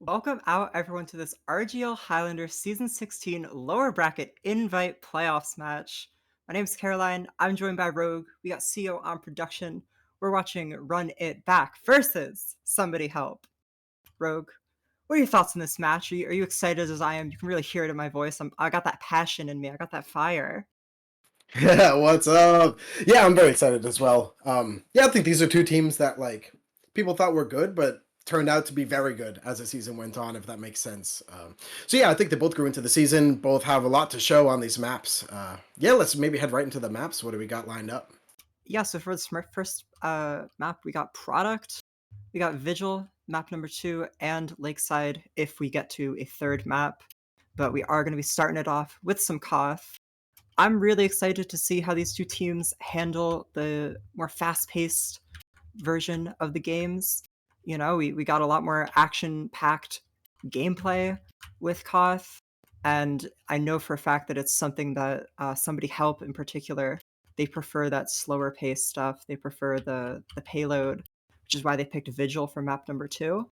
Welcome out everyone to this RGL Highlander Season 16 lower bracket invite playoffs match. My name is Caroline. I'm joined by Rogue. We got siyo on production. We're watching Run It Back versus Somebody Help. Rogue, what are your thoughts on this match? Are you excited as I am? You can really hear it in my voice. I got that passion in me. I got that fire. Yeah, what's up? Yeah, I'm very excited as well. Yeah, I think these are two teams that people thought were good, but turned out to be very good as the season went on, if that makes sense. So yeah, I think they both grew into the season. Both have a lot to show on these maps. Yeah, let's maybe head right into the maps. What do we got lined up? Yeah, so for this first map, we got Product, we got Vigil, map number 2, and Lakeside if we get to a third map. But we are going to be starting it off with some Koth. I'm really excited to see how these two teams handle the more fast-paced version of the games. You know, we got a lot more action-packed gameplay with Koth, and I know for a fact that it's something that Somebody Help in particular, they prefer that slower paced stuff. They prefer the payload, which is why they picked Vigil for map number 2.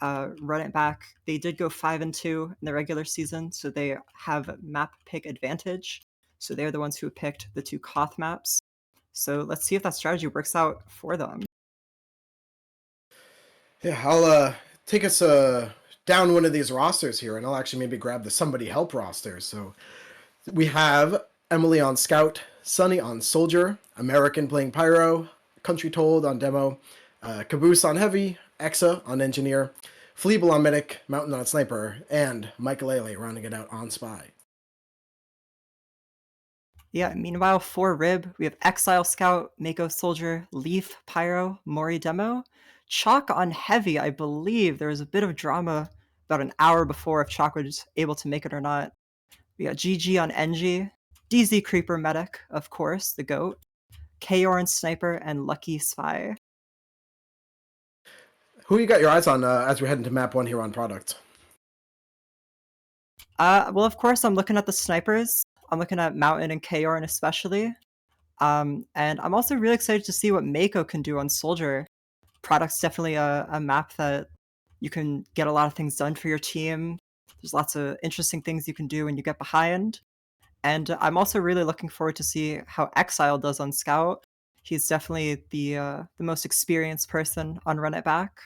Run It Back, they did go 5-2 in the regular season, so they have map pick advantage. So they're the ones who picked the two Koth maps. So let's see if that strategy works out for them. Yeah, I'll take us down one of these rosters here, and I'll actually maybe grab the Somebody Help roster. So we have Emily on Scout, Sunny on Soldier, American playing Pyro, Country Told on Demo, Caboose on Heavy, Exa on Engineer, Fleeble on Medic, Mountain on Sniper, and Michael rounding it out on Spy. Yeah, meanwhile, for Rib, we have Exile Scout, Mako Soldier, Leaf, Pyro, Mori Demo. Chalk on Heavy, I believe there was a bit of drama about an hour before if Chalk was able to make it or not. We got GG on NG, DZ Creeper Medic, of course, the GOAT, Kaorn Sniper, and Lucky Spy. Who you got your eyes on as we head into map 1 here on Product? Well, of course, I'm looking at the snipers. I'm looking at Mountain and Kaorn especially. And I'm also really excited to see what Mako can do on Soldier. Product's definitely a map that you can get a lot of things done for your team. There's lots of interesting things you can do when you get behind. And I'm also really looking forward to see how Exile does on Scout. He's definitely the most experienced person on Run It Back.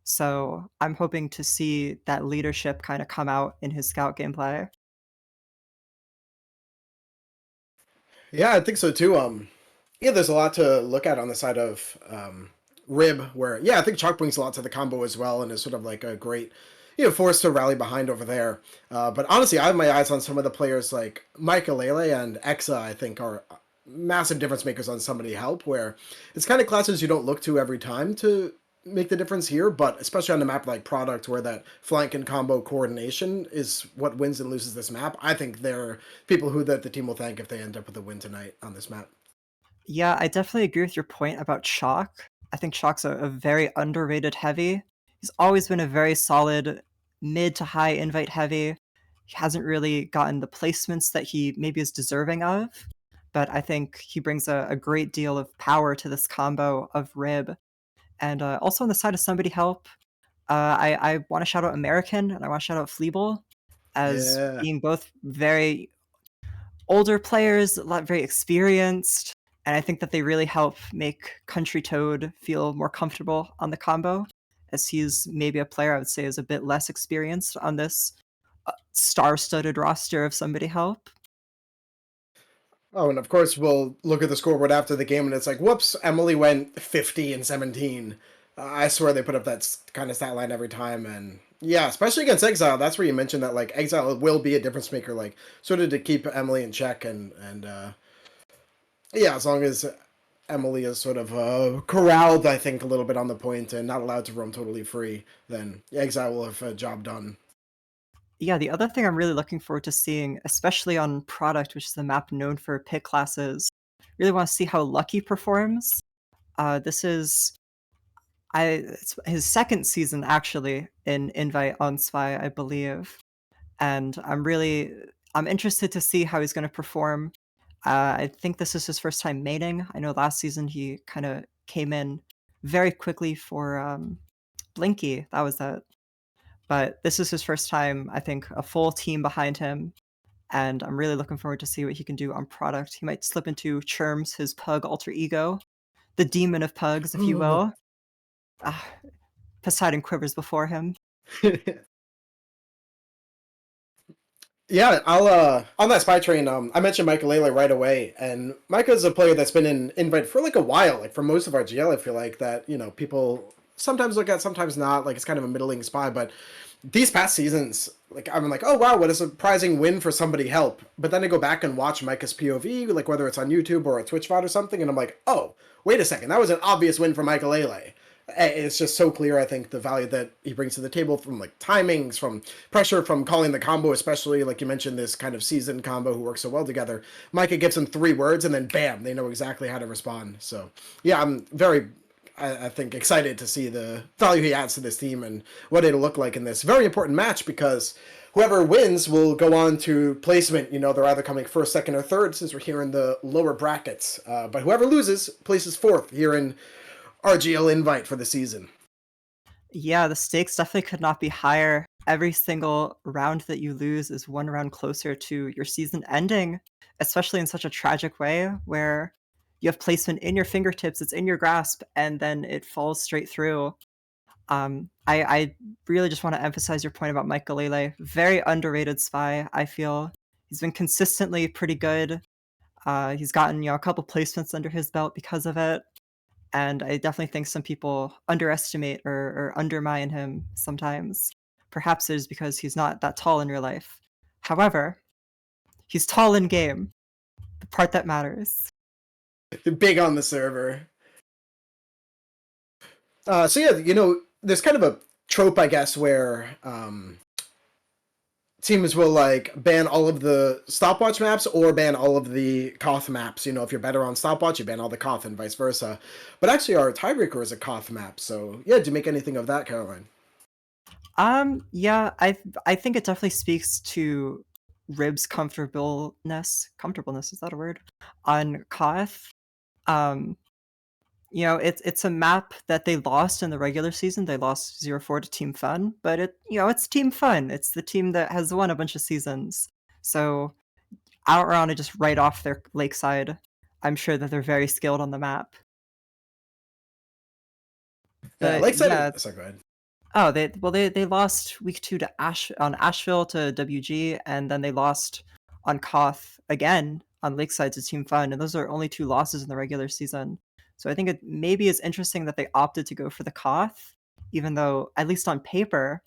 So I'm hoping to see that leadership kind of come out in his Scout gameplay. Yeah, I think so too. Yeah, there's a lot to look at on the side of Rib, where yeah, I think Chalk brings a lot to the combo as well, and is sort of like a great, force to rally behind over there. But honestly, I have my eyes on some of the players like Michael and Exa. I think are massive difference makers on Somebody Help, where it's kind of classes you don't look to every time to make the difference here, but especially on a map like Product, where that flank and combo coordination is what wins and loses this map. I think they're people who that the team will thank if they end up with a win tonight on this map. Yeah, I definitely agree with your point about Chalk. I think Chalk's a very underrated heavy. He's always been a very solid mid to high invite heavy. He hasn't really gotten the placements that he maybe is deserving of, but I think he brings a great deal of power to this combo of Rib. And also on the side of Somebody Help, I want to shout out American and I want to shout out Fleeble as Yeah. being both very older players, a lot very experienced, and I think that they really help make Country Toad feel more comfortable on the combo, as he's maybe a player I would say is a bit less experienced on this star-studded roster of Somebody Help. Oh, and of course we'll look at the scoreboard after the game, and it's like, whoops, Emily went 50-17. I swear they put up that kind of stat line every time, and yeah, especially against Exile. That's where you mentioned that like Exile will be a difference maker, like sort of to keep Emily in check, and yeah, as long as Emily is sort of corralled, I think, a little bit on the point and not allowed to roam totally free, then Exile will have a job done. Yeah, the other thing I'm really looking forward to seeing, especially on Product, which is the map known for pick classes, really want to see how Lucky performs. This is it's his second season actually in Invite on Spy, I believe, and I'm interested to see how he's going to perform. I think this is his first time maining. I know last season he kind of came in very quickly for Blinky. That was that. But this is his first time, I think, a full team behind him, and I'm really looking forward to see what he can do on product. He might slip into Churms, his pug alter ego, the demon of pugs, if you will. Ah, Poseidon quivers before him. Yeah, I'll on that spy train, I mentioned Micah Lele right away, and Micah's a player that's been in invite for like a while, like for most of RGL, I feel like that, people sometimes look at, sometimes not, like it's kind of a middling spy, but these past seasons, like I'm like, oh wow, what a surprising win for somebody help. But then I go back and watch Micah's POV, like whether it's on YouTube or a Twitch VOD or something, and I'm like, oh, wait a second, that was an obvious win for Micah Lele. It's just so clear, I think, the value that he brings to the table from like timings, from pressure, from calling the combo, especially like you mentioned, this kind of seasoned combo who works so well together. Micah gives them 3 words and then bam, they know exactly how to respond. So yeah, I'm very, I think, excited to see the value he adds to this team and what it'll look like in this very important match, because whoever wins will go on to placement. They're either coming first, second, or third since we're here in the lower brackets. But whoever loses places fourth here in RGL invite for the season. Yeah, the stakes definitely could not be higher. Every single round that you lose is one round closer to your season ending, especially in such a tragic way where you have placement in your fingertips, it's in your grasp, and then it falls straight through. I really just want to emphasize your point about Mike Galele. Very underrated spy, I feel. He's been consistently pretty good. He's gotten a couple placements under his belt because of it. And I definitely think some people underestimate or undermine him sometimes. Perhaps it is because he's not that tall in real life. However, he's tall in game, the part that matters. Big on the server. So yeah, there's kind of a trope, I guess, where teams will like ban all of the stopwatch maps or ban all of the Koth maps. If you're better on stopwatch, you ban all the Koth and vice versa. But actually, our tiebreaker is a Koth map. So yeah, do you make anything of that, Caroline? Yeah, I think it definitely speaks to Rib's comfortableness, is that a word? On Koth. Um, it's a map that they lost in the regular season. They lost 0-4 to Team Fun, but it's Team Fun. It's the team that has won a bunch of seasons. So I don't want to just write off their Lakeside. I'm sure that they're very skilled on the map. Yeah, But Lakeside. yeah, Sorry, go ahead. oh, they lost week 2 to Asheville to WG, and then they lost on Koth again on Lakeside to Team Fun, and those are only 2 losses in the regular season. So I think it maybe is interesting that they opted to go for the Koth, even though at least on paper,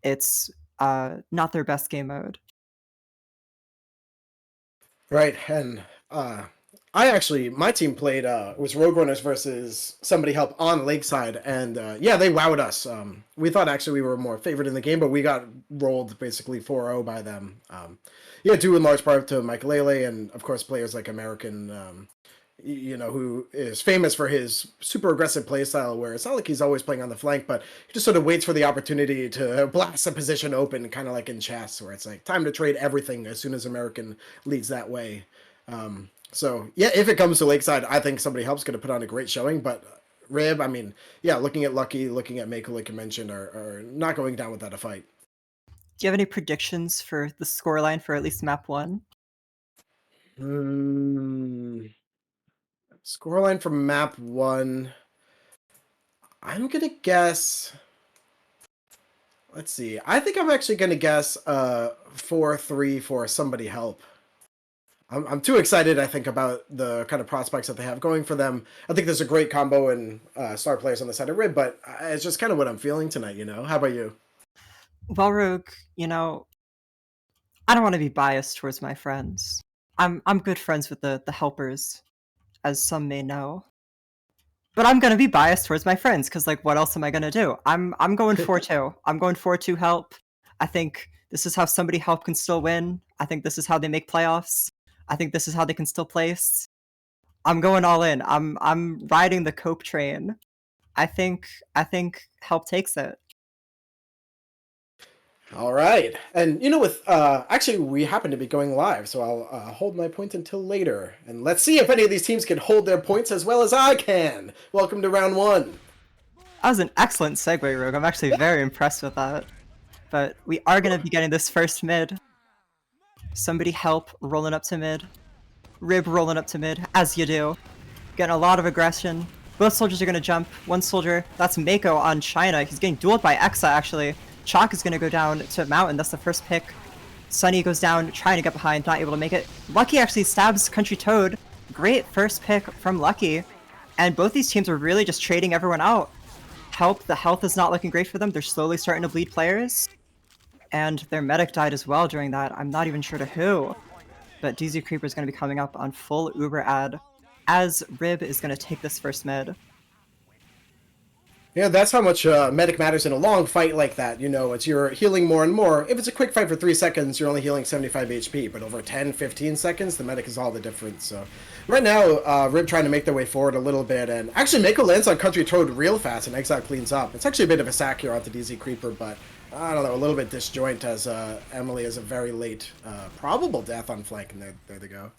it's not their best game mode. Right, and my team played was Roadrunners versus Somebody Help on Lakeside, and yeah, they wowed us. We thought actually we were more favored in the game, but we got rolled basically 4-0 by them. Yeah, due in large part to Mike Lele and of course players like American, who is famous for his super aggressive playstyle, where it's not like he's always playing on the flank, but he just sort of waits for the opportunity to blast a position open, kind of like in chess, where it's like time to trade everything as soon as American leads that way. So yeah, if it comes to Lakeside, I think Somebody Help's going to put on a great showing, but Rib, I mean, yeah, looking at Lucky, looking at Mako, like you mentioned, are not going down without a fight. Do you have any predictions for the scoreline for at least map 1? Scoreline from map 1. I'm going to guess. Let's see. I think I'm actually going to guess 4-3 for Somebody Help. I'm too excited, I think, about the kind of prospects that they have going for them. I think there's a great combo and star players on the side of Rib, but it's just kind of what I'm feeling tonight, How about you? Well, Rogue, I don't want to be biased towards my friends. I'm good friends with the helpers, as some may know. But I'm gonna be biased towards my friends, because like what else am I gonna do? I'm going 4-2. I'm going 4-2 help. I think this is how Somebody Help can still win. I think this is how they make playoffs. I think this is how they can still place. I'm going all in. I'm riding the cope train. I think Help takes it. All right. And with actually we happen to be going live, so I'll hold my point until later. And let's see if any of these teams can hold their points as well as I can. Welcome to round 1. That was an excellent segue, Rogue. I'm actually very impressed with that. but we are going to be getting this first mid. Somebody help rolling up to mid. Rib rolling up to mid, as you do. Getting a lot of aggression. Both soldiers are going to jump. One soldier, that's Mako on China. He's getting dueled by Exa, actually. Chalk is going to go down to Mountain. That's the first pick. Sunny goes down, trying to get behind, not able to make it. Lucky actually stabs Country Toad. Great first pick from Lucky. And both these teams are really just trading everyone out. The health is not looking great for them. They're slowly starting to bleed players. And their medic died as well during that. I'm not even sure to who. But DZ Creeper is going to be coming up on full Uber ad as Rib is going to take this first mid. Yeah, that's how much medic matters in a long fight like that. You know, it's you're healing more and more. If it's a quick fight for 3 seconds, you're only healing 75 HP. But over 10, 15 seconds, the medic is all the difference. So right now, Rib trying to make their way forward a little bit. And actually, Mako lands on Country Toad real fast and Exile cleans up. It's actually a bit of a sack here onto DZ Creeper, but I don't know, a little bit disjoint as Emily is a very late probable death on flank. And there they go.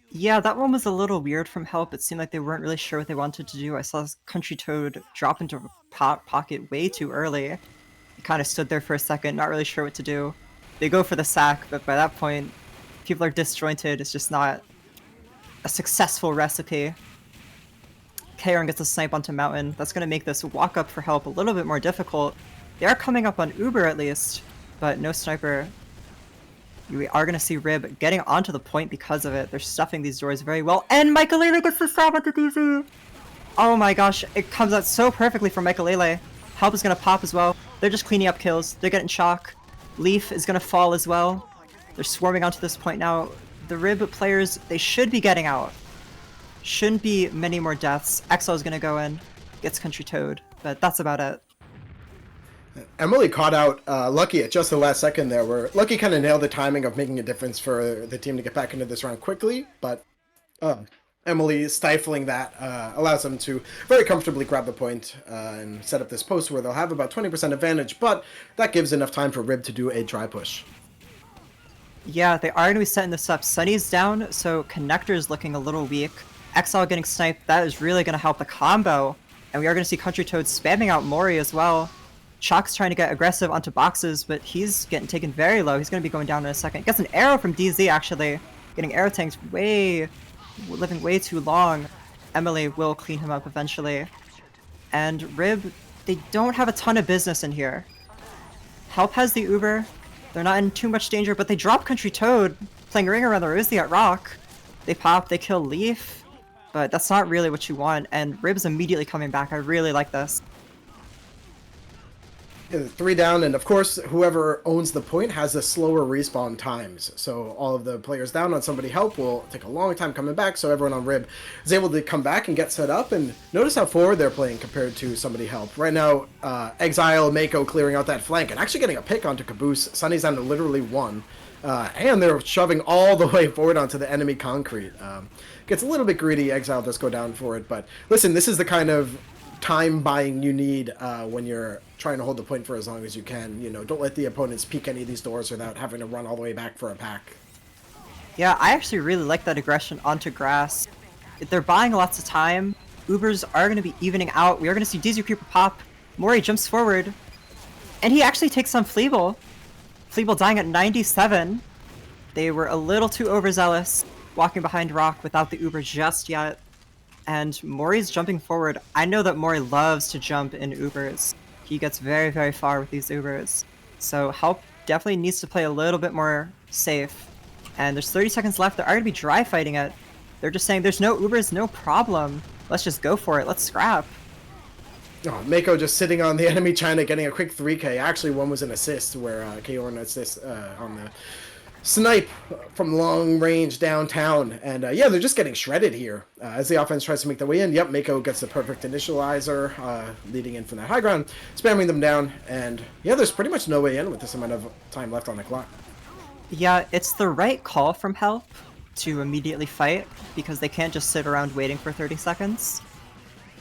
Yeah, that one was a little weird from Help. It seemed like they weren't really sure what they wanted to do. I saw Country Toad drop into pocket way too early. He kind of stood there for a second, not really sure what to do. They go for the sack, but by that point, people are disjointed. It's just not a successful recipe. Kaorn gets a snipe onto Mountain. That's going to make this walk up for Help a little bit more difficult. They are coming up on Uber at least, but no sniper. We are going to see Rib getting onto the point because of it. They're stuffing these doors very well. And Michaelele gets the stab onto DZ! Oh my gosh, it comes out so perfectly from Michaelele. Help is going to pop as well. They're just cleaning up kills. They're getting shock. Leaf is going to fall as well. They're swarming onto this point now. The Rib players, they should be getting out. Shouldn't be many more deaths. Exile is going to go in. Gets Country Toad. But that's about it. Emily caught out Lucky at just the last second there, where Lucky kind of nailed the timing of making a difference for the team to get back into this round quickly, but Emily stifling that allows them to very comfortably grab the point and set up this post where they'll have about 20% advantage, but that gives enough time for Rib to do a dry push. Yeah, they are going to be setting this up. Sunny's down, so Connector's looking a little weak. Exile getting sniped, that is really going to help the combo, and we are going to see Country Toad spamming out Mori as well. Chalk's trying to get aggressive onto boxes, but he's getting taken very low. He's going to be going down in a second. Gets an arrow from DZ, actually. Getting arrow tanked living way too long. Emily will clean him up eventually. And Rib, they don't have a ton of business in here. Help has the Uber. They're not in too much danger, but they drop Country Toad, playing ring around the rosy at Rock. They pop, they kill Leaf, but that's not really what you want, and Rib's immediately coming back. I really like this. 3 down, and of course, whoever owns the point has the slower respawn times. So all of the players down on somebody help will take a long time coming back, so everyone on Rib is able to come back and get set up, and notice how forward they're playing compared to somebody help. Right now, Exile, Mako clearing out that flank, and actually getting a pick onto Caboose. Sunny's down to literally 1. And they're shoving all the way forward onto the enemy concrete. Gets a little bit greedy, Exile does go down for it, but listen, this is the kind of time buying you need when you're trying to hold the point for as long as you can. You know, don't let the opponents peek any of these doors without having to run all the way back for a pack. Yeah, I actually really like that aggression onto grass. They're buying lots of time. Ubers are going to be evening out. We are going to see DZ Creeper pop. Mori jumps forward, and he actually takes on Fleeble. Fleeble dying at 97. They were a little too overzealous, walking behind Rock without the Uber just yet. And Mori's jumping forward. I know that Mori loves to jump in Ubers. He gets very, very far with these Ubers. So Help definitely needs to play a little bit more safe. And there's 30 seconds left. They're going to be dry fighting it. They're just saying, there's no Ubers, no problem. Let's just go for it. Let's scrap. Oh, Mako just sitting on the enemy China, getting a quick 3k. Actually, one was an assist where Kaorn assist on the snipe from long range downtown. And yeah, they're just getting shredded here as the offense tries to make their way in. Yep, Mako gets the perfect initializer, leading in from that high ground, spamming them down. And yeah, there's pretty much no way in with this amount of time left on the clock. Yeah, it's the right call from Help to immediately fight, because they can't just sit around waiting for 30 seconds.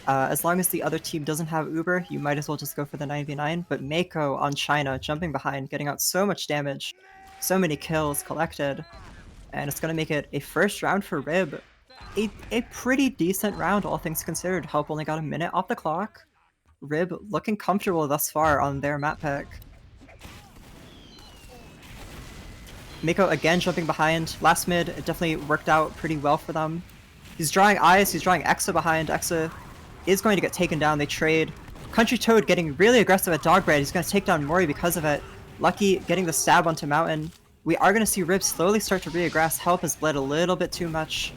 As long as the other team doesn't have Uber, you might as well just go for the 9v9, but Mako on China, jumping behind, getting out so much damage, so many kills collected, and it's going to make it a first round for Rib. A pretty decent round, all things considered. Help only got a minute off the clock. Rib looking comfortable thus far on their map pick. Mako again jumping behind. Last mid, it definitely worked out pretty well for them. He's drawing eyes, he's drawing Exa behind. Exa is going to get taken down, they trade. Country Toad getting really aggressive at Dogbread. He's going to take down Mori because of it. Lucky getting the stab onto Mountain. We are going to see Rib slowly start to reaggress. Help has bled a little bit too much.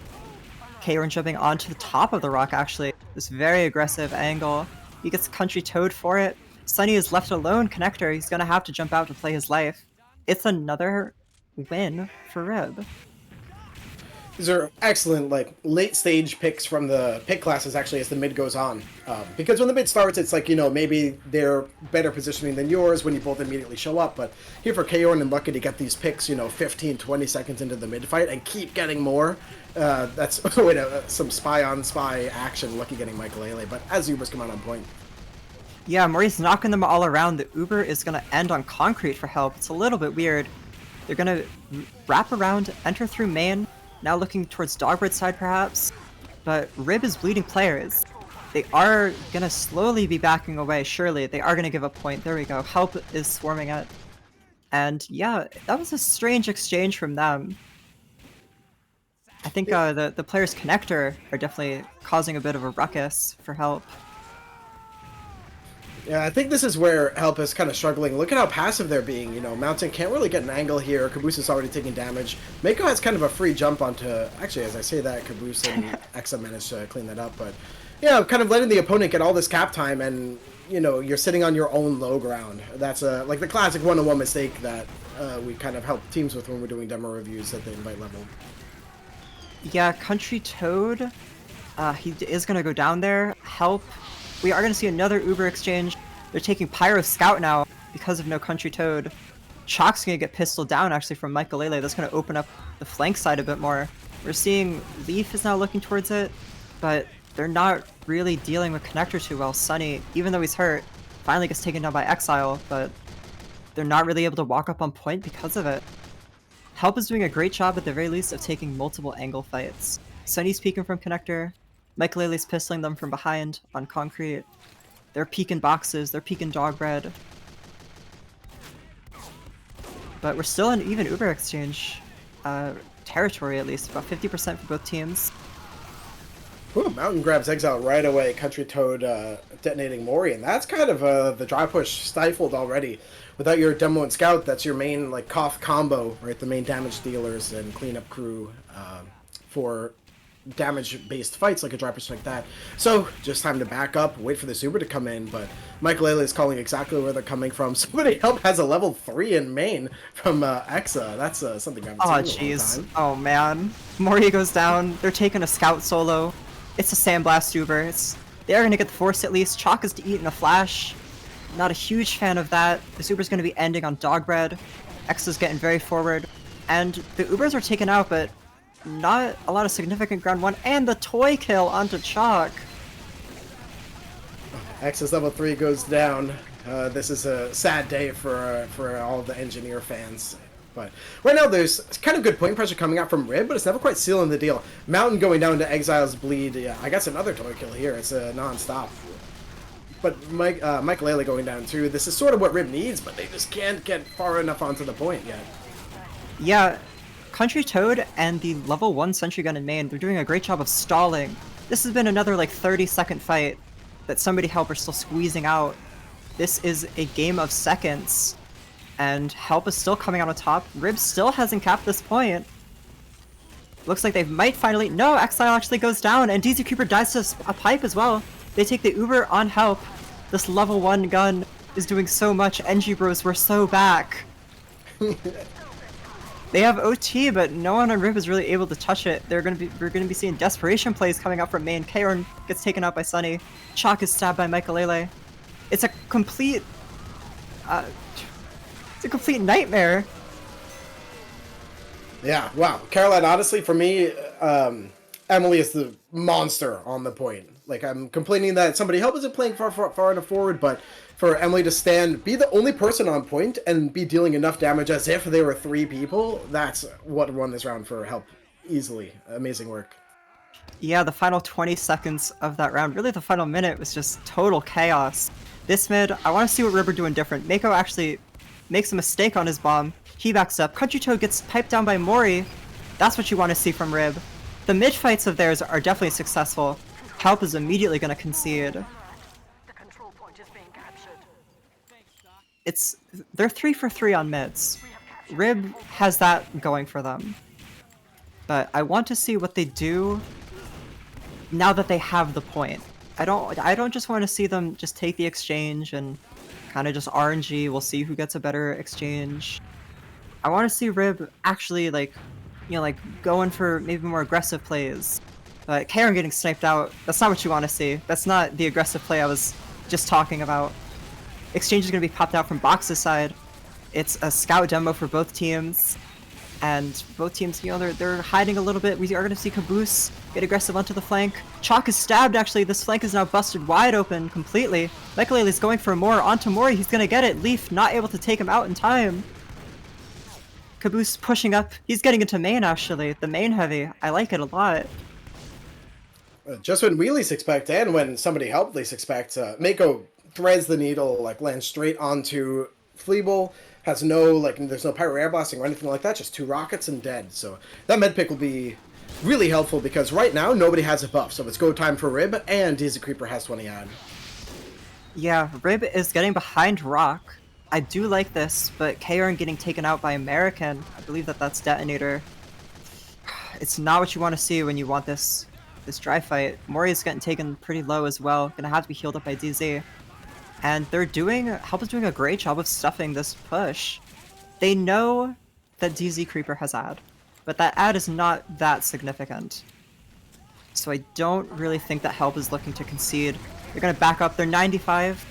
Kaorn jumping onto the top of the rock, actually. This very aggressive angle. He gets Country Toad for it. Sunny is left alone. Connector, he's going to have to jump out to play his life. It's another win for Rib. These are excellent, like, late stage picks from the pick classes, actually, as the mid goes on. Because when the mid starts, it's like, you know, maybe they're better positioning than yours when you both immediately show up. But here for Kaorn and Lucky to get these picks, you know, 15, 20 seconds into the mid fight and keep getting more. That's some spy on spy action. Lucky getting Michael, but as Uber's come out on point. Yeah, Mori's knocking them all around. The Uber is going to end on concrete for help. It's a little bit weird. They're going to wrap around, enter through main. Now looking towards Dogbread's side, perhaps. But Rib is bleeding players. They are going to slowly be backing away, surely. They are going to give a point. There we go. Help is swarming it. And yeah, that was a strange exchange from them. I think the players' connector are definitely causing a bit of a ruckus for Help. Yeah, I think this is where Help is kind of struggling. Look at how passive they're being. You know, Mountain can't really get an angle here. Caboose is already taking damage. Mako has kind of a free jump onto... Actually, as I say that, Caboose and Exa managed to clean that up. But, yeah, kind of letting the opponent get all this cap time and, you know, you're sitting on your own low ground. That's like the classic one-on-one mistake that we kind of help teams with when we're doing demo reviews at the invite level. Yeah, Country Toad, he is going to go down there. Help. We are going to see another Uber exchange. They're taking Pyro Scout now because of no Country Toad. Chalk's going to get pistoled down, actually, from Michael. That's going to open up the flank side a bit more. We're seeing Leaf is now looking towards it, but they're not really dealing with Connector too well. Sunny, even though he's hurt, finally gets taken down by Exile, but they're not really able to walk up on point because of it. Help is doing a great job, at the very least, of taking multiple angle fights. Sunny's peeking from Connector. Michael pistoling them from behind on concrete. They're peeking boxes, they're peeking Dogbread. But we're still in even Uber exchange territory, at least. About 50% for both teams. Ooh, Mountain grabs Exile right away. Country Toad detonating Mori, and that's kind of the dry push stifled already. Without your Demo and Scout, that's your main like Koth combo, right? The main damage dealers and cleanup crew for damage-based fights like a dry push like that. So just time to back up, wait for the Uber to come in, but Michael is calling exactly where they're coming from. Somebody Help has a level 3 in main from Exa. That's something I haven't seen in a long time. Oh man. Mori goes down. They're taking a Scout solo. It's a Sandblast Uber. They're going to get the force at least. Chalk is to eat in a flash. Not a huge fan of that. This Uber's going to be ending on Dogbread. Exa's getting very forward. And the Ubers are taken out, but not a lot of significant ground one. And the toy kill onto Chalk. Exa's level 3 goes down. This is a sad day for all the Engineer fans. But right now there's kind of good point pressure coming out from Rib, but it's never quite sealing the deal. Mountain going down to Exile's bleed. Yeah, I guess another toy kill here. It's non-stop. But Michael going down too. This is sort of what Rib needs, but they just can't get far enough onto the point yet. Yeah, Country Toad and the level 1 Sentry Gun in main, they're doing a great job of stalling. This has been another like 30-second fight that somebody Help are still squeezing out. This is a game of seconds, and Help is still coming out on top. Rib still hasn't capped this point. Looks like they might finally... No, Exile actually goes down, and DZ Cooper dies to a pipe as well. They take the Uber on Help. This level 1 gun is doing so much. NG Bros were so back. They have OT, but no one on Rib is really able to touch it. We're gonna be seeing desperation plays coming out from main. Kaorn gets taken out by Sunny. Chalk is stabbed by Michael. It's a complete nightmare. Yeah, wow. Caroline, honestly, for me, Emily is the monster on the point. Like, I'm complaining that somebody Help isn't playing far enough forward, but for Emily to be the only person on point and be dealing enough damage as if they were 3 people, that's what won this round for Help easily. Amazing work. Yeah, the final 20 seconds of that round, really the final minute, was just total chaos. This mid, I want to see what Rib are doing different. Mako actually makes a mistake on his bomb. He backs up. Country Toad gets piped down by Mori. That's what you want to see from Rib. The mid fights of theirs are definitely successful. Help is immediately going to concede. They're 3 for 3 on mids. Rib has that going for them. But I want to see what they do now that they have the point. I don't just want to see them just take the exchange and kind of just RNG. We'll see who gets a better exchange. I want to see Rib actually like going for maybe more aggressive plays. But Karen getting sniped out, that's not what you want to see. That's not the aggressive play I was just talking about. Exchange is going to be popped out from Box's side. It's a scout demo for both teams. And both teams, they're hiding a little bit. We are going to see Caboose get aggressive onto the flank. Chalk is stabbed, actually. This flank is now busted wide open completely. Mekalele is going for more onto Mori. He's going to get it. Leaf not able to take him out in time. Caboose pushing up. He's getting into main, actually. The main heavy. I like it a lot. Just when we least expect, and when somebody helped least expect, Mako threads the needle, like lands straight onto Fleeble. Has no, there's no pyro air blasting or anything like that, just 2 rockets and dead. So that med pick will be really helpful because right now nobody has a buff. So it's go time for Rib, and Dizzy Creeper has 20 ad. Yeah, Rib is getting behind Rock. I do like this, but Kaorn getting taken out by American. I believe that's Detonator. It's not what you want to see when you want this dry fight. Mori is getting taken pretty low as well. Gonna have to be healed up by DZ. And Help is doing a great job of stuffing this push. They know that DZ Creeper has ad, but that ad is not that significant. So I don't really think that Help is looking to concede. They're gonna back up. They're 95.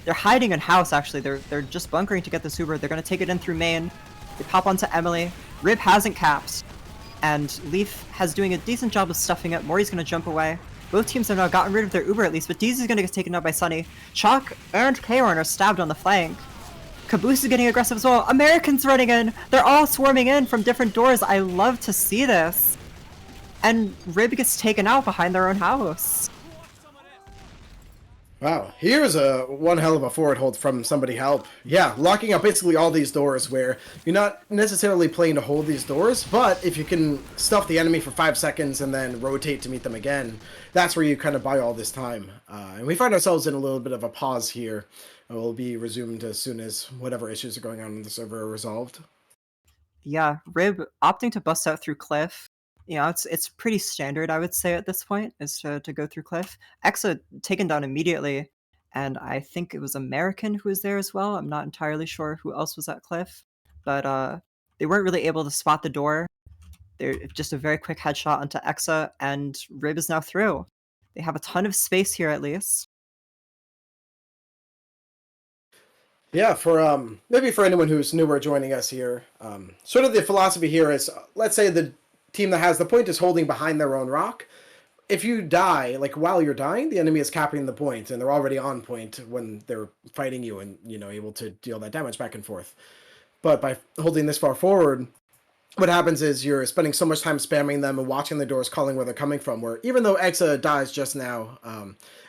They're hiding in house, actually. They're just bunkering to get the Uber. They're gonna take it in through main. They pop onto Emily. Rib hasn't capped. And Leaf has doing a decent job of stuffing it. Mori's gonna jump away. Both teams have now gotten rid of their Uber at least, but DZ is going to get taken out by Sunny. Chalk and Kaorn are stabbed on the flank. Caboose is getting aggressive as well. Americans running in! They're all swarming in from different doors. I love to see this. And Rib gets taken out behind their own house. Wow, here's one hell of a forward hold from somebody help. Yeah, locking up basically all these doors where you're not necessarily playing to hold these doors, but if you can stuff the enemy for 5 seconds and then rotate to meet them again, that's where you kind of buy all this time. And we find ourselves in a little bit of a pause here. We'll be resumed as soon as whatever issues are going on in the server are resolved. Yeah, Rib opting to bust out through Cliff. It's pretty standard, I would say, at this point, is to go through Cliff. Exa taken down immediately, and I think it was American who was there as well. I'm not entirely sure who else was at Cliff, but they weren't really able to spot the door. They're just a very quick headshot onto Exa, and Rib is now through. They have a ton of space here, at least. Yeah, for maybe for anyone who's newer joining us here, sort of the philosophy here is, let's say the team that has the point is holding behind their own rock. If you die, while you're dying, the enemy is capping the point, and they're already on point when they're fighting you and, able to deal that damage back and forth. But by holding this far forward, what happens is you're spending so much time spamming them and watching the doors, calling where they're coming from, where even though Exa dies just now,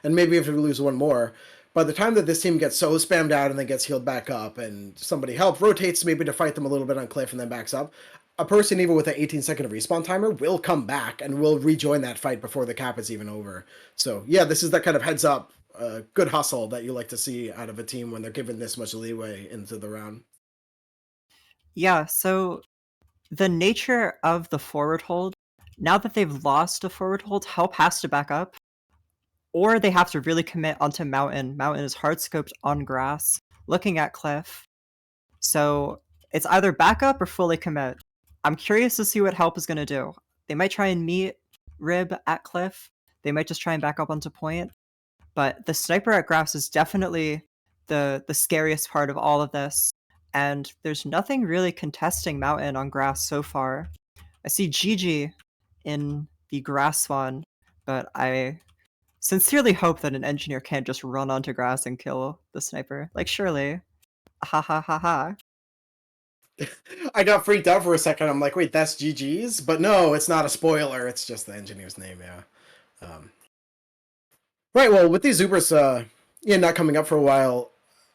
and maybe if we lose one more, by the time that this team gets so spammed out and then gets healed back up and somebody help rotates maybe to fight them a little bit on Cliff and then backs up, a person even with an 18-second respawn timer will come back and will rejoin that fight before the cap is even over. So yeah, this is that kind of heads up, good hustle that you like to see out of a team when they're given this much leeway into the round. Yeah, so the nature of the forward hold, now that they've lost a forward hold, Help has to back up, or they have to really commit onto Mountain. Mountain is hard scoped on grass, looking at Cliff. So it's either back up or fully commit. I'm curious to see what Help is going to do. They might try and meet Rib at Cliff. They might just try and back up onto point. But the sniper at grass is definitely the scariest part of all of this. And there's nothing really contesting Mountain on grass so far. I see Gigi in the grass one, but I sincerely hope that an engineer can't just run onto grass and kill the sniper. Surely. Ha ha ha ha. I got freaked out for a second. I'm like, wait, that's GG's? But no, it's not a spoiler. It's just the engineer's name, yeah. Right, well, with these Ubers not coming up for a while,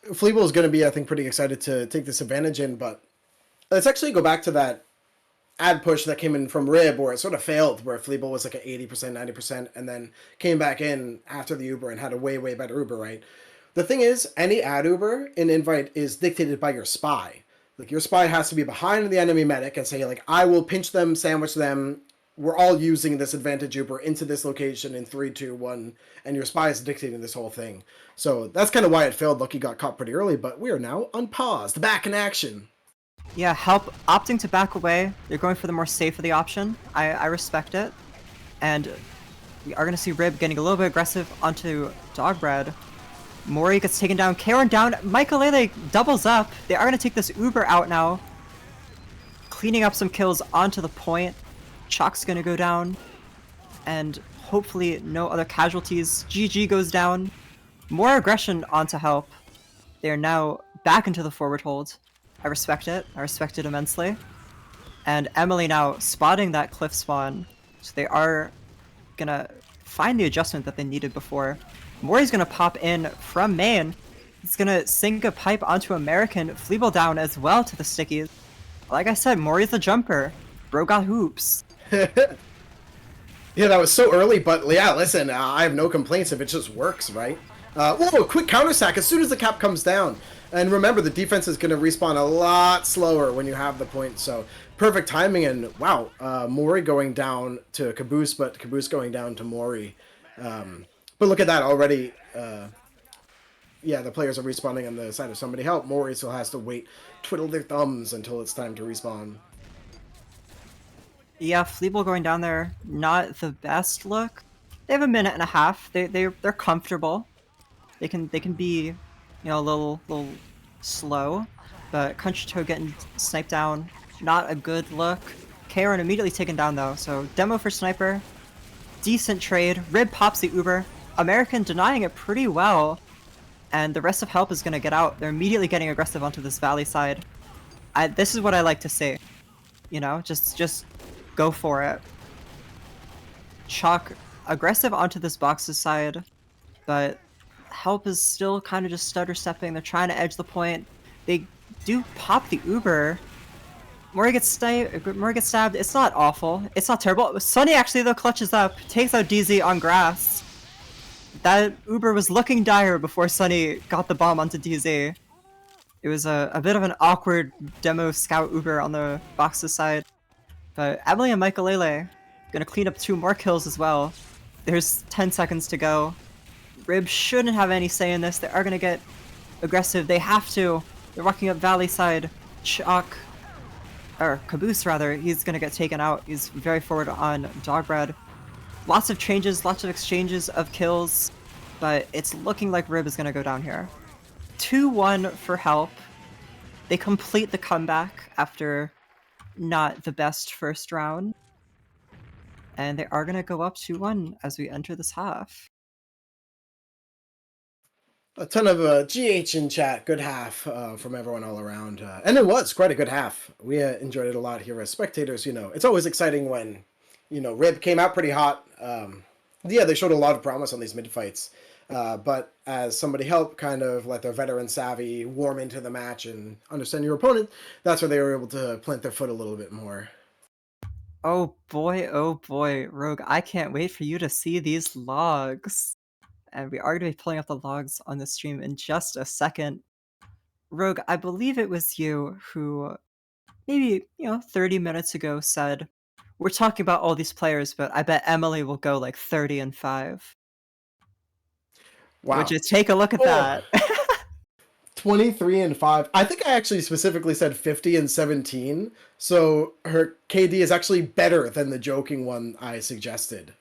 Fleeble is going to be, I think, pretty excited to take this advantage in, but Let's actually go back to that ad push that came in from Rib where it sort of failed, where Fleeble was like at 80%, 90%, and then came back in after the Uber and had a way, way better Uber, right? The thing is, any ad Uber in Invite is dictated by your spy. Like, your spy has to be behind the enemy medic and say, like, I will pinch them, sandwich them. We're all using this advantage Uber into this location in 3, 2, 1, and your spy is dictating this whole thing. So that's kind of why it failed. Lucky got caught pretty early, but we are now unpaused, back in action. Yeah, help opting to back away. They're going for the more safe of the option. I respect it. And we are going to see Rib getting a little bit aggressive onto Dogbread. Mori gets taken down. Karen down. Michaelele doubles up. They are going to take this Uber out now. Cleaning up some kills onto the point. Chalk's going to go down. And hopefully no other casualties. GG goes down. More aggression onto help. They are now back into the forward hold. I respect it. I respect it immensely. And Emily now spotting that cliff spawn. So they are gonna find the adjustment that they needed before. Mori's gonna pop in from main. He's gonna sink a pipe onto American. Fleeble down as well to the stickies. Like I said, Mori's the jumper. Bro got hoops. Yeah, that was so early, but yeah, listen, I have no complaints if it just works, right? Whoa, quick counter sack as soon as the cap comes down. And remember, the defense is going to respawn a lot slower when you have the point, so perfect timing. And wow, Mori going down to Caboose, but Caboose going down to Mori. But look at that already. Yeah, the players are respawning on the side of somebody help. Mori still has to wait, twiddle their thumbs until it's time to respawn. Yeah, Fleeble going down there, not the best look. They have a minute and a half. They're comfortable. They can be, you know, a little slow, but Country Toe getting sniped down, not a good look. Karen immediately taken down though, so demo for sniper, decent trade. Rib pops the Uber, American denying it pretty well, and the rest of help is gonna get out. They're immediately getting aggressive onto this valley side. This is what I like to see, you know, just go for it. Chalk aggressive onto this box's side, but help is still kind of just stutter stepping. They're trying to edge the point. They do pop the Uber. Mori gets stabbed. It's not awful. It's not terrible. Sunny actually though clutches up, takes out DZ on grass. That Uber was looking dire before Sunny got the bomb onto DZ. It was a bit of an awkward demo scout Uber on the box's side. But Emily and Michaelele gonna clean up 2 more kills as well. There's 10 seconds to go. Rib shouldn't have any say in this. They are gonna get aggressive. They have to. They're walking up valley side. Chalk, or Caboose rather, he's gonna get taken out. He's very forward on Dogbread. Lots of changes, lots of exchanges of kills, but it's looking like Rib is gonna go down here. 2-1 for help. They complete the comeback after not the best first round. And they are gonna go up 2-1 as we enter this half. A ton of GH in chat. Good half from everyone all around. And it was quite a good half. We enjoyed it a lot here as spectators. You know, it's always exciting when, you know, Rib came out pretty hot. Yeah, they showed a lot of promise on these mid fights. But as somebody helped kind of let their veteran savvy warm into the match and understand your opponent, that's where they were able to plant their foot a little bit more. Oh boy, Rogue, I can't wait for you to see these logs. And we are going to be pulling up the logs on the stream in just a second. Rogue, I believe it was you who maybe, 30 minutes ago said, we're talking about all these players, but I bet Emily will go like 30-5. Wow. Would you take a look at that? 23-5. I think I actually specifically said 50-17. So her KD is actually better than the joking one I suggested.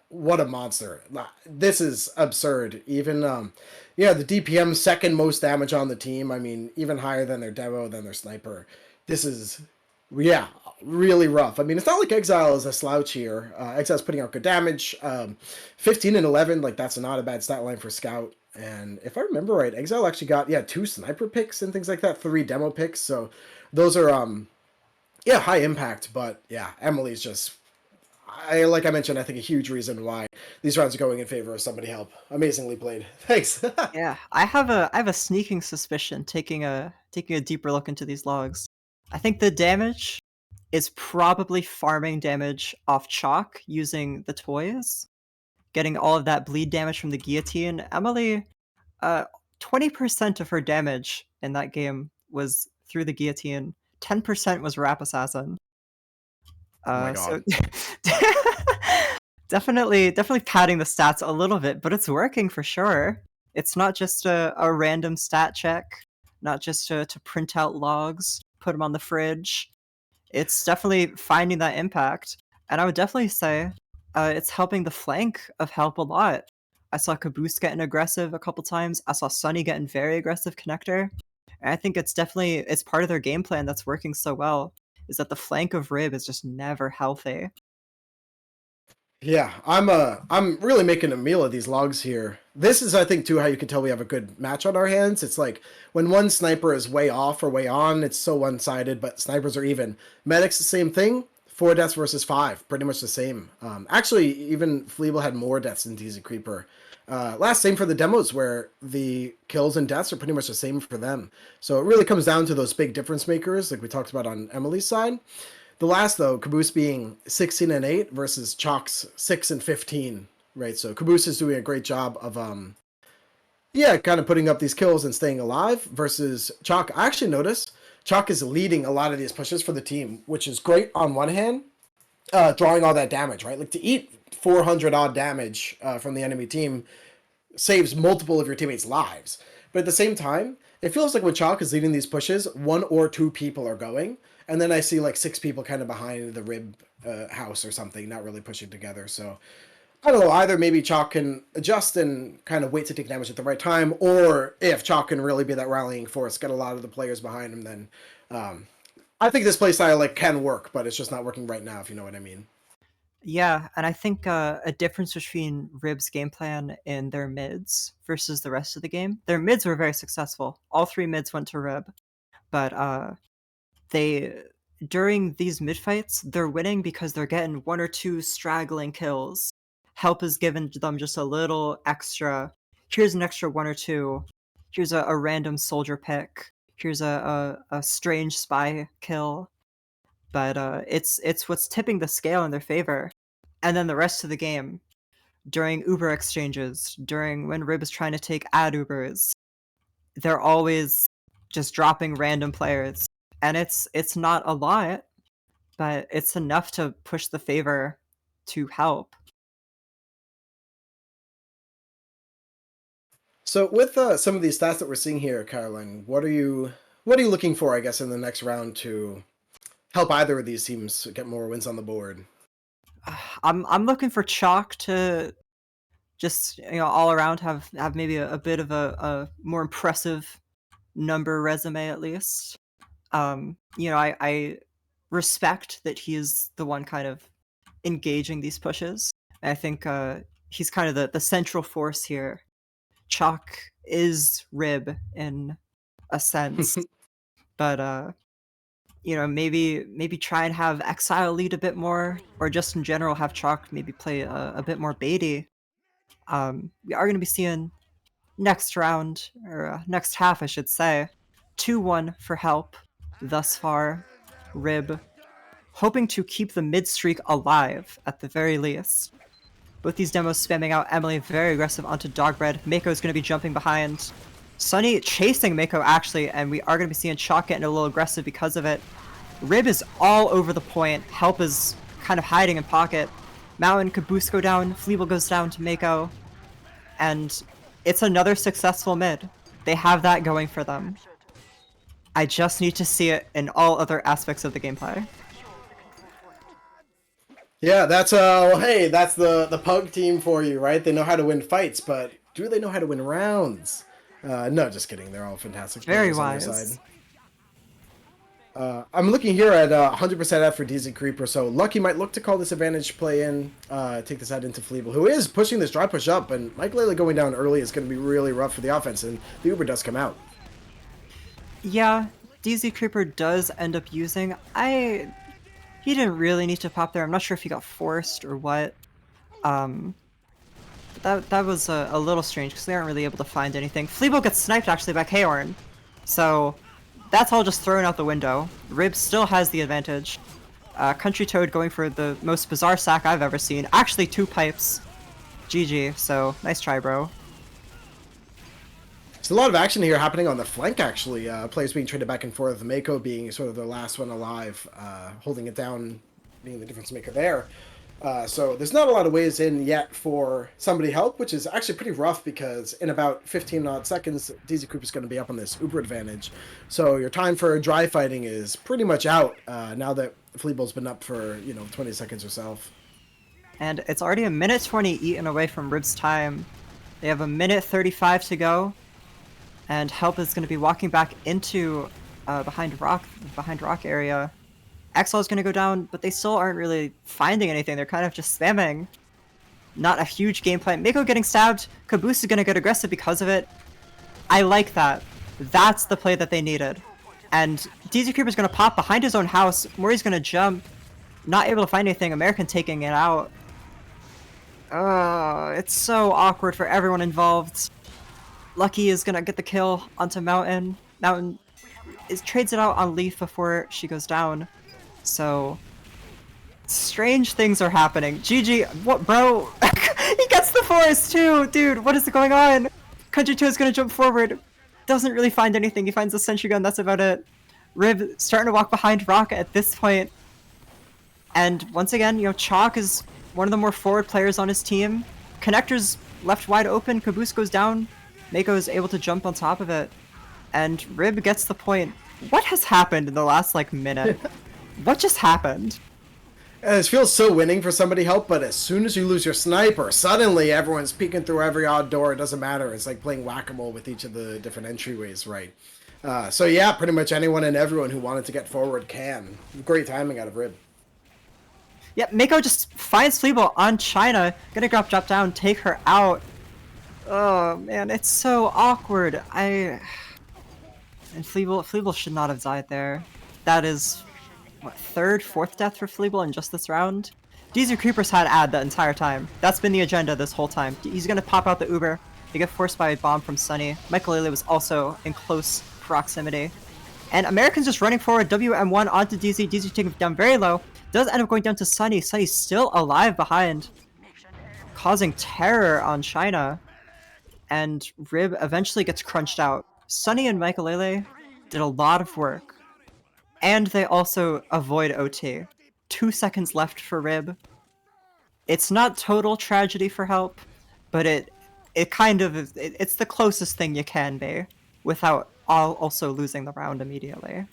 What a monster. This is absurd. Even, the DPM second most damage on the team. I mean, even higher than their demo, than their sniper. This is, really rough. I mean, it's not like Exile is a slouch here. Exile's putting out good damage. 15-11, like that's not a bad stat line for Scout. And if I remember right, Exile actually got 2 sniper picks and things like that, 3 demo picks. So those are high impact. But yeah, Emily's just, like I mentioned, I think a huge reason why these rounds are going in favor of somebody help. Amazingly played. Thanks. Yeah, I have a sneaking suspicion taking a deeper look into these logs I think the damage is probably farming damage off Chalk using the toys, getting all of that bleed damage from the guillotine. Emily, uh, 20% of her damage in that game was through the guillotine. 10% was Rap Assassin. Oh my So god. definitely padding the stats a little bit, but it's working for sure. It's not just a random stat check, not just to print out logs, put them on the fridge. It's definitely finding that impact, and I would definitely say it's helping the flank of Help a lot. I saw Caboose getting aggressive a couple times. I saw Sunny getting very aggressive connector. And I think it's part of their game plan that's working so well, is that the flank of Rib is just never healthy. Yeah, I'm really making a meal of these logs here. This is, I think, too, how you can tell we have a good match on our hands. It's like when one sniper is way off or way on, it's so one-sided, but snipers are even. Medics, the same thing. 4 deaths versus 5, pretty much the same. Actually, even Fleeble had more deaths than DZ Creeper. Last same for the demos, where the kills and deaths are pretty much the same for them. So it really comes down to those big difference makers, like we talked about on Emily's side. The last, though, Caboose being 16 and 8 versus Chalk's 6 and 15, right? So Caboose is doing a great job of, yeah, kind of putting up these kills and staying alive versus Chalk. I actually noticed Chalk is leading a lot of these pushes for the team, which is great on one hand, drawing all that damage, right? Like to eat 400 odd damage from the enemy team saves multiple of your teammates' lives. But at the same time, it feels like when Chalk is leading these pushes, 1 or 2 people are going, and then I see like 6 people kind of behind the rib house or something, not really pushing together. So I don't know, either maybe Chalk can adjust and kind of wait to take damage at the right time, or if Chalk can really be that rallying force, get a lot of the players behind him, then I think this playstyle like can work, but it's just not working right now, if you know what I mean. Yeah, and I think a difference between Rib's game plan in their mids versus the rest of the game, their mids were very successful. All 3 mids went to Rib, but they during these mid fights, they're winning because they're getting 1 or 2 straggling kills. Help is given them just a little extra. Here's an extra 1 or 2. Here's a random soldier pick. Here's a strange spy kill. But it's what's tipping the scale in their favor. And then the rest of the game, during Uber exchanges, during when Rib is trying to take ad Ubers, they're always just dropping random players. And it's not a lot, but it's enough to push the favor to Help. So with some of these stats that we're seeing here, Caroline, what are you looking for, I guess, in the next round to help either of these teams get more wins on the board? I'm looking for Chalk to just all around have maybe a bit of a more impressive number resume at least. I respect that he's the one kind of engaging these pushes. I think he's kind of the central force here. Chalk is Rib in a sense, but maybe try and have Exile lead a bit more, or just in general have Chalk maybe play a bit more baity. We are going to be seeing next round, or next half, I should say, 2-1 for Help thus far. Rib hoping to keep the mid streak alive at the very least. Both these demos spamming out Emily very aggressive onto Dogbread. Mako's going to be jumping behind. Sunny chasing Mako actually, and we are going to be seeing Chalk getting a little aggressive because of it. Rib is all over the point. Help is kind of hiding in pocket. Mao and Caboose go down. Fleeble goes down to Mako. And it's another successful mid. They have that going for them. I just need to see it in all other aspects of the gameplay. Yeah, that's hey, that's the Pug team for you, right? They know how to win fights, but do they know how to win rounds? No, just kidding. They're all fantastic Very players on their wise. side. I'm looking here at 100% F for DZ Creeper, so Lucky might look to call this advantage play in, take this out into Fleeble, who is pushing this dry push up, and Mike Laley going down early is going to be really rough for the offense, and the Uber does come out. Yeah, DZ Creeper does end up using. He didn't really need to pop there. I'm not sure if he got forced or what. That was a little strange because they aren't really able to find anything. Fleeble gets sniped actually by Kaorn, so That's all just thrown out the window. Rib still has the advantage. Country Toad going for the most bizarre sack I've ever seen. Actually, 2 pipes. GG, so nice try, bro. There's a lot of action here happening on the flank, actually. Players being traded back and forth. Mako being sort of the last one alive, holding it down, being the difference maker there. So there's not a lot of ways in yet for somebody help, which is actually pretty rough because in about 15 odd seconds, DZ Creeper's going to be up on this Uber advantage. So your time for dry fighting is pretty much out now that Fleeble's been up for, 20 seconds herself. And it's already a minute 20 eaten away from Rib's time. They have a minute 35 to go. And Help is going to be walking back into behind rock area. Exile is going to go down, but they still aren't really finding anything. They're kind of just spamming. Not a huge game plan. Mako getting stabbed. Caboose is going to get aggressive because of it. I like that. That's the play that they needed. And DZ Creeper's going to pop behind his own house. Mori's going to jump. Not able to find anything. American taking it out. It's so awkward for everyone involved. Lucky is going to get the kill onto Mountain. Mountain trades it out on Leaf before she goes down. So, strange things are happening. GG, what, bro? He gets the forest too! Dude, what is going on? Country 2 is gonna jump forward. Doesn't really find anything. He finds the sentry gun, that's about it. Rib starting to walk behind Rock at this point. And once again, Chalk is one of the more forward players on his team. Connector's left wide open, Caboose goes down. Mako is able to jump on top of it. And Rib gets the point. What has happened in the last, minute? What just happened? It feels so winning for somebody help, but as soon as you lose your sniper, suddenly everyone's peeking through every odd door. It doesn't matter. It's like playing whack-a-mole with each of the different entryways, right? So yeah, pretty much anyone and everyone who wanted to get forward can. Great timing out of Rib. Yep, Mako just finds Fleeble on China. Gonna drop down, take her out. Oh man, it's so awkward. And Fleeble should not have died there. That is, what, 3rd, 4th death for Fleeble in just this round? DZ Creepers had ad that entire time. That's been the agenda this whole time. He's gonna pop out the Uber. They get forced by a bomb from Sunny. Michael Lele was also in close proximity. And American's just running forward, WM1 onto DZ. DZ taking it down very low. Does end up going down to Sunny. Sunny's still alive behind, causing terror on China. And Rib eventually gets crunched out. Sunny and Michael Lele did a lot of work. And they also avoid OT. 2 seconds left for Rib. It's not total tragedy for Help, but it kind of is, it's the closest thing you can be without also losing the round immediately.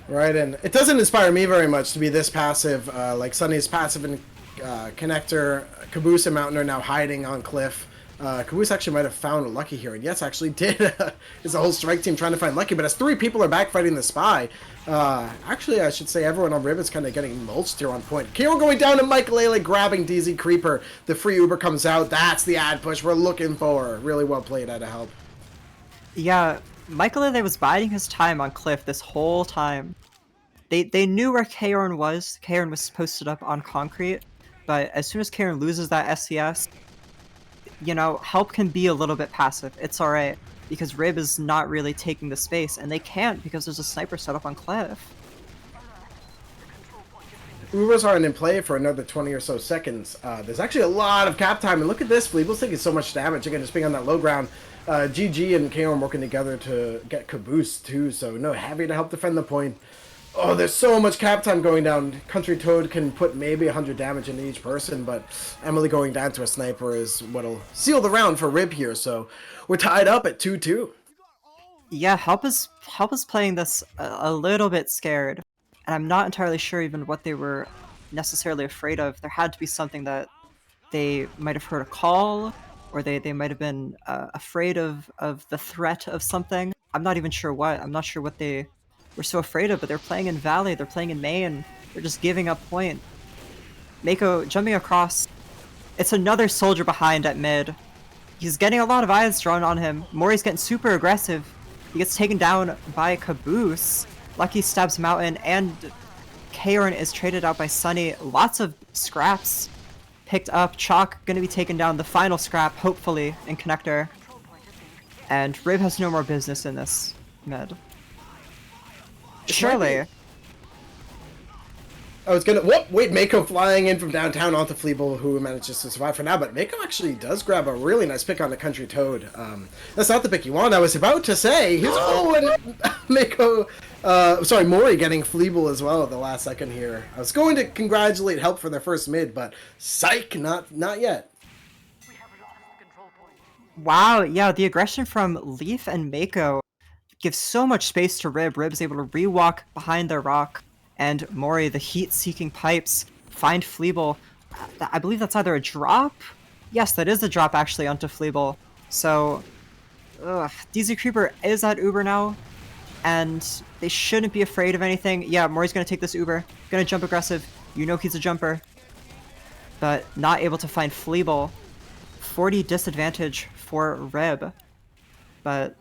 Right, and it doesn't inspire me very much to be this passive. Like Sunny's passive in Connector, Caboose and Mountain are now hiding on Cliff. Caboose actually might have found Lucky here, and yes, actually did. It's a whole strike team trying to find Lucky, but as 3 people are back fighting the Spy, actually I should say everyone on Rib is kind of getting mulched here on point. Kiro going down, and Michael Lele grabbing DZ Creeper. The free Uber comes out. That's the ad push we're looking for. Really well played out of Help. Yeah, Michael Lele was biding his time on Cliff this whole time. They knew where Kaorn was. Kaorn was posted up on concrete, but as soon as Kaorn loses that SCS, Help can be a little bit passive. It's alright, because Rib is not really taking the space, and they can't because there's a sniper set up on Cliff. Ubers aren't in play for another 20 or so seconds. There's actually a lot of cap time, and look at this. Fleeble's taking so much damage, again, just being on that low ground. GG and Kaorn working together to get Caboose too, so no Heavy to help defend the point. Oh, there's so much cap time going down. Country Toad can put maybe 100 damage into each person, but Emily going down to a sniper is what'll seal the round for Rib here, so we're tied up at 2-2. Yeah, Help is playing this a little bit scared, and I'm not entirely sure even what they were necessarily afraid of. There had to be something that they might have heard a call, or they might have been afraid of the threat of something. I'm not even sure what. I'm not sure what they were so afraid of, but they're playing in Valley, they're playing in main, they're just giving up point. Mako jumping across. It's another soldier behind at mid. He's getting a lot of eyes drawn on him. Mori's getting super aggressive. He gets taken down by Caboose. Lucky stabs Mountain, and Kaorn is traded out by Sunny. Lots of scraps picked up. Chalk gonna be taken down, the final scrap, hopefully, in Connector. And Rib has no more business in this. mid. It might be. Surely. I was gonna. Whoop! Wait, Mako flying in from downtown onto Fleeble, who manages to survive for now. But Mako actually does grab a really nice pick on the Country Toad. That's not the pick you want. I was about to say. Here's and Mako. Sorry, Mori getting Fleeble as well at the last second here. I was going to congratulate Help for their first mid, but psych, not yet. Wow, yeah, the aggression from Leaf and Mako gives so much space to Rib. Rib's able to re-walk behind their rock, and Mori, the heat-seeking pipes, find Fleeble. I believe that's either a drop? Yes, that is a drop actually onto Fleeble. So, DZ Creeper is at Uber now, and they shouldn't be afraid of anything. Yeah, Mori's gonna take this Uber, gonna jump aggressive. You know he's a jumper, but not able to find Fleeble. 40 disadvantage for Rib, but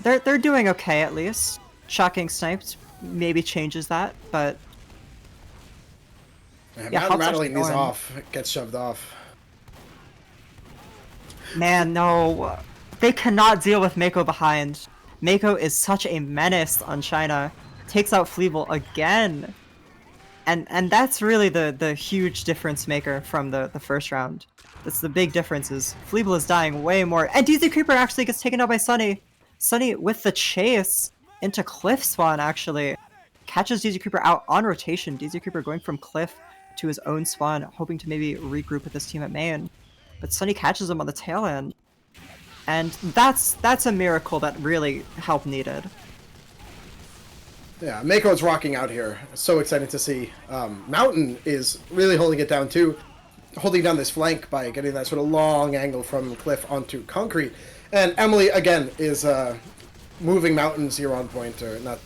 they're doing okay at least. Shocking sniped maybe changes that, but yeah, rattling these off gets shoved off. Man, no, they cannot deal with Mako behind. Mako is such a menace on China. Takes out Fleeble again, and that's really the huge difference maker from the first round. That's the big difference is Fleeble is dying way more, and DZ Creeper actually gets taken out by Sunny. Sunny with the chase into Cliff Spawn actually catches DZ Creeper out on rotation. DZ Creeper going from Cliff to his own spawn, hoping to maybe regroup with his team at main, but Sunny catches him on the tail end, and that's a miracle that really Help needed. Yeah, Mako's rocking out here. So excited to see. Mountain is really holding it down too. Holding down this flank by getting that sort of long angle from Cliff onto Concrete. And Emily, again, is moving Mountain 0 on point. Or not,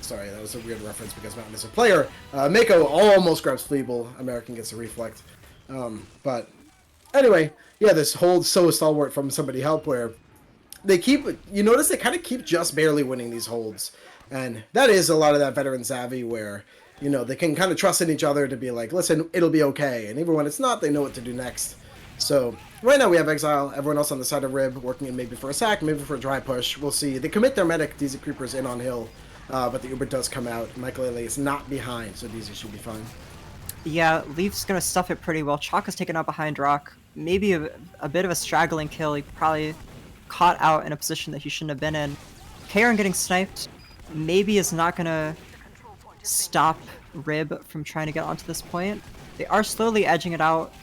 sorry, that was a weird reference because Mountain is a player. Mako almost grabs Fleeble. American gets a reflect. But anyway, yeah, this hold so stalwart from somebody Help where they keep, you notice they kind of keep just barely winning these holds. And that is a lot of that veteran savvy where, you know, they can kind of trust in each other to be like, listen, it'll be okay. And even when it's not, they know what to do next. So right now we have Exile, everyone else on the side of Rib working in maybe for a sack, maybe for a dry push. We'll see. They commit their medic, DZ Creepers in on hill, but the Uber does come out. Michael Lele is not behind, so DZ should be fine. Yeah, Leaf's gonna stuff it pretty well. Chalk is taken out behind Rock. Maybe a bit of a straggling kill. He probably caught out in a position that he shouldn't have been in. Karon getting sniped maybe is not gonna stop Rib from trying to get onto this point. They are slowly edging it out.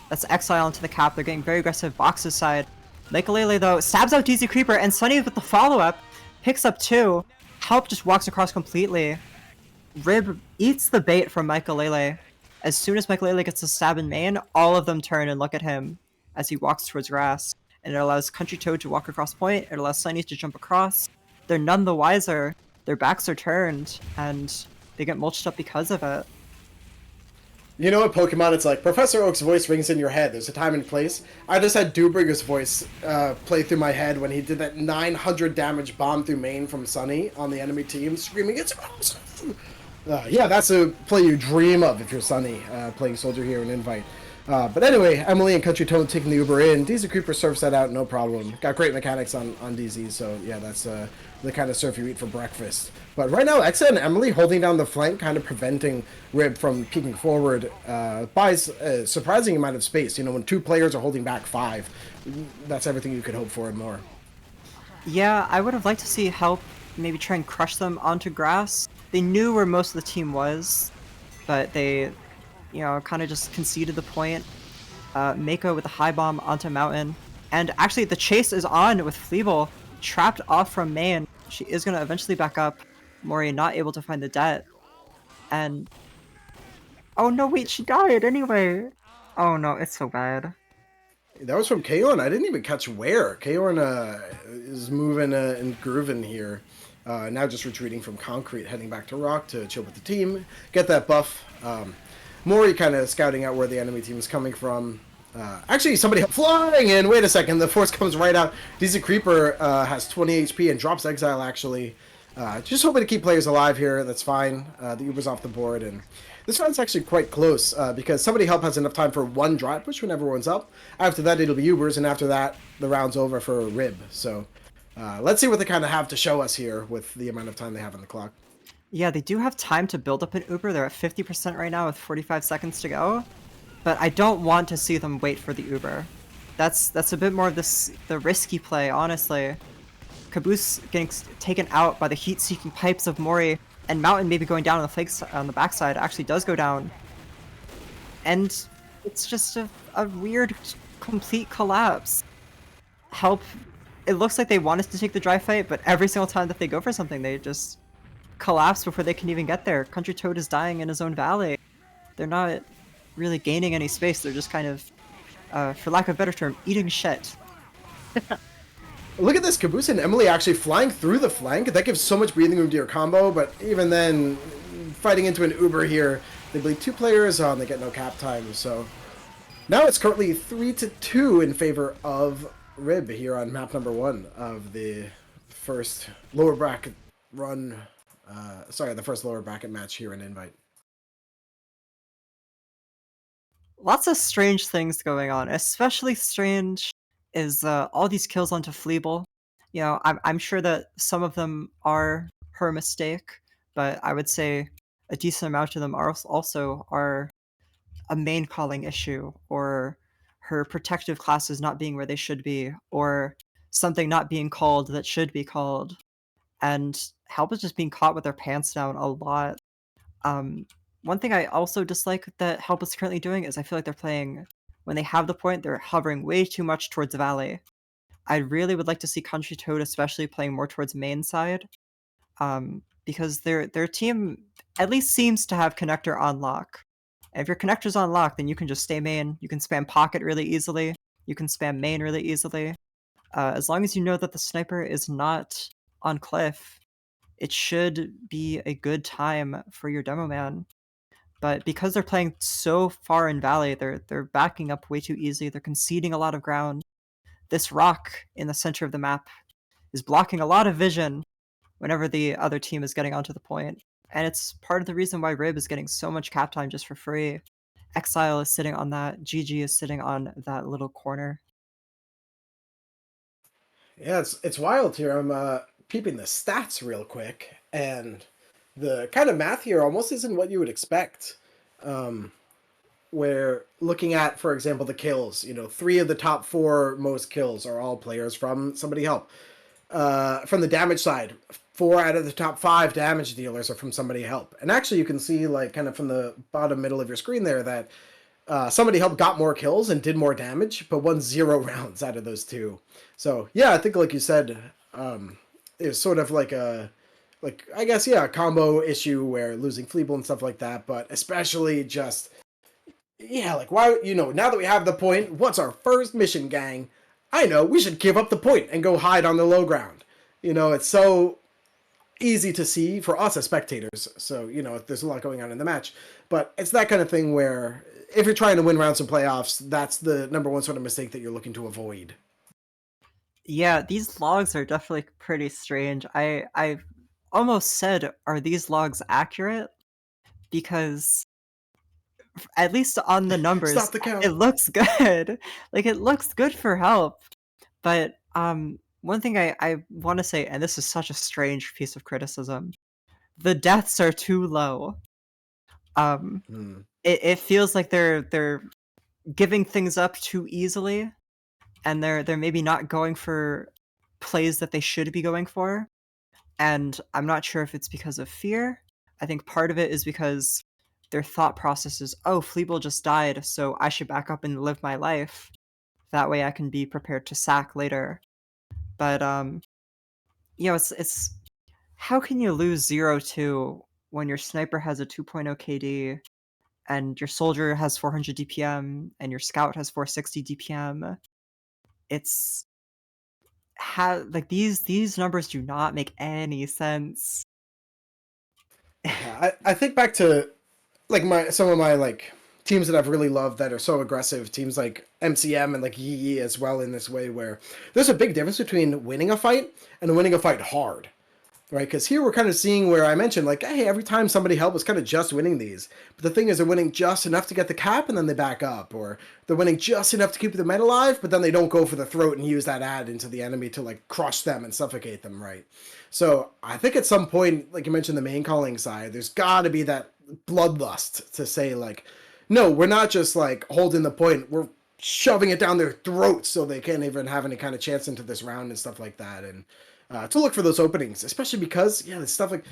That's Exile into the cap. They're getting very aggressive boxes side. Michaelele though stabs out DZ Creeper, and Sunny with the follow-up picks up 2. Help just walks across completely. Rib eats the bait from Michaelele. As soon as Michaelele gets a stab in main, all of them turn and look at him as he walks towards grass. And it allows Country Toad to walk across point. It allows Sunny to jump across. They're none the wiser. Their backs are turned, and they get mulched up because of it. You know what Pokemon, it's like, Professor Oak's voice rings in your head. There's a time and place. I just had Dewbringer's voice play through my head when he did that 900 damage bomb through main from Sunny on the enemy team, screaming, "It's awesome!" Yeah, that's a play you dream of if you're Sunny, playing Soldier here in Invite. But anyway, Emily and Country Toad taking the Uber in. DZ Creeper surfs that out, no problem. Got great mechanics on DZ, so yeah, that's the kind of surf you eat for breakfast. But right now, Exa and Emily holding down the flank, kind of preventing Rib from peeking forward, buys a surprising amount of space. You know, when 2 players are holding back 5, that's everything you could hope for and more. Yeah, I would have liked to see Help maybe try and crush them onto grass. They knew where most of the team was, but they, you know, kind of just conceded the point. Mako with a high bomb onto Mountain. And actually, the chase is on with Fleeble, trapped off from main. She is going to eventually back up. Mori not able to find the det. And... oh no, wait, she died anyway! Oh no, it's so bad. That was from Kaorn. I didn't even catch where. Kaorn is moving and grooving here. Now just retreating from Concrete, heading back to Rock to chill with the team, get that buff. Mori kind of scouting out where the enemy team is coming from. Actually, somebody flying in. Wait a second. The force comes right out. DZ Creeper has 20 HP and drops Exile, actually. Just hoping to keep players alive here. That's fine. The Uber's off the board. And this round's actually quite close because somebody Help has enough time for 1 drive push when everyone's up. After that, it'll be Ubers. And after that, the round's over for Rib. So Let's see what they kind of have to show us here with the amount of time they have on the clock. Yeah, they do have time to build up an Uber. They're at 50% right now with 45 seconds to go. But I don't want to see them wait for the Uber. That's a bit more of the risky play, honestly. Caboose getting taken out by the heat-seeking pipes of Mori, and Mountain maybe going down on the flanks on the backside actually does go down. And it's just a weird, complete collapse. Help. It looks like they wanted to take the dry fight, but every single time that they go for something, they just collapse before they can even get there. Country Toad is dying in his own valley. They're not really gaining any space. They're just kind of, for lack of a better term, eating shit. Look at this, Caboose and Emily actually flying through the flank. That gives so much breathing room to your combo, but even then, fighting into an Uber here, they bleed 2 players on, they get no cap time, so... Now it's currently 3-2 in favor of Rib here on map number 1 of the first lower bracket run. The first lower bracket match here in Invite. Lots of strange things going on. Especially strange is all these kills onto Fleeble. You know, I'm sure that some of them are her mistake, but I would say a decent amount of them are also are a main calling issue, or her protective classes not being where they should be, or something not being called that should be called, and Help is just being caught with their pants down a lot. Um, One thing I also dislike that Help is currently doing is I feel like they're playing, when they have the point, they're hovering way too much towards the Valley. I really would like to see Country Toad especially playing more towards main side, because their team at least seems to have connector on lock. And if your connector's on lock, then you can just stay main, you can spam pocket really easily, you can spam main really easily. As long as you know that the sniper is not on cliff, it should be a good time for your demo man. But because they're playing so far in Valley, they're backing up way too easy, they're conceding a lot of ground. This rock in the center of the map is blocking a lot of vision whenever the other team is getting onto the point. And it's part of the reason why Rib is getting so much cap time just for free. Exile is sitting on that, GG is sitting on that little corner. Yeah, it's wild here. I'm peeping the stats real quick, and the kind of math here almost isn't what you would expect. Where looking at, for example, the kills, 3 of the top 4 most kills are all players from Somebody Help. From the damage side, 4 out of the top 5 damage dealers are from Somebody Help. And actually you can see, like, kind of from the bottom middle of your screen there that Somebody Help got more kills and did more damage, but won 0 rounds out of those 2. So, yeah, I think, like you said, it's sort of like a, I guess, yeah, a combo issue where losing Fleeble and stuff like that, but especially just, yeah, like, why, now that we have the point, what's our first mission, gang? I know, we should give up the point and go hide on the low ground. It's so easy to see for us as spectators, so, there's a lot going on in the match, but it's that kind of thing where if you're trying to win rounds in playoffs, that's the number one sort of mistake that you're looking to avoid. Yeah, these logs are definitely pretty strange. I almost said, are these logs accurate? Because at least on the numbers, Stop the count. it looks good. Like, it looks good for Help. But one thing I want to say, and this is such a strange piece of criticism, the deaths are too low. It feels like they're giving things up too easily, and they're maybe not going for plays that they should be going for. And I'm not sure if it's because of fear. I think part of it is because their thought process is, oh, Fleeble just died, so I should back up and live my life. That way I can be prepared to sack later. But it's how can you lose 0-2 when your sniper has a 2.0 KD and your soldier has 400 DPM and your scout has 460 DPM? It's like these numbers do not make any sense. Yeah, I think back to like some of my like teams that I've really loved that are so aggressive, teams like MCM and like Yi as well, in this way where there's a big difference between winning a fight and winning a fight hard. right? Because here we're kind of seeing where I mentioned, like, hey, every time somebody helped was kind of just winning these. But the thing is, they're winning just enough to get the cap, and then they back up. Or they're winning just enough to keep the men alive, but then they don't go for the throat and use that ad into the enemy to, like, crush them and suffocate them, right? So I think at some point, like you mentioned, the main calling side, there's got to be that bloodlust to say, like, no, we're not just, like, holding the point. We're shoving it down their throats so they can't even have any kind of chance into this round and stuff like that. And to look for those openings, especially because, yeah, this stuff like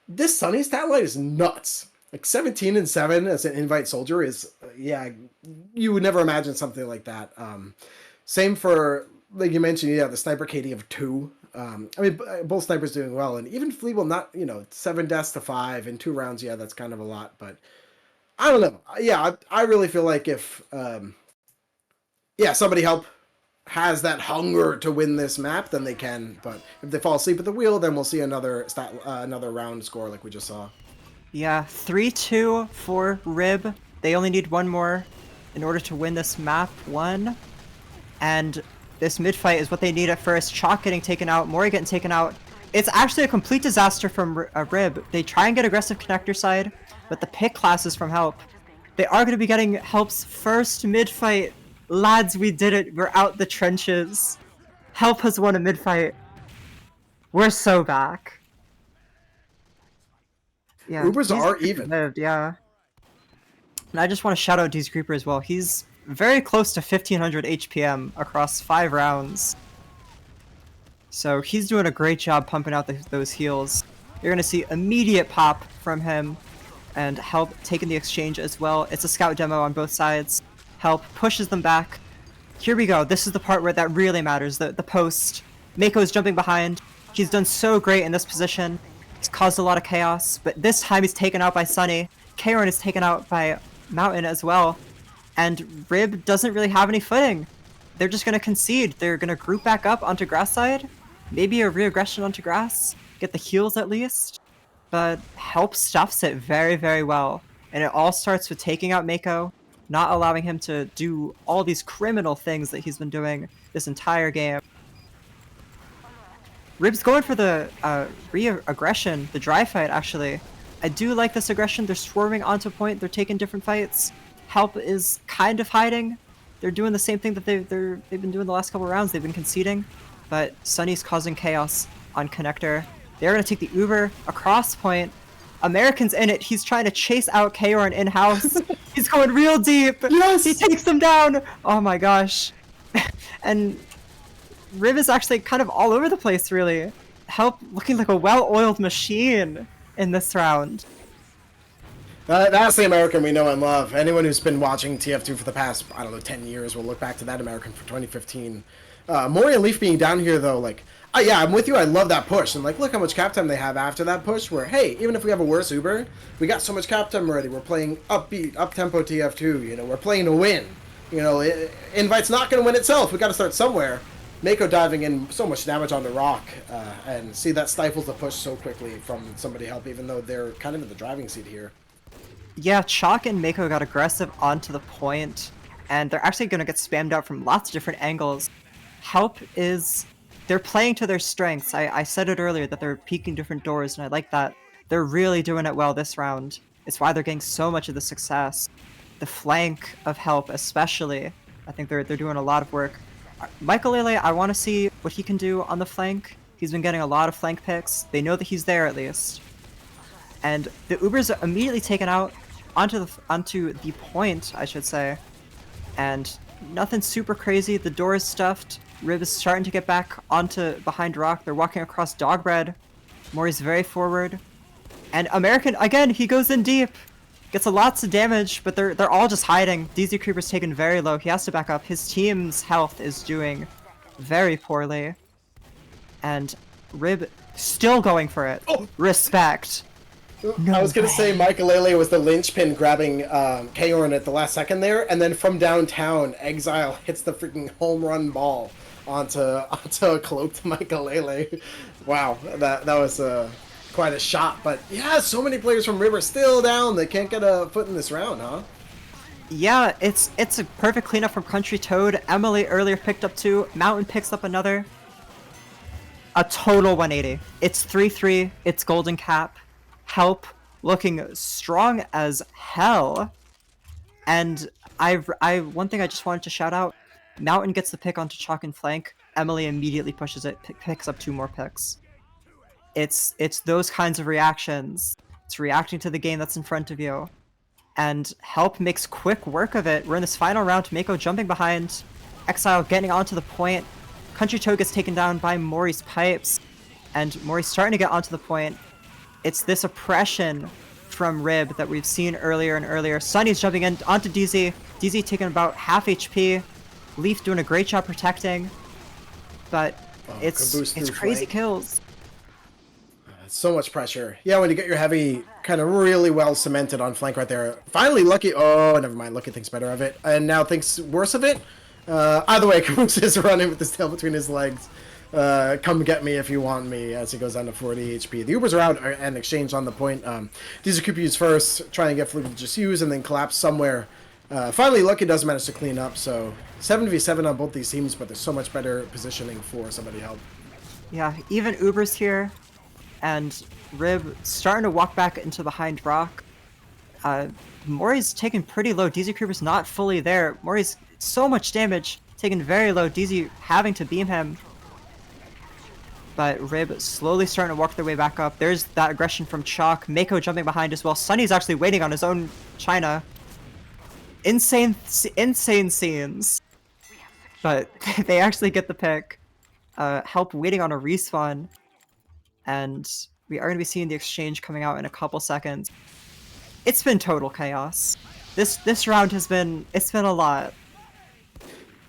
this Sunny stat line is nuts. Like 17 and 7 as an invite soldier is, yeah, you would never imagine something like that. Same for, like you mentioned, yeah, the sniper KD of 2. I mean, both snipers doing well, and even Fleeble not, 7 deaths to 5 in 2 rounds. Yeah, that's kind of a lot, but I don't know. Yeah, I really feel like if, yeah, somebody help has that hunger to win this map, then they can. But if they fall asleep at the wheel, then we'll see another round score like we just saw. Yeah, 3-2 for Rib. They only need one more in order to win this map 1. And this mid fight is what they need at first. Chalk getting taken out, Mori getting taken out. It's actually a complete disaster from Rib. They try and get aggressive connector side, but the pick classes from Help. They are going to be getting Help's first mid fight. Lads, we did it. We're out the trenches. Help has won a mid fight. We're so back. Yeah, Ubers are even. Lived, yeah. And I just want to shout out D's Creeper as well. He's very close to 1500 HPM across 5 rounds. So he's doing a great job pumping out those heals. You're going to see immediate pop from him, and Help taking the exchange as well. It's a scout demo on both sides. Help pushes them back. Here we go. This is the part where that really matters, the post. Mako's jumping behind. He's done so great in this position. He's caused a lot of chaos, but this time he's taken out by Sunny. Kaorn is taken out by Mountain as well. And Rib doesn't really have any footing. They're just going to concede. They're going to group back up onto grass side. Maybe a re-aggression onto grass. Get the heals at least. But Help stuffs it very, very well. And it all starts with taking out Mako, not allowing him to do all these criminal things that he's been doing this entire game. Rib's going for the re-aggression, the dry fight actually. I do like this aggression. They're swarming onto point. They're taking different fights. Help is kind of hiding. They're doing the same thing that they've been doing the last couple rounds. They've been conceding, but Sunny's causing chaos on connector. They're gonna take the Uber across point. American's in it. He's trying to chase out Kaorn in-house. He's going real deep. Yes! He takes them down. Oh my gosh. And Rib is actually kind of all over the place, really. Help looking like a well-oiled machine in this round. That's the American we know and love. Anyone who's been watching TF2 for the past, 10 years will look back to that American from 2015. Mori and Leaf being down here, though, like, yeah, I'm with you. I love that push. And, like, look how much cap time they have after that push where, hey, even if we have a worse Uber, we got so much cap time already. We're playing upbeat, up-tempo TF2. We're playing to win. Invite's not going to win itself. We got to start somewhere. Mako diving in so much damage on the rock, and see that stifles the push so quickly from somebody Help, even though they're kind of in the driving seat here. Yeah, Chalk and Mako got aggressive onto the point, and they're actually going to get spammed out from lots of different angles. Help is... They're playing to their strengths. I said it earlier that they're peeking different doors, and I like that. They're really doing it well this round. It's why they're getting so much of the success. The flank of Help especially, I think they're doing a lot of work. Michael Lele, I want to see what he can do on the flank. He's been getting a lot of flank picks. They know that he's there at least. And the Ubers are immediately taken out onto the point, I should say. And nothing super crazy. The door is stuffed. Rib is starting to get back onto behind rock. They're walking across Dogbread. Mori's very forward. And American, again, he goes in deep. Gets a lots of damage, but they're all just hiding. DZ Creeper's taken very low. He has to back up. His team's health is doing very poorly. And Rib still going for it. Oh. Respect. No I was going to say Michaelele was the linchpin grabbing Kaorn at the last second there, and then from downtown, Exile hits the freaking home run ball onto a cloaked Michaelele. Wow, that was quite a shot. But yeah, so many players from River still down. They can't get a foot in this round, huh? Yeah, it's a perfect cleanup from Country Toad. Emily earlier picked up 2. Mountain picks up another. A total 180. It's 3-3. It's golden cap. Help looking strong as hell. And one thing I just wanted to shout out. Mountain gets the pick onto Chalk and flank. Emily immediately pushes it, picks up 2 more picks. It's those kinds of reactions. It's reacting to the game that's in front of you. And Help makes quick work of it. We're in this final round. Mako jumping behind. Exile getting onto the point. Country Toad gets taken down by Mori's pipes. And Mori's starting to get onto the point. It's this oppression from Rib that we've seen earlier and earlier. Sunny's jumping in onto DZ. DZ taking about half HP. Leaf doing a great job protecting. But it's crazy kills. So much pressure. Yeah, when you get your heavy kind of really well cemented on flank right there. Finally, Lucky... Oh, never mind. Lucky thinks better of it. And now thinks worse of it. Either way, Caboose is running with his tail between his legs. Come get me if you want me, as he goes down to 40 HP. The Ubers are out and exchange on the point. These are QPUs first. Try and get Fluke to just use and then collapse somewhere. Finally, Lucky does manage to clean up. So 7v7 on both these teams, but there's so much better positioning for somebody help. Yeah, even Ubers here. And Rib starting to walk back into behind rock. Mori's taken pretty low. DZ Creeper's not fully there. Mori's so much damage, taken very low. DZ having to beam him. But Rib slowly starting to walk their way back up. There's that aggression from Chalk. Mako jumping behind as well. Sunny's actually waiting on his own China. Insane scenes. But they actually get the pick. Help waiting on a respawn. And we are going to be seeing the exchange coming out in a couple seconds. It's been total chaos. This round has been... It's been a lot.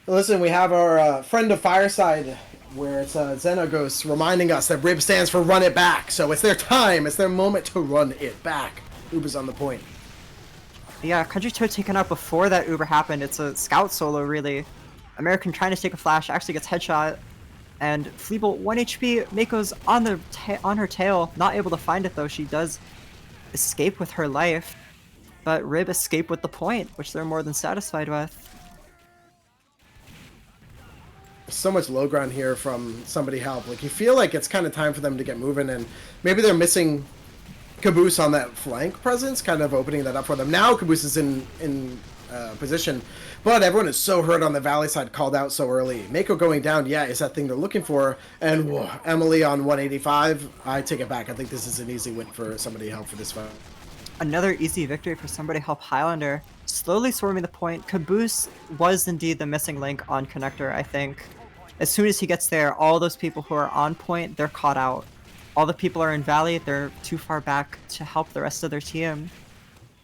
Listen, we have our friend of Fireside, where it's Xenagos reminding us that Rib stands for run it back. So it's their time. It's their moment to run it back. Uber's on the point. Yeah, Country Toad taken out before that Uber happened. It's a scout solo, really. American trying to take a flash, actually gets headshot. And Fleeble 1 HP, Mako's on her tail, not able to find it though. She does escape with her life, but Rib escape with the point, which they're more than satisfied with. So much low ground here from somebody help. Like, you feel like it's kind of time for them to get moving, and maybe they're missing Caboose on that flank presence, kind of opening that up for them. Now Caboose is in position, but everyone is so hurt on the Valley side, called out so early. Mako going down, yeah, is that thing they're looking for. And whoa, Emily on 185. I take it back. I think this is an easy win for somebody help for this fight. Another easy victory for somebody help Highlander. Slowly swarming the point. Caboose was indeed the missing link on Connector, I think. As soon as he gets there, all those people who are on point, they're caught out. All the people are in Valley, they're too far back to help the rest of their team.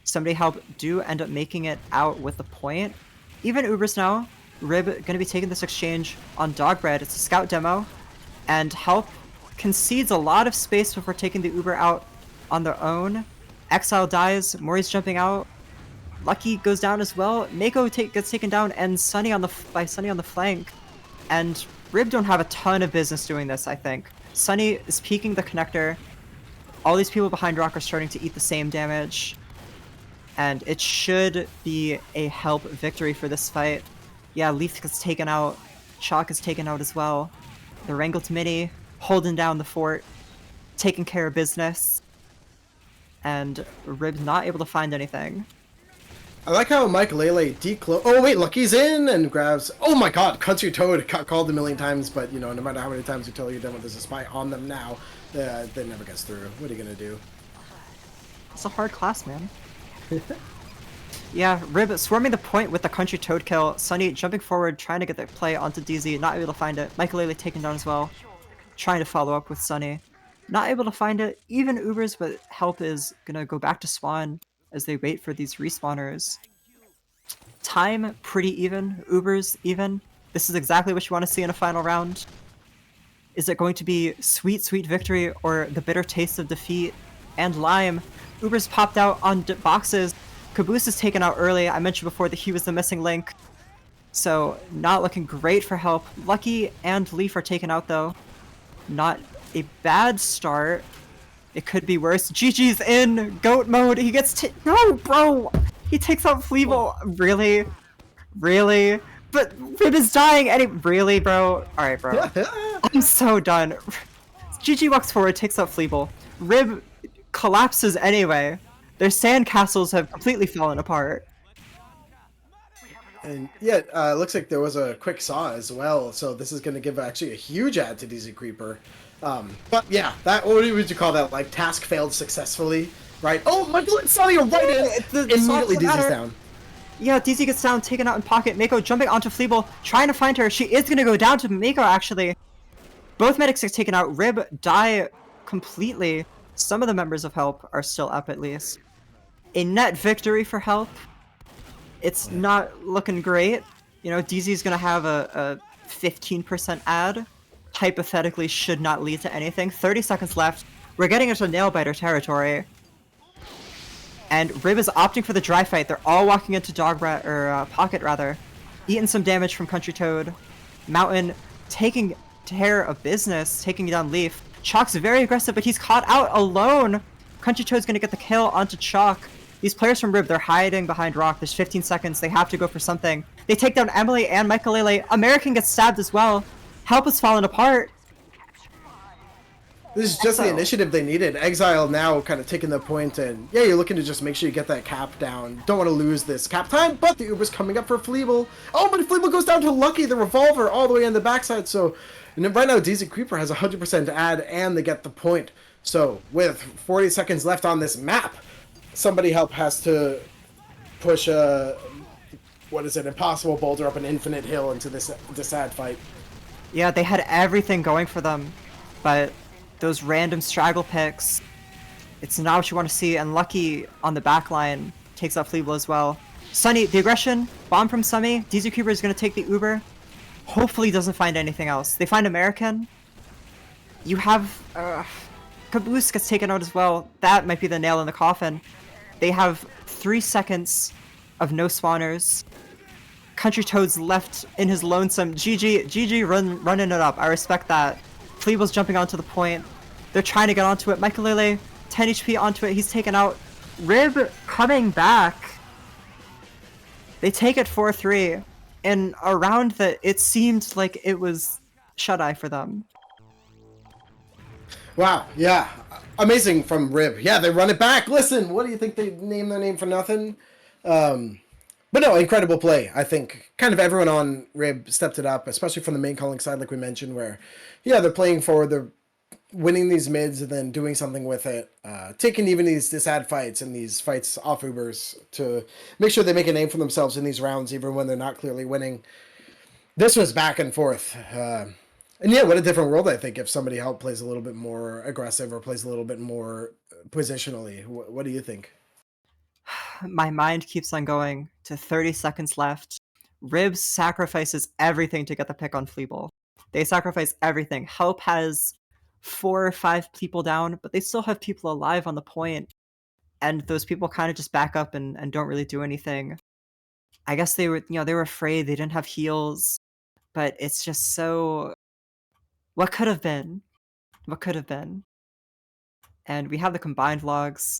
Somebody help do end up making it out with the point. Even Ubers now. Rib gonna be taking this exchange on Dogbread. It's a scout demo. And Help concedes a lot of space before taking the Uber out on their own. Exile dies, Mori's jumping out. Lucky goes down as well. Mako gets taken down, and Sunny by Sunny on the flank. And Rib don't have a ton of business doing this, I think. Sunny is peeking the Connector. All these people behind Rock are starting to eat the same damage. And it should be a Help victory for this fight. Yeah, Leaf gets taken out. Chalk is taken out as well. The Wrangled Mini holding down the fort, taking care of business. And Rib's not able to find anything. I like how Mike Lele declo... Oh wait, Lucky's in and grabs... Oh my god, Country Toad got called a million times, but you know, no matter how many times you tell you're done with, there's a spy on them now. That never gets through. What are you gonna do? It's a hard class, man. Yeah, Rib swarming the point with the Country Toad kill. Sunny jumping forward, trying to get the play onto DZ, not able to find it. Michael Lele taken down as well, trying to follow up with Sunny. Not able to find it. Even Ubers, but Help is gonna go back to spawn as they wait for these respawners. Time pretty even. Ubers even. This is exactly what you want to see in a final round. Is it going to be sweet, sweet victory or the bitter taste of defeat? And Lime. Ubers popped out on boxes. Caboose is taken out early. I mentioned before that he was the missing link. So not looking great for Help. Lucky and Leaf are taken out though. Not a bad start. It could be worse. GG's in goat mode. He gets no, bro. He takes out Fleeble. Really? Really? But Rib is dying. Really, bro? All right, bro. I'm so done. GG walks forward, takes out Fleeble. Rib collapses anyway. Their sand castles have completely fallen apart. And yeah, looks like there was a quick saw as well, so this is going to give actually a huge add to DZ Creeper. But yeah, that, what would you call that? Like, task failed successfully, right? Oh, Michael and Sonny are right in! Immediately DZ's down. Yeah, DZ gets down, taken out in pocket. Mako jumping onto Fleeble, trying to find her. She is going to go down to Mako, actually. Both medics are taken out. Rib die completely. Some of the members of Help are still up, at least. A net victory for Help. It's not looking great. You know, DZ's going to have a 15% ad. Hypothetically should not lead to anything. 30 seconds left. We're getting into nail-biter territory. And Rib is opting for the dry fight. They're all walking into Pocket, rather. Eating some damage from Country Toad. Mountain taking care of business, taking down Leaf. Chalk's very aggressive, but he's caught out alone. Country Toad's gonna get the kill onto Chalk. These players from Rib, they're hiding behind Rock. There's 15 seconds. They have to go for something. They take down Emily and Michaelele. American gets stabbed as well. Help is falling apart. This is just the initiative they needed. Exile now kind of taking the point, and yeah, you're looking to just make sure you get that cap down. Don't want to lose this cap time, but the Uber's coming up for Fleeble. Oh, but Fleeble goes down to Lucky, the revolver, all the way on the backside. So and right now, DZ Creeper has 100% ad, and they get the point. So with 40 seconds left on this map, somebody Help has to push a, what is it, impossible boulder up an infinite hill into this ad fight. Yeah, they had everything going for them, but those random straggle picks, it's not what you want to see, and Lucky on the back line takes out Fleeble as well. Sunny, the aggression, bomb from Sunny, DZ Creeper is going to take the Uber. Hopefully doesn't find anything else. They find American. You have, Caboose gets taken out as well. That might be the nail in the coffin. They have 3 seconds of no spawners. Country Toad's left in his lonesome. GG running it up. I respect that. Fleeble's jumping onto the point. They're trying to get onto it. Michaelele, 10 HP onto it. He's taken out. Rib coming back. They take it 4-3 in a round that it seemed like it was shut-eye for them. Wow, yeah. Amazing from Rib. Yeah, they run it back. Listen, what do you think they named their name for nothing? But no, incredible play. I think kind of everyone on Rib stepped it up, especially from the main calling side, like we mentioned, where, yeah, they're playing forward, they're winning these mids and then doing something with it, taking even these ad fights and these fights off Ubers to make sure they make a name for themselves in these rounds, even when they're not clearly winning. This was back and forth. And yeah, what a different world, I think, if somebody Help plays a little bit more aggressive or plays a little bit more positionally. What do you think? My mind keeps on going to 30 seconds left. Rib sacrifices everything to get the pick on Fleeble. They sacrifice everything. Help has 4 or 5 people down, but they still have people alive on the point. And those people kind of just back up and don't really do anything. I guess they were afraid, they didn't have heals. But it's just so... What could have been? What could have been? And we have the combined logs.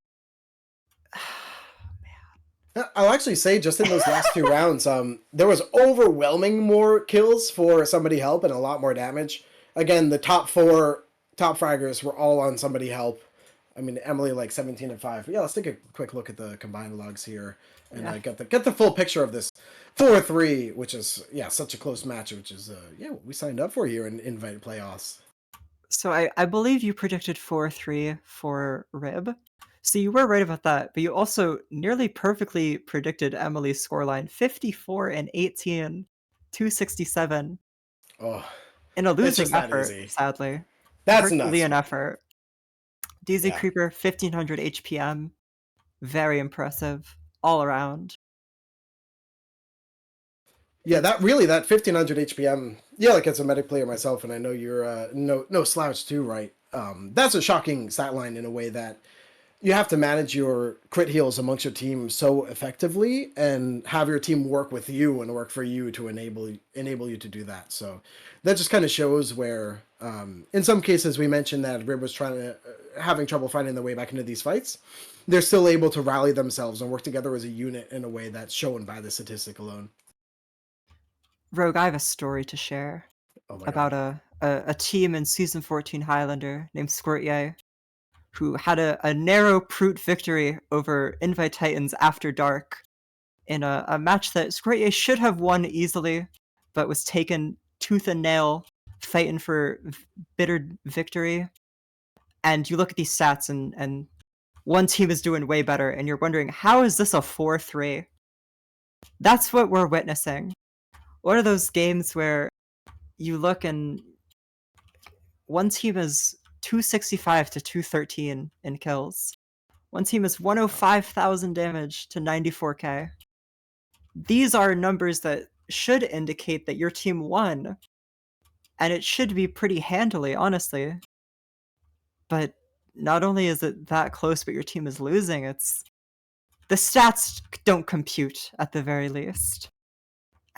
I'll actually say, just in those last 2 rounds, there was overwhelming more kills for somebody Help and a lot more damage. Again, the top 4 top fraggers were all on somebody Help. I mean, Emily like 17 and 5. Yeah, let's take a quick look at the combined logs here and get the full picture of this 4-3, which is such a close match, which is what we signed up for here in Invite Playoffs. So I believe you predicted 4-3 for Rib. So you were right about that, but you also nearly perfectly predicted Emily's scoreline: 54 and 18, 267. Oh, in a losing effort, sadly. That's Herculean nuts. effort. DZ Creeper, 1500 HPM. Very impressive all around. Yeah, that 1500 HPM. Yeah, like as a medic player myself, and I know you're no slouch too, right? That's a shocking stat line in a way that you have to manage your crit heals amongst your team so effectively and have your team work with you and work for you to enable you to do that. So that just kind of shows where, in some cases, we mentioned that Rib was having trouble finding their way back into these fights. They're still able to rally themselves and work together as a unit in a way that's shown by the statistic alone. Rogue, I have a story to share. Oh my god. about a team in Season 14 Highlander named Squirtye who had a narrow Proot victory over Invite Titans after dark in a match that Squirtye should have won easily, but was taken tooth and nail fighting for bitter victory. And you look at these stats, and one team is doing way better, and you're wondering, how is this a 4-3? That's what we're witnessing. What are those games where you look and one team is 265 to 213 in kills. One team is 105,000 damage to 94k. These are numbers that should indicate that your team won, and it should be pretty handily, honestly. But not only is it that close, but your team is losing, it's the stats don't compute at the very least.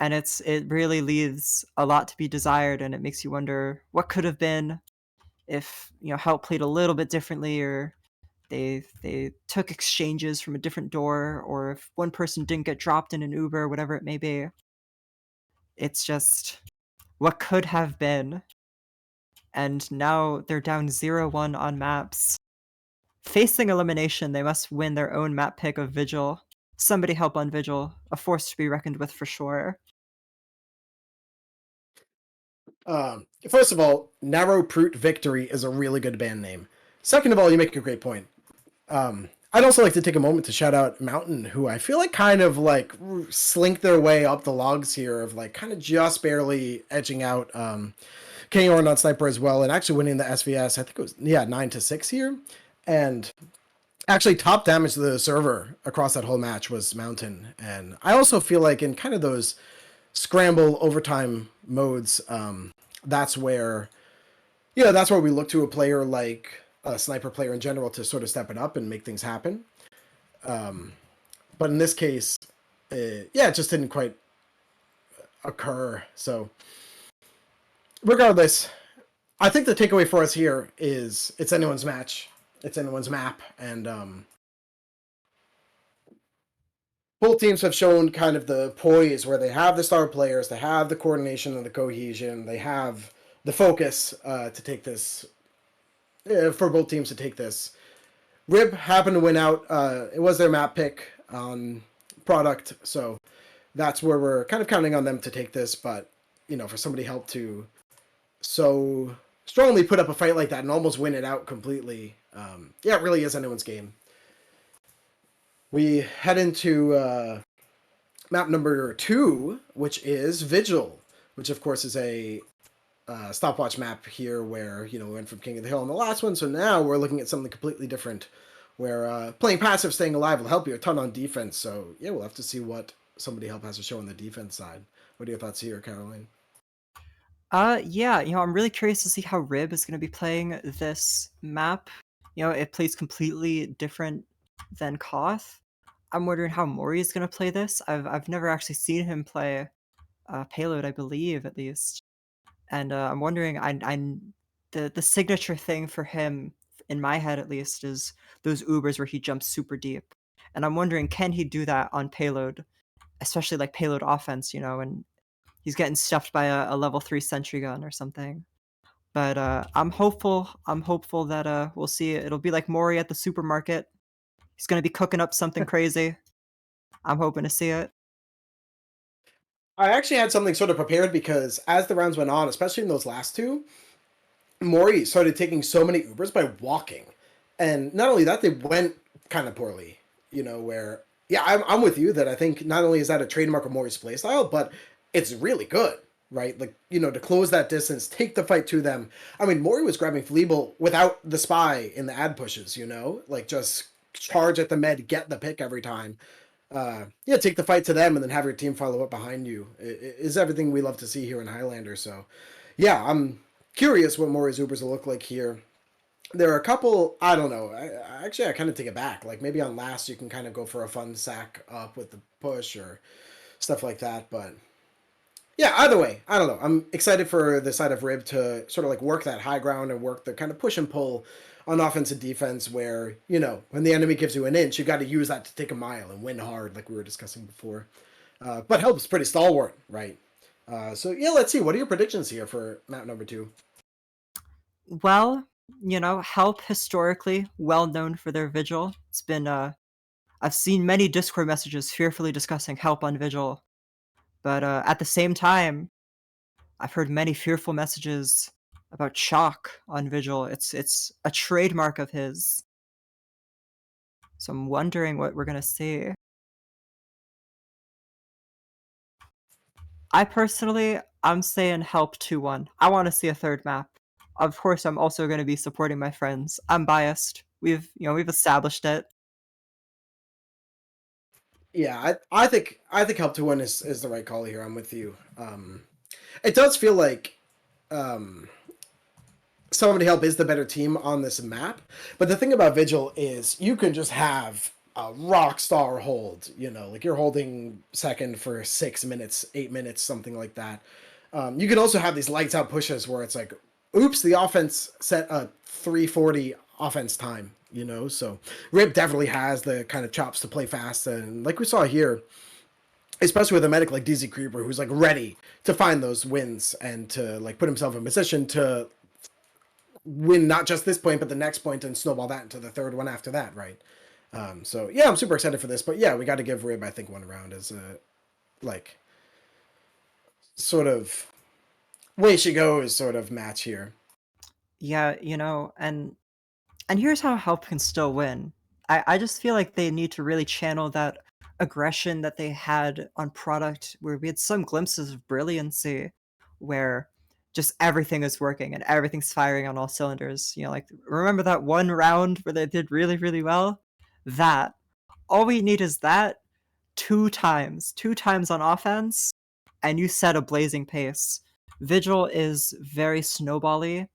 And it really leaves a lot to be desired, and it makes you wonder what could have been if help played a little bit differently, or they took exchanges from a different door, or if one person didn't get dropped in an Uber, whatever it may be. It's just what could have been, and now they're down 0-1 on maps. Facing elimination, they must win their own map pick of Vigil. Somebody help on Vigil, a force to be reckoned with for sure. First of all, Narrow Proot Victory is a really good band name. Second of all, you make a great point. I'd also like to take a moment to shout out Mountain, who I feel like kind of like slink their way up the logs here of like kind of just barely edging out King Orn on Sniper as well, and actually winning the SVS. I think it was 9-6 here, and actually top damage to the server across that whole match was Mountain. And I also feel like in kind of those scramble overtime modes, that's where we look to a player like a Sniper player in general to sort of step it up and make things happen. But in this case, it just didn't quite occur. So regardless, I think the takeaway for us here is it's anyone's match, it's anyone's map, and both teams have shown kind of the poise where they have the star players, they have the coordination and the cohesion, they have the focus to take this, for both teams to take this. Rib happened to win out. It was their map pick on product, so that's where we're kind of counting on them to take this. But, for somebody help to so strongly put up a fight like that and almost win it out completely, it really is anyone's game. We head into map number 2, which is Vigil, which of course is a stopwatch map here where, we went from King of the Hill on the last one, so now we're looking at something completely different, where playing passive, staying alive will help you a ton on defense, so yeah, we'll have to see what somebody help has to show on the defense side. What are your thoughts here, Caroline? Yeah, I'm really curious to see how Rib is going to be playing this map. It plays completely different than Koth. I'm wondering how Mori is going to play this. I've never actually seen him play Payload, I believe, at least. And I'm wondering, the signature thing for him, in my head at least, is those Ubers where he jumps super deep. And I'm wondering, can he do that on Payload, especially like Payload offense, and he's getting stuffed by a level 3 sentry gun or something. But I'm hopeful. I'm hopeful that we'll see it. It'll be like Mori at the supermarket. He's gonna be cooking up something crazy. I'm hoping to see it. I actually had something sort of prepared because as the rounds went on, especially in those last two, Mori started taking so many Ubers by walking. And not only that, they went kind of poorly, where, yeah, I'm with you that I think not only is that a trademark of Mori's playstyle, but it's really good, right? Like, to close that distance, take the fight to them. I mean, Mori was grabbing Fleeble without the spy in the ad pushes, like just charge at the med, get the pick every time. Take the fight to them and then have your team follow up behind you. It is everything we love to see here in Highlander. So, yeah, I'm curious what Mori's Ubers will look like here. There are a couple, I don't know. I kind of take it back. Like maybe on last you can kind of go for a fun sack up with the push or stuff like that. But yeah, either way, I don't know. I'm excited for the side of Rib to sort of like work that high ground and work the kind of push and pull on offense and defense where, when the enemy gives you an inch, you got to use that to take a mile and win hard like we were discussing before. But Help's pretty stalwart, right? So yeah, let's see. What are your predictions here for map number 2? Well, Help historically well known for their Vigil. It's been I've seen many Discord messages fearfully discussing Help on Vigil, but at the same time, I've heard many fearful messages about Chalk on Vigil. It's a trademark of his. So I'm wondering what we're gonna see. I'm saying Help 2-1. I want to see a third map. Of course, I'm also going to be supporting my friends. I'm biased. We've established it. Yeah, I think help to win is the right call here. I'm with you. It does feel like um, somebody help is the better team on this map, but the thing about Vigil is you can just have a rock star hold. Like you're holding second for 6 minutes, 8 minutes, something like that. You can also have these lights out pushes where it's like, oops, the offense set a 340 offense time. So Rip definitely has the kind of chops to play fast, and like we saw here, especially with a medic like DZ Creeper, who's like ready to find those wins and to like put himself in position to win not just this point but the next point and snowball that into the third one after that, right? So yeah, I'm super excited for this, but yeah, we got to give Rib I think one round as a like sort of way she goes sort of match here. Yeah, and here's how Help can still win. I just feel like they need to really channel that aggression that they had on product, where we had some glimpses of brilliancy, where just everything is working and everything's firing on all cylinders. Like remember that one round where they did really, really well? That all we need is that two times on offense, and you set a blazing pace. Vigil is very snowbally,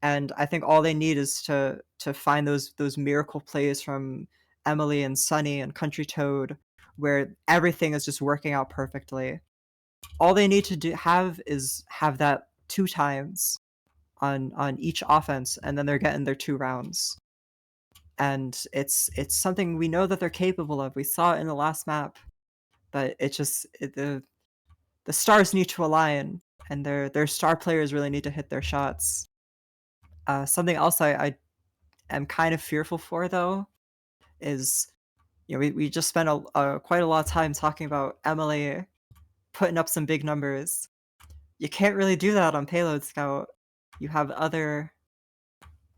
and I think all they need is to find those miracle plays from Emily and Sunny and Country Toad, where everything is just working out perfectly. All they need to have that two times on each offense, and then they're getting their 2 rounds. And it's something we know that they're capable of. We saw it in the last map, but the stars need to align, and their star players really need to hit their shots. Something else I am kind of fearful for, though, is we just spent quite a lot of time talking about Emily putting up some big numbers. You can't really do that on Payload Scout. You have other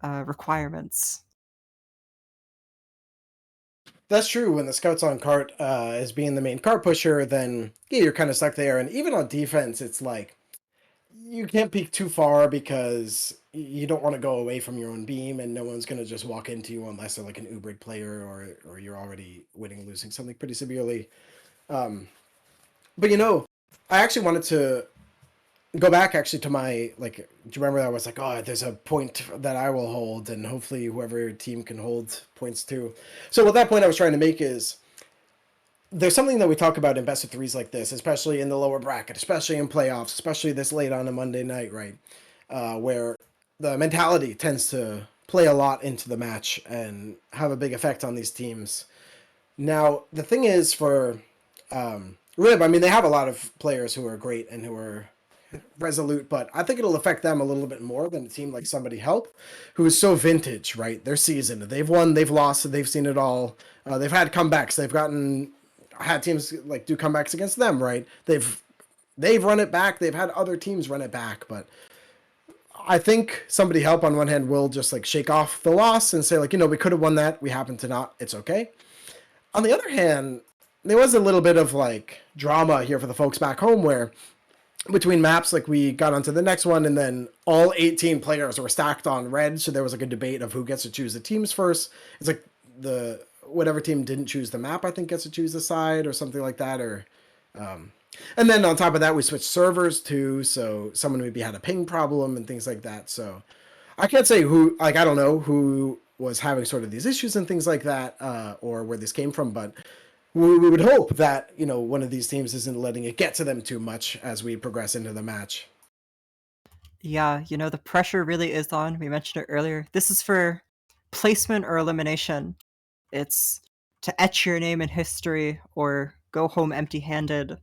requirements. That's true. When the scouts on cart is being the main cart pusher, then yeah, you're kind of stuck there. And even on defense, it's like you can't peek too far because you don't want to go away from your own beam, and no one's going to just walk into you unless they're like an Ubrid player or you're already winning, losing something pretty severely. Um, but I actually wanted to go back actually to my like. Do you remember that I was like, oh, there's a point that I will hold, and hopefully whoever team can hold points too. So what that point I was trying to make is there's something that we talk about in best of threes like this, especially in the lower bracket, especially in playoffs, especially this late on a Monday night, right? Where the mentality tends to play a lot into the match and have a big effect on these teams. Now, the thing is for Rib, I mean, they have a lot of players who are great and who are resolute, but I think it'll affect them a little bit more than a team like Somebody Help, who is so vintage, right? They're seasoned. They've won, they've lost, they've seen it all. They've had comebacks. They've had teams like do comebacks against them, right? They've run it back. They've had other teams run it back, but I think Somebody Help on one hand will just like shake off the loss and say like, we could have won that. We happen to not. It's okay. On the other hand, there was a little bit of like drama here for the folks back home where between maps, like we got onto the next one and then all 18 players were stacked on red. So there was like a debate of who gets to choose the teams first. It's like whatever team didn't choose the map, I think gets to choose the side or something like that. And then on top of that, we switched servers too. So someone maybe had a ping problem and things like that. So I can't say who, like, I don't know who was having sort of these issues and things like that, or where this came from, but we would hope that one of these teams isn't letting it get to them too much as we progress into the match. Yeah, the pressure really is on. We mentioned it earlier. This is for placement or elimination. It's to etch your name in history or go home empty-handed.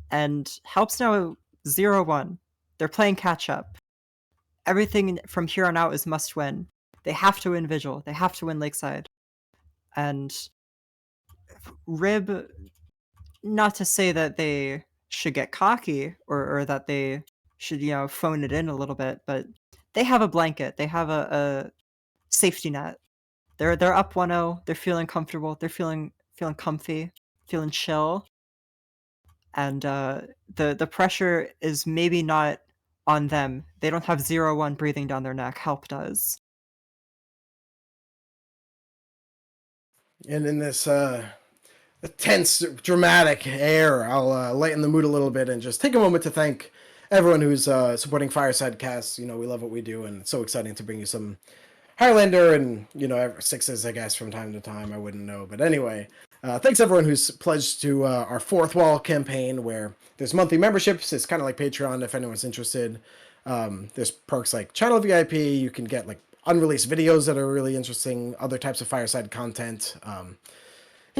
And Help's now 0-1. They're playing catch up. Everything from here on out is must win. They have to win Vigil. They have to win Lakeside. And Rib, not to say that they should get cocky or that they should, phone it in a little bit, but they have a blanket. They have a safety net. They're up 1-0. They're feeling comfortable. They're feeling comfy, feeling chill. And the pressure is maybe not on them. They don't have 0-1 breathing down their neck. Help does. And in this tense, dramatic air, I'll lighten the mood a little bit and just take a moment to thank everyone who's supporting Fireside Casts. We love what we do, and it's so exciting to bring you some Highlander and, sixes, I guess, from time to time. I wouldn't know. But anyway, thanks everyone who's pledged to our Fourth Wall campaign, where there's monthly memberships. It's kind of like Patreon if anyone's interested. There's perks like channel VIP. You can get like unreleased videos that are really interesting, other types of Fireside content.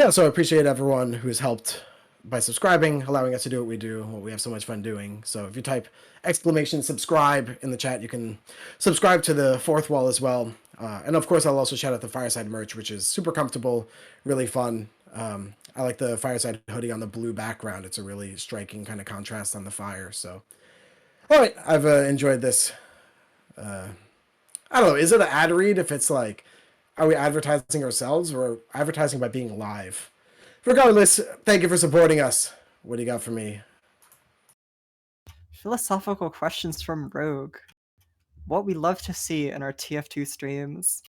So I appreciate everyone who's helped by subscribing, allowing us to do what we do, what we have so much fun doing. So if you type !subscribe in the chat, you can subscribe to the Fourth Wall as well. And of course, I'll also shout out the Fireside merch, which is super comfortable, really fun. I like the Fireside hoodie on the blue background. It's a really striking kind of contrast on the fire. So, all right, I've enjoyed this. I don't know, is it an ad read if it's like, are we advertising ourselves or advertising by being live? Regardless, thank you for supporting us. What do you got for me? Philosophical questions from Rogue. What we love to see in our TF2 streams.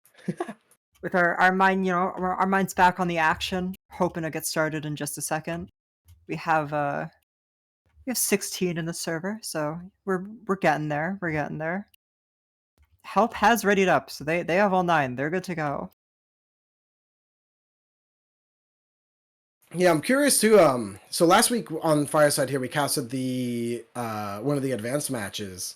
With our mind, our mind's back on the action, hoping to get started in just a second. We have 16 in the server, so we're getting there. We're getting there. Help has readied up, so they have all 9. They're good to go. Yeah, I'm curious too. So last week on Fireside here, we casted the one of the advanced matches,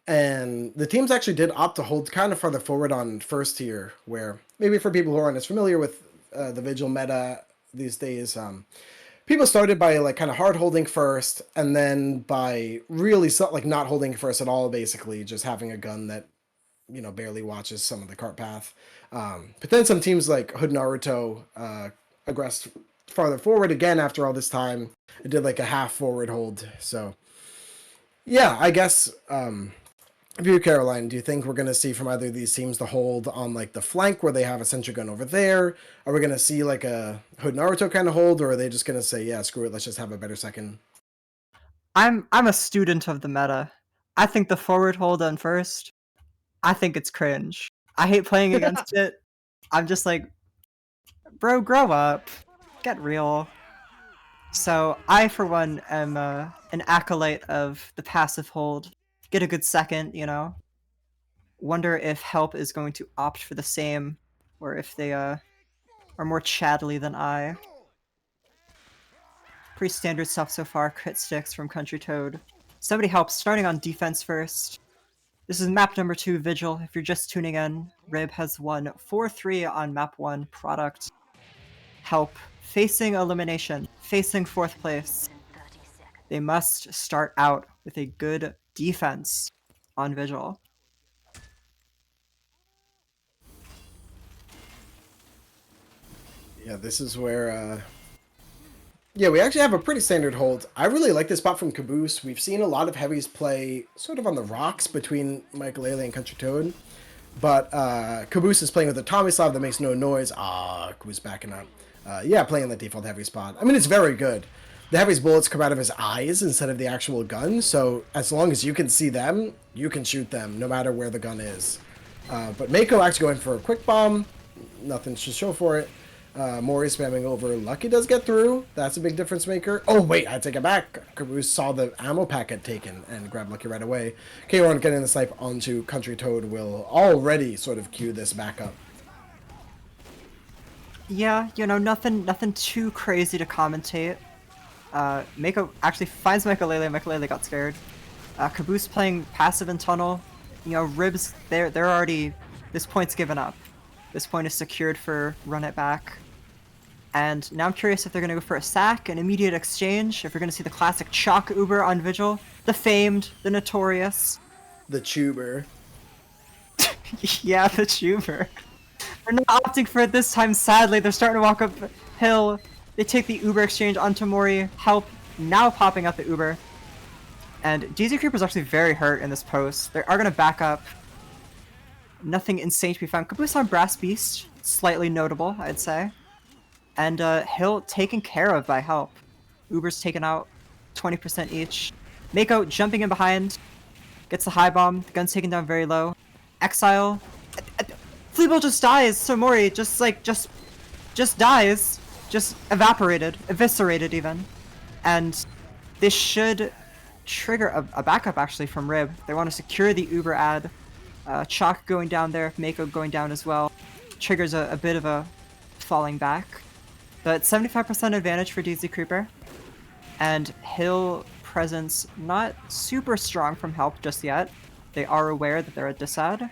and the teams actually did opt to hold kind of farther forward on first tier, where maybe for people who aren't as familiar with the Vigil meta these days, people started by like kind of hard holding first, and then by really like not holding first at all, basically just having a gun that barely watches some of the cart path. But then some teams like Hood Naruto aggressed farther forward again after all this time. It did like a half forward hold. So yeah, I guess view Caroline, do you think we're going to see from either of these teams the hold on like the flank where they have a sentry gun over there? Are we going to see like a Hood Naruto kind of hold, or are they just going to say, yeah, screw it, let's just have a better second? I'm a student of the meta. I think the forward hold on first, I think it's cringe. I hate playing against it. I'm just like, bro, grow up. Get real. So I, for one, am an acolyte of the passive hold. Get a good second, Wonder if Help is going to opt for the same, or if they are more chattily than I. Pretty standard stuff so far. Crit sticks from Country Toad. Somebody help, starting on defense first. This is map number 2, Vigil. If you're just tuning in, Rib has won 4-3 on map 1, Product. Help, facing elimination, facing 4th place. They must start out with a good defense on Vigil. Yeah, this is where yeah, we actually have a pretty standard hold. I really like this spot from Caboose. We've seen a lot of heavies play sort of on the rocks between Michael and Country Toad. But Caboose is playing with a Tomislav that makes no noise. Caboose backing up. Yeah, playing the default heavy spot. I mean, it's very good. The heavy's bullets come out of his eyes instead of the actual gun, so as long as you can see them, you can shoot them, no matter where the gun is. But Mako actually going for a quick bomb. Nothing to show for it. Mori spamming over. Lucky does get through. That's a big difference maker. Oh, wait, I take it back. Caboose saw the ammo packet taken and grabbed Lucky right away. K1 getting the snipe onto Country Toad will already sort of cue this back up. Yeah, nothing too crazy to commentate. Mako actually finds Michael. Michael got scared. Caboose playing passive in tunnel. Ribs, they're already... This point's given up. This point is secured for run it back. And now I'm curious if they're going to go for a sack, an immediate exchange, if we're going to see the classic chalk Uber on Vigil. The famed, the notorious. The tuber. Yeah, the tuber. They're not opting for it this time, sadly. They're starting to walk uphill. They take the Uber exchange onto Mori. Help now popping out the Uber. And DZ Creeper's actually very hurt in this post. They are going to back up. Nothing insane to be found. Caboose on Brass Beast. Slightly notable, I'd say. And Hill taken care of by Help. Uber's taken out 20% each. Mako jumping in behind. Gets the high bomb. The gun's taken down very low. Exile. Fleeble just dies. So Mori just dies. Just evaporated. Eviscerated even. And this should trigger a backup actually from Rib. They want to secure the Uber ad. Chalk going down there. Mako going down as well. Triggers a bit of a falling back. But 75% advantage for DZ Creeper. And Hill presence not super strong from Help just yet. They are aware that they're at disad.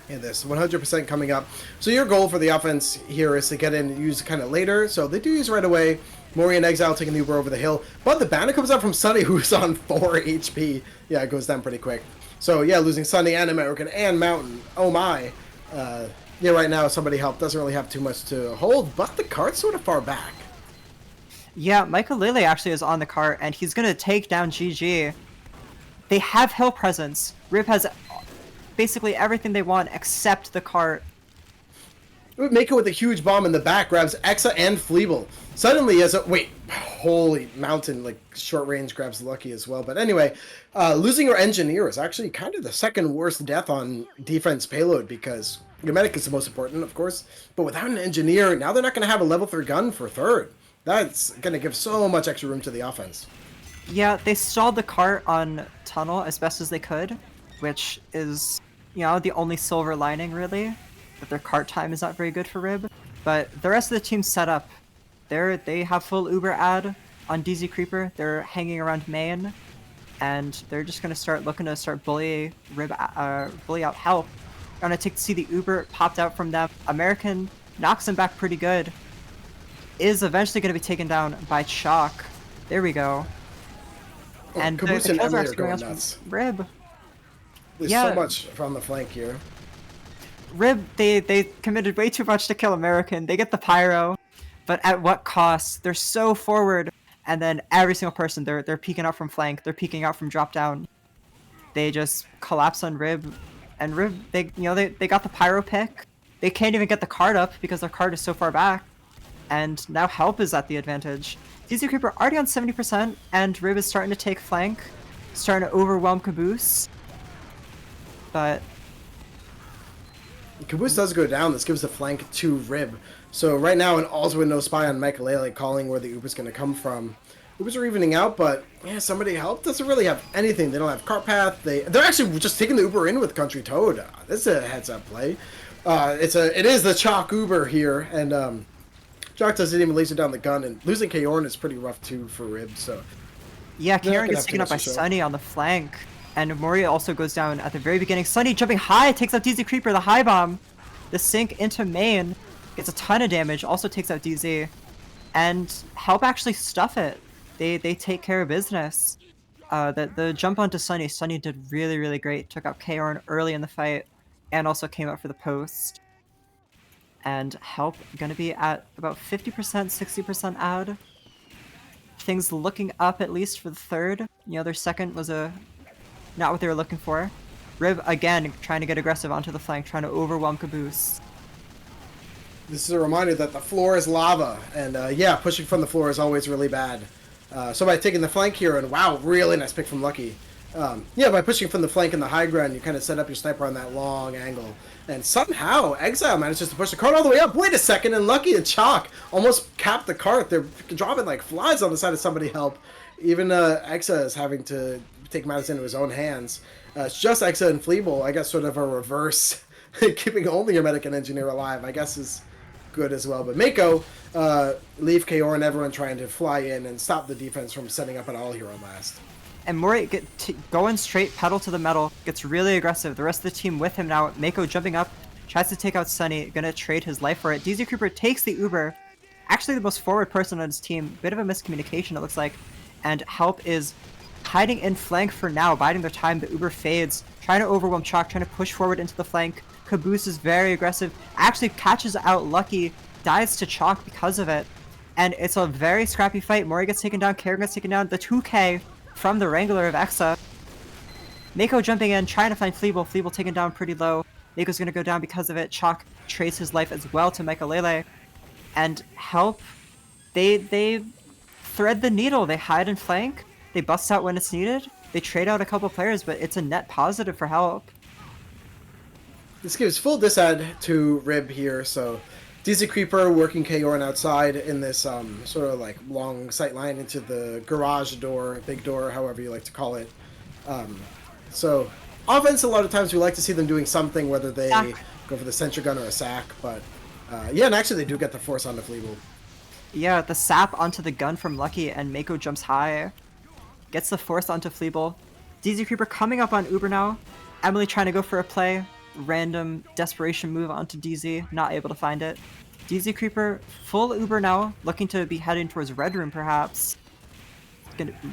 Yeah, this 100% coming up. So your goal for the offense here is to get in and use kind of later. So they do use right away. Mori and Exile taking the Uber over the hill. But the banner comes out from Sunny, who's on 4 HP. Yeah, it goes down pretty quick. So yeah, losing Sunny and American and Mountain. Oh my. Yeah, right now somebody Help doesn't really have too much to hold, but the cart's sort of far back. Yeah, Michael Lele actually is on the cart, and he's going to take down GG. They have Hill presence. Rib has basically everything they want except the cart. Mako with a huge bomb in the back grabs Exa and Fleeble. Suddenly as a... Wait, holy Mountain, like, short range grabs Lucky as well. But anyway, losing your Engineer is actually kind of the second worst death on defense payload because your Medic is the most important, of course. But without an Engineer, now they're not going to have a level 3 gun for third. That's going to give so much extra room to the offense. Yeah, they stalled the cart on Tunnel as best as they could, which is, you know, the only silver lining, really. That their cart time is not very good for Rib. But the rest of the team's set up. They have full Uber ad on DZ Creeper. They're hanging around main. And they're just going to start looking to start bully out Help. Gonna take to see the Uber popped out from them. American knocks him back pretty good. Is eventually going to be taken down by Chalk. There we go. Oh, And Caboose the and kills are Emily are coming going out nuts. from Rib. There's Yeah. so much from the flank here. Rib, they committed way too much to kill American. They get the pyro, but at what cost? They're so forward, and then every single person they're peeking out from flank. They're peeking out from drop down. They just collapse on Rib, and Rib they got the pyro pick. They can't even get the card up because their card is so far back, and now Help is at the advantage. DZ Creeper already on 70%, and Rib is starting to take flank, starting to overwhelm Caboose, but. Caboose does go down. This gives the flank to Rib. So right now, an all's with no spy on Michaelele calling where the Uber's going to come from. Ubers are evening out, but yeah, somebody Help doesn't really have anything. They don't have cart path. They're actually just taking the Uber in with Country Toad. This is a heads-up play. It is the Chalk Uber here, and Chalk doesn't even laser down the gun, and losing Kaorn is pretty rough too for Rib. So yeah, they're not Kaorn gonna gets have too taken up much by to show. Sunny on the flank. And Moria also goes down at the very beginning. Sunny jumping high, takes out DZ Creeper, the high bomb. The sink into main, gets a ton of damage, also takes out DZ. And Help actually stuff it. They take care of business. The jump onto Sunny, Sunny did really, really great. Took out Kaorn early in the fight, and also came out for the post. And Help gonna be at about 50%, 60% ad. Things looking up at least for the third. You know, their second was not what they were looking for. Rib, again, trying to get aggressive onto the flank, trying to overwhelm Caboose. this is a reminder that the floor is lava, and yeah, pushing from the floor is always really bad. So by taking the flank here, and wow, really nice pick from Lucky. Yeah, by pushing from the flank in the high ground, you kind of set up your sniper on that long angle. And somehow, Exile manages to push the cart all the way up. Wait a second, and Lucky and Chalk almost capped the cart. They're dropping like flies on the side of somebody Help. Even Exa is having to take matters into his own hands. It's just Exa and Fleeble, I guess sort of a reverse. Keeping only your Medic and Engineer alive, I guess is good as well. But Mako, leave KO and everyone trying to fly in and stop the defense from setting up an all-hero last. And Mori going straight pedal to the metal, gets really aggressive. The rest of the team with him now. Mako jumping up, tries to take out Sunny, gonna trade his life for it. DZ Creeper takes the Uber, actually the most forward person on his team. Bit of a miscommunication, it looks like. and Help is hiding in flank for now, biding their time. The Uber fades, trying to overwhelm Chalk, trying to push forward into the flank. Caboose is very aggressive, actually catches out Lucky, dies to Chalk because of it. And it's a very scrappy fight. Mori gets taken down, Karen gets taken down. The 2K from the Wrangler of Exa. Mako jumping in, trying to find Fleeble. Fleeble taken down pretty low. Mako's gonna go down because of it. Chalk trades his life as well to Michaelele. And Help, they thread the needle. They hide in flank. They bust out when it's needed. They trade out a couple players, but it's a net positive for Help. This gives full disad to Rib here, so DZ Creeper working Kaorn outside in this sort of like long sight line into the garage door, big door, however you like to call it. So offense, a lot of times we like to see them doing something, whether they go for the sentry gun or a sack, but yeah, and actually they do get the force on the Fleeble. Yeah, the sap onto the gun from Lucky, and Mako jumps high. Gets the force onto Fleeble. DZ Creeper coming up on Uber now. Emily trying to go for a play. Random desperation move onto DZ, not able to find it. DZ Creeper full Uber now, looking to be heading towards Red Room perhaps.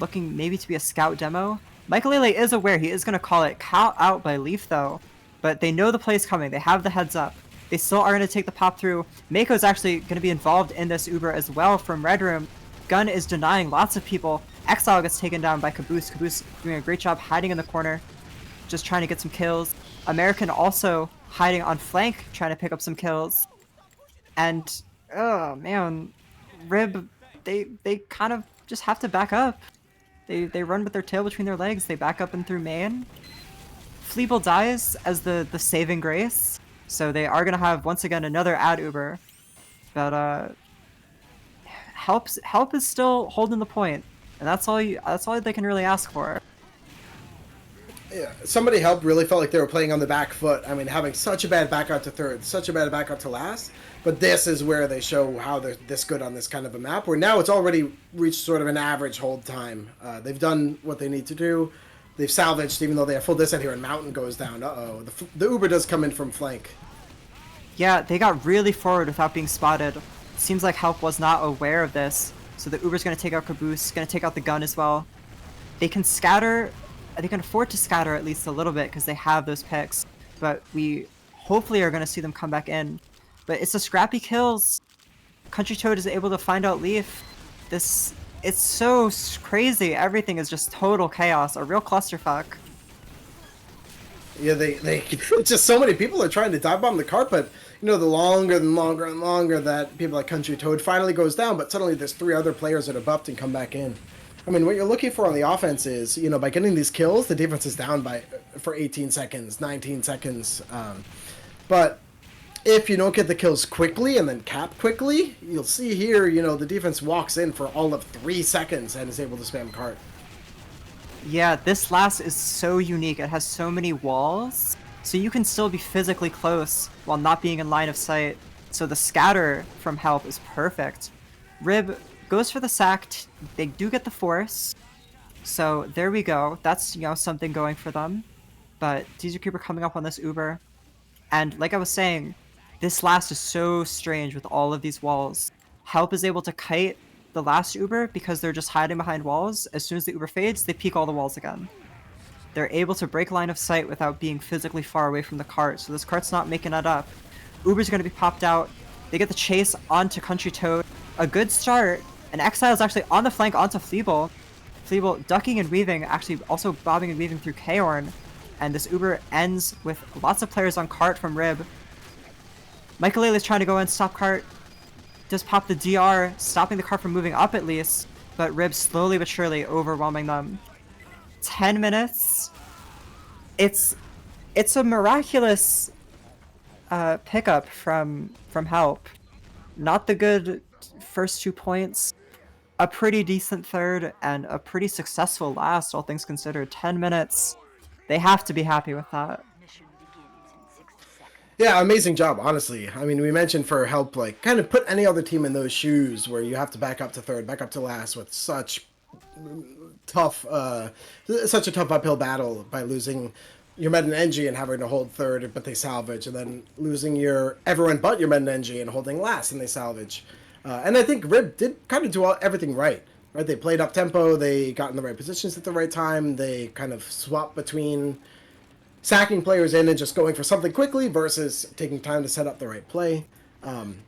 Looking maybe to be a scout demo. Michaelele is aware, he is going to call it caught out by Leaf though, but they know the play is coming, they have the heads up. They still are going to take the pop through. Mako's actually going to be involved in this Uber as well from Red Room. Gun is denying lots of people. Exile gets taken down by Caboose. Caboose doing a great job hiding in the corner, just trying to get some kills. American also hiding on flank, trying to pick up some kills. And, oh man, Rib, they kind of just have to back up. They run with their tail between their legs. They back up and through main. Fleeble dies as the saving grace. So they are going to have, once again, another ad Uber. But Help is still holding the point. And that's all they can really ask for. Yeah, somebody Help really felt like they were playing on the back foot. I mean, having such a bad back out to third, such a bad back out to last. But this is where they show how they're this good on this kind of a map, where now it's already reached sort of an average hold time. They've done what they need to do. They've salvaged, even though they have full discent here, and Mountain goes down. Uh-oh. The Uber does come in from flank. Yeah, they got really forward without being spotted. Seems like Help was not aware of this. So the Uber's going to take out Caboose, going to take out the gun as well. They can scatter. They can afford to scatter at least a little bit because they have those picks. But we hopefully are going to see them come back in. But it's the scrappy kills. Country Toad is able to find out Leaf. It's so crazy. Everything is just total chaos. A real clusterfuck. Yeah, they just so many people are trying to dive bomb the cart, but you know, the longer and longer and longer that people like Country Toad finally goes down, but suddenly there's 3 other players that are buffed and come back in. I mean, what you're looking for on the offense is, you know, by getting these kills, the defense is down for 18 seconds, 19 seconds. But if you don't get the kills quickly and then cap quickly, you'll see here, you know, the defense walks in for all of 3 seconds and is able to spam cart. Yeah, this last is so unique. It has so many walls, so you can still be physically close while not being in line of sight. So the scatter from Help is perfect. Rib goes for the sack. They do get the force. So there we go. That's, you know, something going for them. But DZ Creeper coming up on this Uber. And like I was saying, this last is so strange with all of these walls. Help is able to kite the last Uber because they're just hiding behind walls. As soon as the Uber fades, they peek all the walls again. They're able to break line of sight without being physically far away from the cart. So this cart's not making that up. Uber's going to be popped out. They get the chase onto Country Toad. A good start. And Exile's actually on the flank onto Fleeble. Fleeble ducking and weaving, actually also bobbing and weaving through Kaorn. And this Uber ends with lots of players on cart from Rib. Michaelele's trying to go in, stop cart. Does pop the DR, stopping the cart from moving up at least. But Rib slowly but surely overwhelming them. 10 minutes. It's a miraculous pickup from Help. Not the good first 2 points. A pretty decent third and a pretty successful last, all things considered. 10 minutes. They have to be happy with that. Yeah, amazing job, honestly. I mean, we mentioned for Help, like, kind of put any other team in those shoes where you have to back up to third, back up to last with such a tough uphill battle by losing your med and NG and having to hold third, but they salvage, and then losing everyone but your med and NG and holding last and they salvage. And I think Rib did kind of do everything right. right? They played up tempo, they got in the right positions at the right time, they kind of swapped between sacking players in and just going for something quickly versus taking time to set up the right play.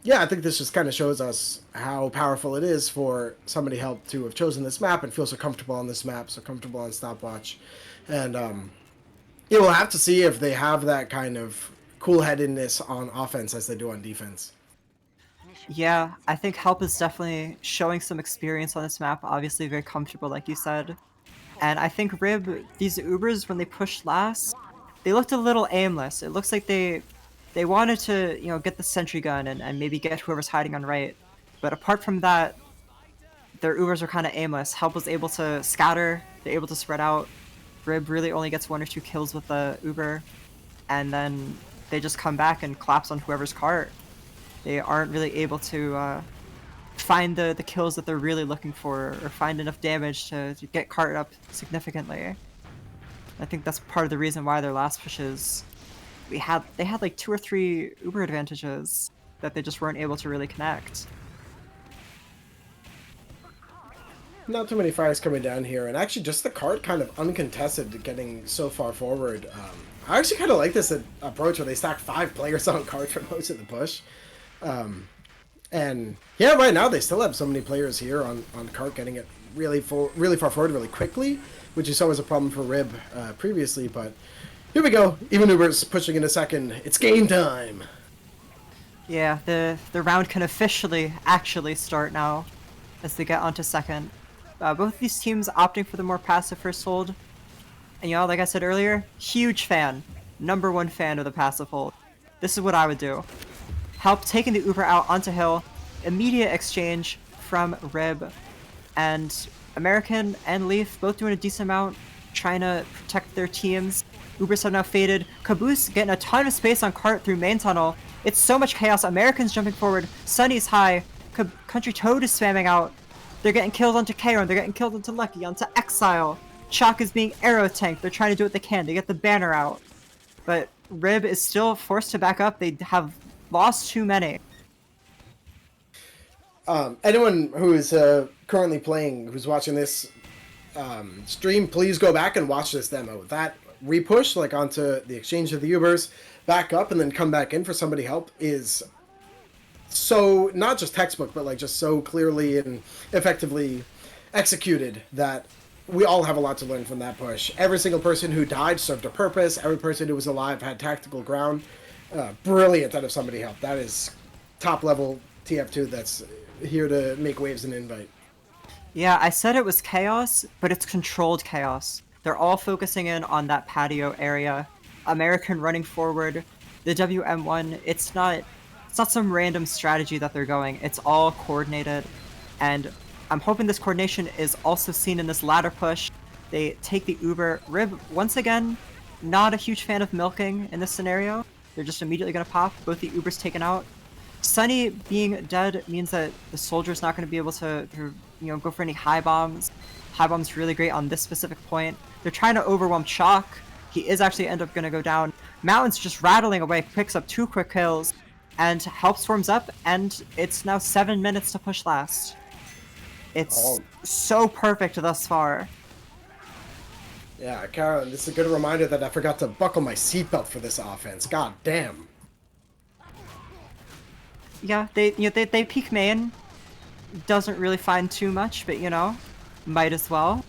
Yeah, I think this just kind of shows us how powerful it is for somebody help to have chosen this map and feel so comfortable on this map, so comfortable on stopwatch. And yeah, we'll have to see if they have that kind of cool-headedness on offense as they do on defense. Yeah, I think Help is definitely showing some experience on this map, obviously very comfortable, like you said. And I think Rib, these Ubers, when they pushed last, they looked a little aimless. It looks like they wanted to, get the sentry gun and maybe get whoever's hiding on right. But apart from that, their Ubers are kind of aimless. Help was able to scatter, they're able to spread out. Rib really only gets 1 or 2 kills with the Uber, and then they just come back and collapse on whoever's cart. They aren't really able to find the kills that they're really looking for or find enough damage to get cart up significantly. I think that's part of the reason why their last pushes, they had like 2 or 3 Uber advantages that they just weren't able to really connect. Not too many fires coming down here, and actually just the cart kind of uncontested getting so far forward. I actually kind of like this approach where they stack 5 players on cart for most of the push. And yeah, right now they still have so many players here on cart getting it really far forward really quickly, which is always a problem for Rib previously, but here we go. Even Uber's pushing in a second. It's game time! Yeah, the round can actually start now as they get onto second. Both these teams opting for the more passive first hold. And like I said earlier, huge fan. #1 fan of the passive hold. This is what I would do. Help taking the Uber out onto hill. Immediate exchange from Rib. And American and Leaf both doing a decent amount, trying to protect their teams. Ubers have now faded. Caboose getting a ton of space on cart through main tunnel. It's so much chaos. Americans jumping forward. Sunny's high. Country Toad is spamming out. They're getting killed onto Karon. They're getting killed onto Lucky, onto Exile. Chalk is being arrow tanked. They're trying to do what they can to get the banner out. But Rib is still forced to back up. They have lost too many. Anyone who is currently playing, who's watching this stream, please go back and watch this demo. That repush, like onto the exchange of the Ubers, back up and then come back in for somebody help is so not just textbook, but like just so clearly and effectively executed that we all have a lot to learn from that push. Every single person who died served a purpose. Every person who was alive had tactical ground. Brilliant out of somebody help. That is top level TF2 that's here to make waves and invite. Yeah, I said it was chaos, but it's controlled chaos. They're all focusing in on that patio area. American running forward. The WM1, it's not some random strategy that they're going. It's all coordinated, and I'm hoping this coordination is also seen in this ladder push. They take the Uber. Rib, once again, not a huge fan of milking in this scenario. They're just immediately going to pop. Both the Ubers taken out. Sunny being dead means that the soldier's not going to be able to go for any high bombs. High bomb's really great on this specific point. They're trying to overwhelm Chalk. He is actually end up going to go down. Mountain's just rattling away, picks up 2 quick kills, and Help storms up, and it's now 7 minutes to push last. It's so perfect thus far. Yeah, Karen, this is a good reminder that I forgot to buckle my seatbelt for this offense. God damn. Yeah, they peek main. Doesn't really find too much, but might as well.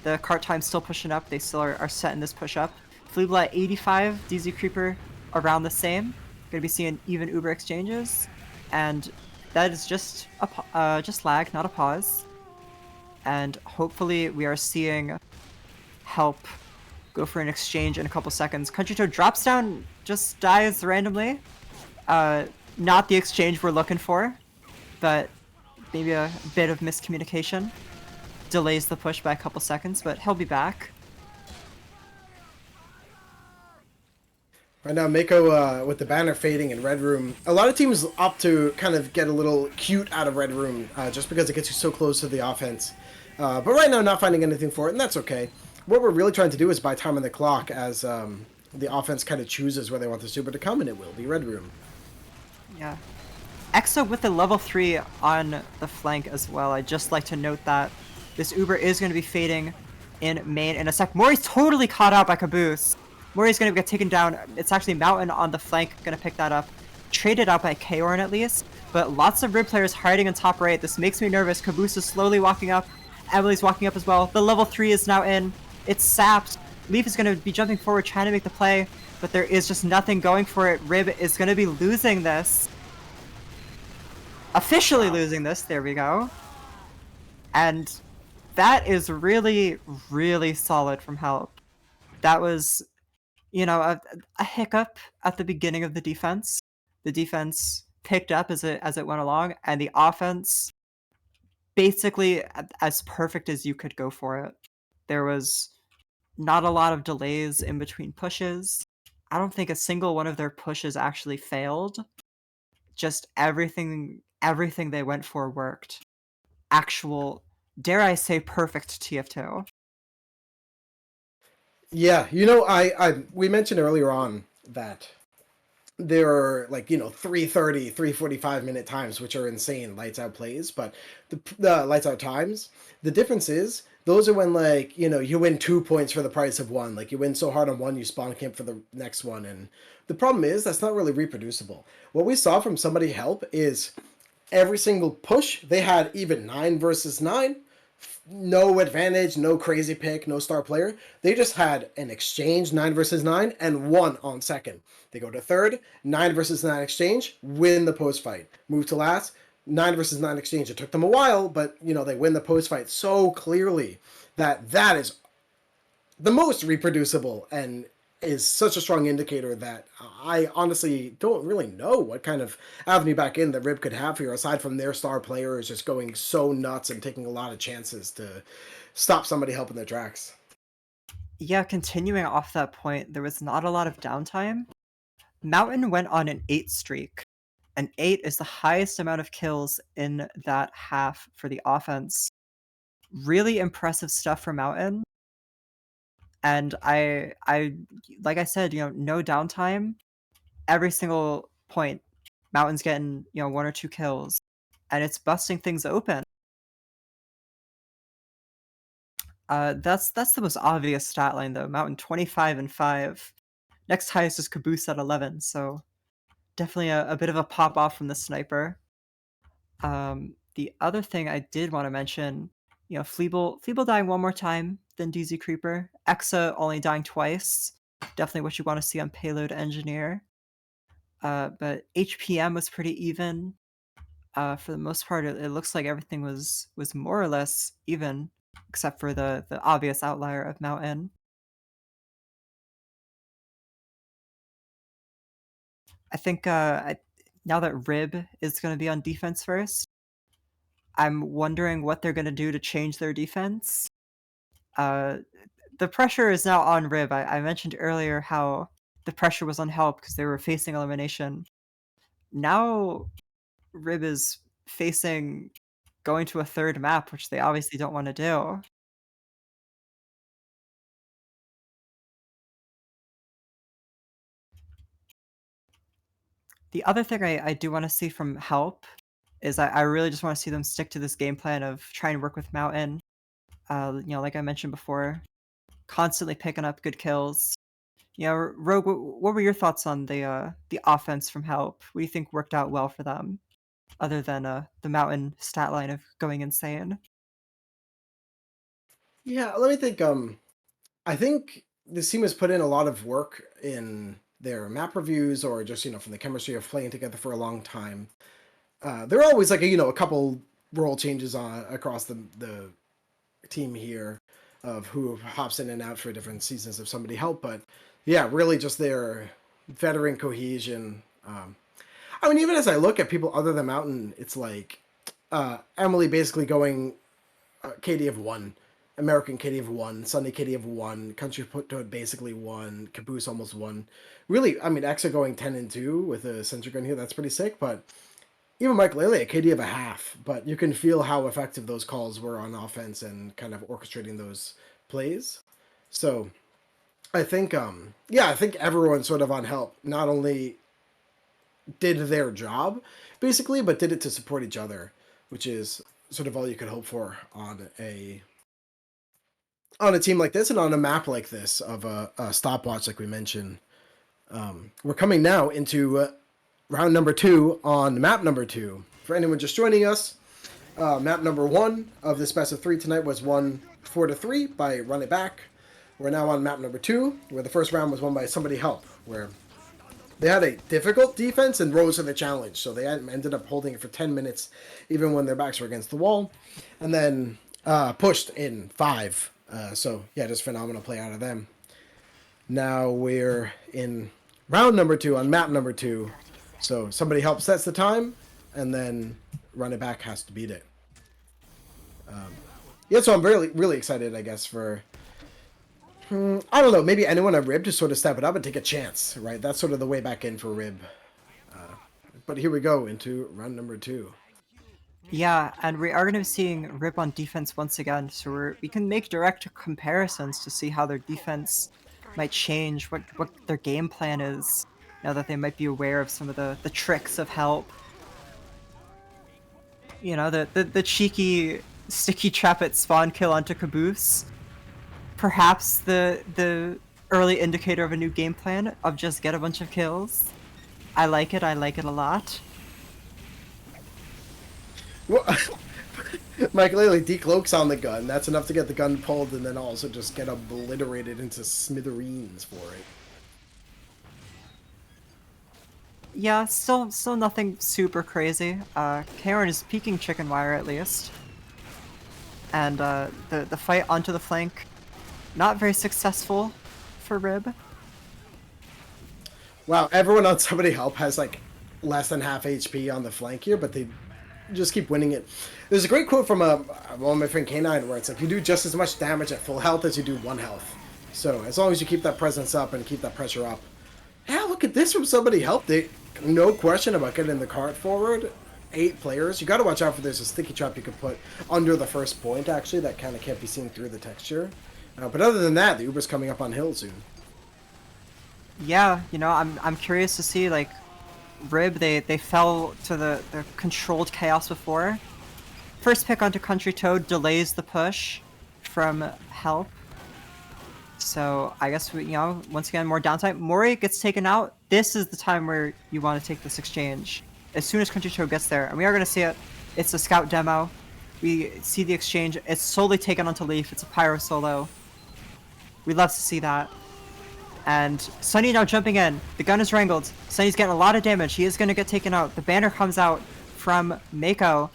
The cart time's still pushing up. They still are setting this push up. Fleebla at 85, DZ Creeper around the same. Gonna be seeing even Uber exchanges, and that is just lag, not a pause. And hopefully we are seeing Help go for an exchange in a couple seconds. Country Toad drops down, just dies randomly. Not the exchange we're looking for, but maybe a bit of miscommunication. Delays the push by a couple seconds, but he'll be back. Right now, Mako with the banner fading in Red Room. A lot of teams opt to kind of get a little cute out of Red Room just because it gets you so close to the offense. But right now, not finding anything for it, and that's okay. What we're really trying to do is buy time on the clock as the offense kind of chooses where they want the super to come, and it will be Red Room. Yeah. Exa with the level 3 on the flank as well. I'd just like to note that This Uber is going to be fading in main in a sec. Mori's totally caught out by Caboose. Mori's going to get taken down. It's actually Mountain on the flank going to pick that up. Traded out by Kaorn at least, but lots of Rib players hiding in top right. This makes me nervous. Caboose is slowly walking up. Emily's walking up as well. The level 3 is now in. It's sapped. Leaf is going to be jumping forward, trying to make the play, but there is just nothing going for it. Rib is going to be losing this. Officially losing this. There we go. And that is really, really solid from Help. That was, you know, a hiccup at the beginning of the defense. The defense picked up as it went along, and the offense basically as perfect as you could go for it. There was not a lot of delays in between pushes. I don't think a single one of their pushes actually failed. Just everything they went for worked. Actual, dare I say, perfect TF2. Yeah, you know, we mentioned earlier on that there are, like, you know, 3:30, 3:45 minute times, which are insane lights out plays, but the lights out times, the difference is those are when, like, you know, you win 2 points for the price of one. Like, you win so hard on one, you spawn camp for the next one. And the problem is that's not really reproducible. What we saw from somebody Help is every single push they had even 9 versus 9, no advantage, no crazy pick, no star player. They just had an exchange 9 versus 9 and won on second. They go to third, 9 versus 9 exchange, win the post fight. Move to last, 9 versus 9 exchange. It took them a while, but you know, they win the post fight so clearly that is the most reproducible and is such a strong indicator that I honestly don't really know what kind of avenue back in that Rib could have here, aside from their star players just going so nuts and taking a lot of chances to stop somebody helping their tracks. Yeah, continuing off that point, there was not a lot of downtime. Mountain went on an 8 streak. An 8 is the highest amount of kills in that half for the offense. Really impressive stuff for Mountain. And I like I said, you know, no downtime. Every single point, Mountain's getting, you know, 1 or 2 kills, and it's busting things open. That's the most obvious stat line though. Mountain 25 and 5. Next highest is Caboose at 11, so definitely a bit of a pop off from the sniper. The other thing I did want to mention, you know, Fleeble dying one more time than DZ Creeper. Exa only dying twice. Definitely what you want to see on Payload Engineer. But HPM was pretty even. For the most part, it looks like everything was more or less even, except for the obvious outlier of Mountain. I think now that Rib is going to be on defense first, I'm wondering what they're going to do to change their defense. The pressure is now on Rib. I mentioned earlier how the pressure was on Help because they were facing elimination. Now Rib is facing going to a third map, which they obviously don't want to do. The other thing I do want to see from Help is I really just want to see them stick to this game plan of trying to work with Mountain. You know, like I mentioned before, constantly picking up good kills. You know, Rogue, what were your thoughts on the offense from Help? What do you think worked out well for them, other than the Mountain stat line of going insane? Yeah, let me think. I think this team has put in a lot of work in their map reviews, or just, you know, from the chemistry of playing together for a long time. There are always, like, you know, a couple role changes on across the team here of who hops in and out for different seasons of somebody Help, but yeah, really just their veteran cohesion. I mean, even as I look at people other than Mountain, it's like Emily basically going KD of 1, American KD of 1, Sunday KD of 1, Country Put basically 1, Caboose almost 1. Really, I mean, Exa going 10 and 2 with a sentry gun here, that's pretty sick, but even Mike Lele, a KD of a half, but you can feel how effective those calls were on offense and kind of orchestrating those plays. So I think, yeah, I think everyone sort of on Help not only did their job, basically, but did it to support each other, which is sort of all you could hope for on a team like this and on a map like this of a stopwatch, like we mentioned. We're coming now into round number 2 on map number 2. For anyone just joining us, map number 1 of this best of 3 tonight was won 4-3 by Run It Back. We're now on map number 2, where the first round was won by Somebody Help, where they had a difficult defense and rose to the challenge. So they ended up holding it for 10 minutes, even when their backs were against the wall, and then pushed in 5. So yeah, just phenomenal play out of them. Now we're in round number 2 on map number 2. So Somebody Help sets the time, and then Run It Back has to beat it. Yeah, so I'm really excited, I guess, for I don't know, maybe anyone at Rib to sort of step it up and take a chance, right? That's sort of the way back in for Rib. But here we go into round number 2. Yeah, and we are going to be seeing Rib on defense once again, so we can make direct comparisons to see how their defense might change, what their game plan is, now that they might be aware of some of the tricks of Help. You know, the cheeky sticky trap at spawn kill onto Caboose. Perhaps the early indicator of a new game plan of just get a bunch of kills. I like it a lot. Well, Mike Laley decloaks on the gun. That's enough to get the gun pulled and then also just get obliterated into smithereens for it. Yeah, still nothing super crazy. Karen is peeking chicken wire at least. And the fight onto the flank, not very successful for Rib. Wow, everyone on Somebody Help has like less than half HP on the flank here, but they just keep winning it. There's a great quote from one of my friend K9 where it's like, you do just as much damage at full health as you do 1 health. So as long as you keep that presence up and keep that pressure up. Yeah, look at this from Somebody Help. They, no question about getting the cart forward. 8 players. You got to watch out for there's a sticky trap you could put under the first point, actually, that kind of can't be seen through the texture. But other than that, the Uber's coming up on hill soon. Yeah, you know, I'm curious to see, like, Rib, they fell to the controlled chaos before. First pick onto Country Toad delays the push from Help. So I guess we, you know, once again, more downtime. Mori gets taken out. This is the time where you want to take this exchange. As soon as Country Toad gets there, and we are going to see it. It's a scout demo. We see the exchange. It's solely taken onto Leaf. It's a pyro solo. We love to see that. And Sunny now jumping in. The gun is wrangled. Sunny's getting a lot of damage. He is going to get taken out. The banner comes out from Mako.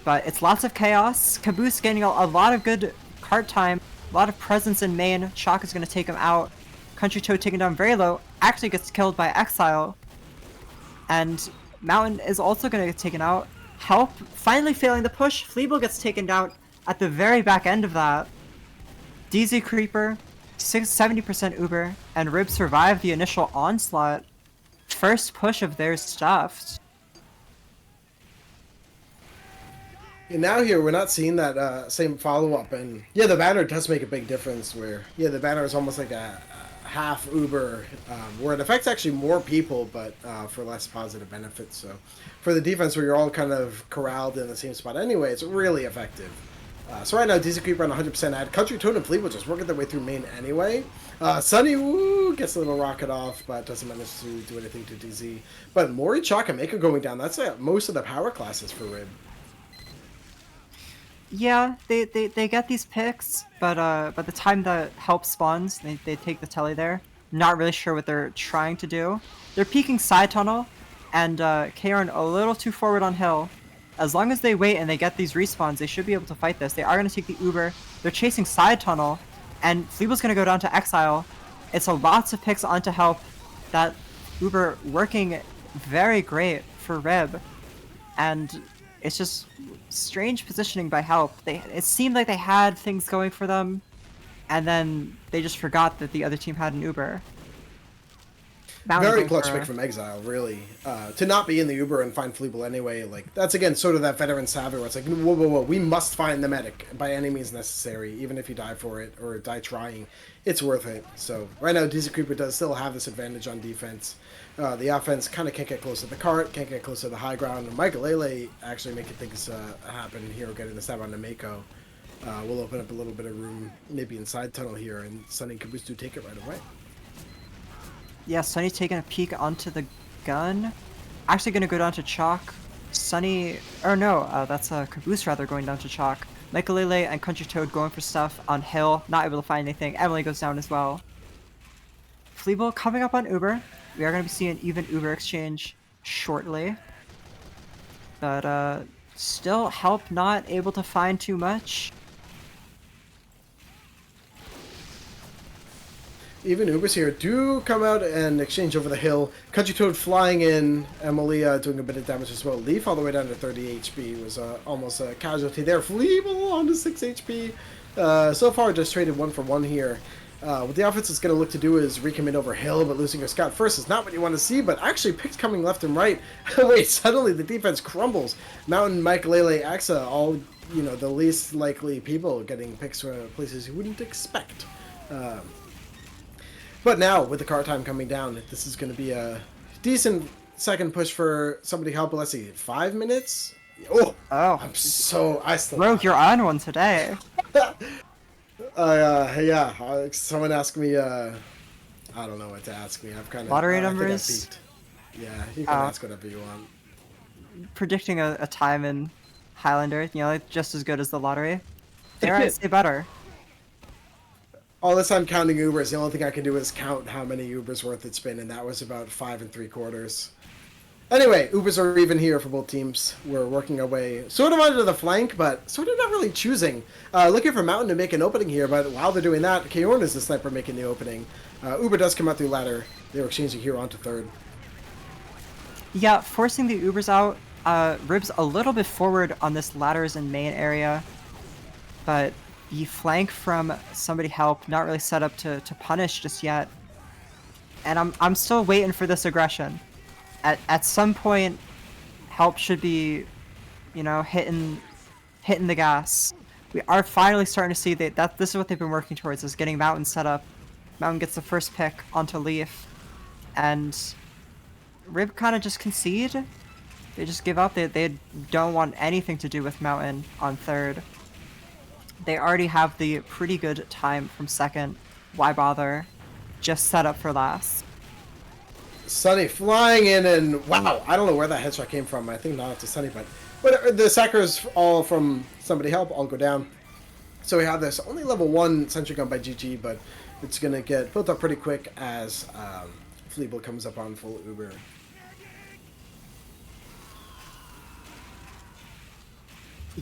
But it's lots of chaos. Caboose getting a lot of good cart time. A lot of presence in main. Shock is going to take him out. Country Toad taken down very low. Actually gets killed by Exile. And Mountain is also going to get taken out. Help finally failing the push. Fleeble gets taken down at the very back end of that. DZ Creeper. 70% Uber, and Rib survived the initial onslaught. First push of theirs stuffed. And now here, we're not seeing that same follow-up, and yeah, the banner does make a big difference where, yeah, the banner is almost like a half Uber, where it affects actually more people, but for less positive benefits. So for the defense where you're all kind of corralled in the same spot anyway, it's really effective. So right now, DZ Creeper on 100% ad. Country Toad and Fleet will just working their way through main anyway. Sunny, woo, gets a little rocket off, but doesn't manage to do anything to DZ. But Mori, Chalk, and Mako going down. That's most of the power classes for Rib. Yeah, they get these picks, but by the time the Help spawns, they take the telly there. Not really sure what they're trying to do. They're peeking side tunnel, and Karon a little too forward on hill. As long as they wait and they get these respawns, they should be able to fight this. They are going to take the Uber. They're chasing side tunnel, and Fleeble's going to go down to Exile. It's a lots of picks onto Help. That Uber working very great for Rib, and it's just strange positioning by Help. It seemed like they had things going for them, and then they just forgot that the other team had an Uber. Mountain Very going clutch pick for... from Exile, really. To not be in the Uber and find Fleeble anyway, like, that's again sort of that veteran savvy where it's like, whoa, whoa, whoa, we must find the medic by any means necessary, even if you die for it or die trying, it's worth it. So right now, Dizzy Creeper does still have this advantage on defense. The offense kind of can't get close to the cart, can't get close to the high ground. And Michael Lele actually making things happen here, getting the stab on Mako. We'll open up a little bit of room, maybe inside tunnel here, and Sunny and Caboose do take it right away. Yeah, Sunny taking a peek onto the gun. Actually going to go down to Chalk. Sunny... Or no, that's Caboose rather going down to Chalk. Michaelele and Country Toad going for stuff on Hill. Not able to find anything. Emily goes down as well. Fleeble coming up on Uber. We are going to be seeing an even Uber exchange shortly. But still Help not able to find too much. Even Ubers here do come out and exchange over the hill. Country Toad flying in. Emily doing a bit of damage as well. Leaf all the way down to 30 HP was almost a casualty there. Fleeble on to 6 HP. So far just traded 1 for 1 here. What the offense is going to look to do is recommit over hill, but losing your scout first is not what you want to see, but actually picks coming left and right. Wait, suddenly the defense crumbles. Mountain, Mike, Lele, Axa, all, you know, the least likely people getting picks from places you wouldn't expect. But now, with the car time coming down, this is going to be a decent second push for somebody help. Let's see, 5 minutes? Oh, I'm so... Rogue, you're on one today. Yeah, someone asked me, I don't know what to ask me. I've kind of... Lottery numbers? Yeah, you can ask whatever you want. Predicting a time in Highlander, you know, like just as good as the lottery. Dare I say better? All this time counting Ubers, the only thing I can do is count how many Ubers worth it's been, and that was about 5 3/4. Anyway, Ubers are even here for both teams. We're working our way sort of onto the flank, but sort of not really choosing. Looking for Mountain to make an opening here, but while they're doing that, Kaorn is the sniper making the opening. Uber does come out through ladder. They were exchanging here onto third. Yeah, forcing the Ubers out. Ribs a little bit forward on this ladders and main area, but the flank from somebody help not really set up to punish just yet. And I'm still waiting for this aggression. At some point, help should be, you know, hitting the gas. We are finally starting to see that this is what they've been working towards, is getting Mountain set up. Mountain gets the first pick onto Leaf, and Rib kind of just concede. They just give up. They don't want anything to do with Mountain on third. They already have the pretty good time from second. Why bother? Just set up for last. Sunny flying in, and wow, I don't know where that headshot came from. I think not to Sunny, but the sackers all from somebody help all go down. So we have this only level 1 sentry gun by GG, but it's going to get built up pretty quick as Fleeble comes up on full Uber.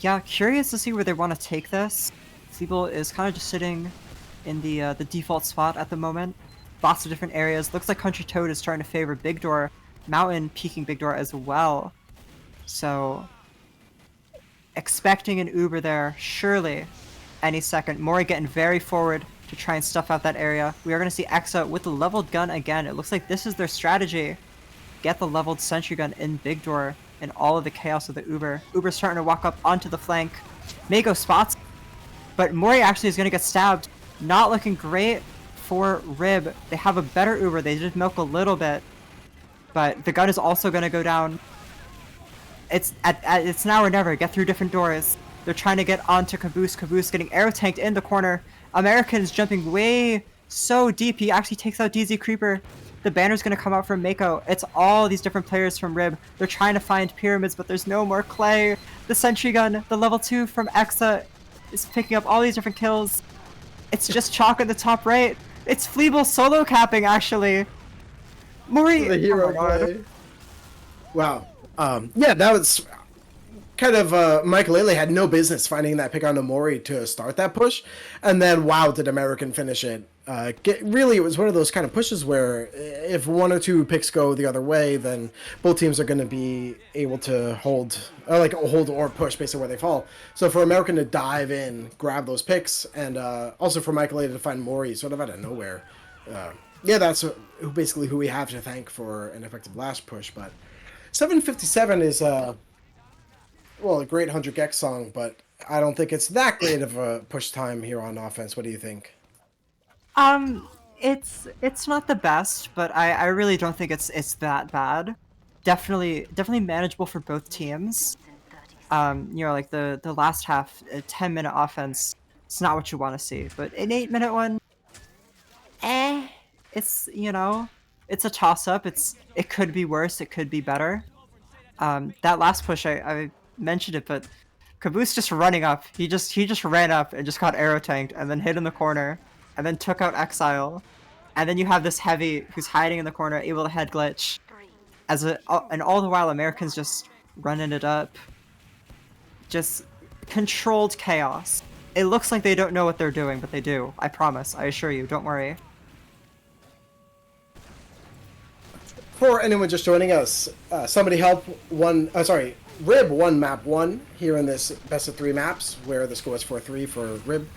Yeah, curious to see where they want to take this. Fleeble is kind of just sitting in the default spot at the moment. Lots of different areas. Looks like Country Toad is trying to favor Big Door. Mountain peeking Big Door as well. So, expecting an Uber there, surely, any second. Mori getting very forward to try and stuff out that area. We are going to see Exa with the leveled gun again. It looks like this is their strategy. Get the leveled sentry gun in Big Door and all of the chaos of the Uber. Uber's starting to walk up onto the flank. Mako spots, but Mori actually is going to get stabbed. Not looking great for Rib. They have a better Uber. They just milk a little bit, but the gun is also going to go down. It's now or never. Get through different doors. They're trying to get onto Caboose. Caboose getting arrow tanked in the corner. American is jumping way so deep. He actually takes out DZ Creeper. The banner's going to come out from Mako. It's all these different players from Rib. They're trying to find pyramids, but there's no more clay. The sentry gun, the level 2 from Exa, is picking up all these different kills. It's just Chalk in the top right. It's Fleeble solo capping, actually. Mori... The hero play. Wow. Yeah, that was kind of... Mike Lele had no business finding that pick on Mori to start that push. And then, wow, did American finish it. Really, it was one of those kind of pushes where if 1 or 2 picks go the other way, then both teams are going to be able to hold or push based on where they fall. So for American to dive in, grab those picks, and also for Michael Lede to find Mori sort of out of nowhere, Yeah, that's basically who we have to thank for an effective last push. But 757 is well, a great 100 Gex song, but I don't think it's that great of a push time here on offense. What do you think? Um, it's not the best, but I really don't think it's that bad. Definitely manageable for both teams. Like the last half, a 10-minute offense, it's not what you want to see. But an 8-minute one, eh, it's it's a toss up. It could be worse. It could be better. That last push, I mentioned it, but Caboose just running up. He just ran up and just got arrow tanked and then hit in the corner and then took out Exile. And then you have this heavy who's hiding in the corner, able to head glitch. And all the while Americans just running it up. Just controlled chaos. It looks like they don't know what they're doing, but they do. I promise. I assure you. Don't worry. For anyone just joining us, somebody help Rib won map 1 here in this best of 3 maps where the score is 4-3 for Rib.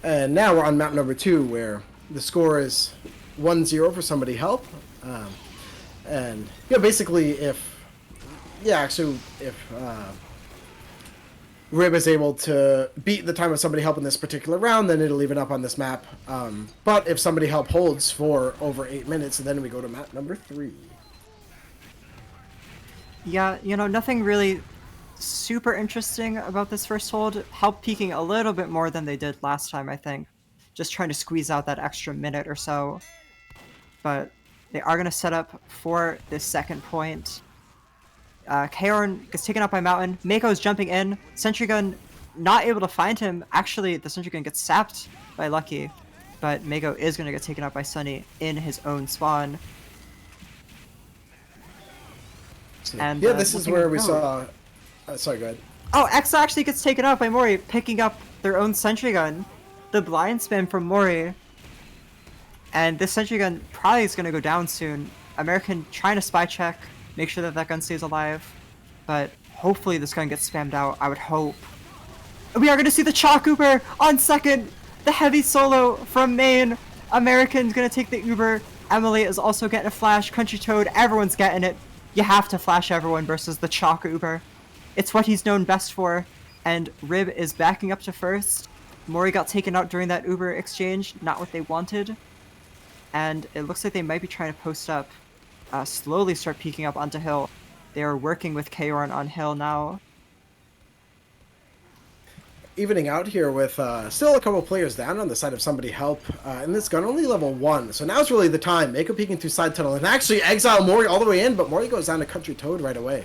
And now we're on map number 2 where the score is 1-0 for somebody help. And basically if Rib is able to beat the time of somebody help in this particular round, then it'll even up on this map. But if somebody help holds for over 8 minutes, then we go to map number 3. Yeah, nothing really super interesting about this first hold. Help peaking a little bit more than they did last time, I think. Just trying to squeeze out that extra minute or so. But they are going to set up for this second point. Kaorn gets taken out by Mountain. Mako is jumping in. Sentry Gun not able to find him. Actually, the Sentry Gun gets sapped by Lucky. But Mako is going to get taken out by Sunny in his own spawn. And this is where we saw... sorry, go ahead. Oh, X actually gets taken out by Mori, picking up their own Sentry Gun. The blind spam from Mori. And this Sentry Gun probably is going to go down soon. American trying to spy check, make sure that gun stays alive. But hopefully this gun gets spammed out, I would hope. We are going to see the Chalk Uber on second. The heavy solo from main. American's going to take the Uber. Emily is also getting a flash. Country Toad, everyone's getting it. You have to flash everyone versus the Chalk Uber. It's what he's known best for. And Rib is backing up to first. Mori got taken out during that Uber exchange. Not what they wanted. And it looks like they might be trying to post up. Slowly start peeking up onto hill. They are working with Kaorn on hill now. Evening out here with still a couple players down on the side of somebody help. And this gun only level 1. So now's really the time. Mako peeking through side tunnel and actually exile Mori all the way in, but Mori goes down to Country Toad right away.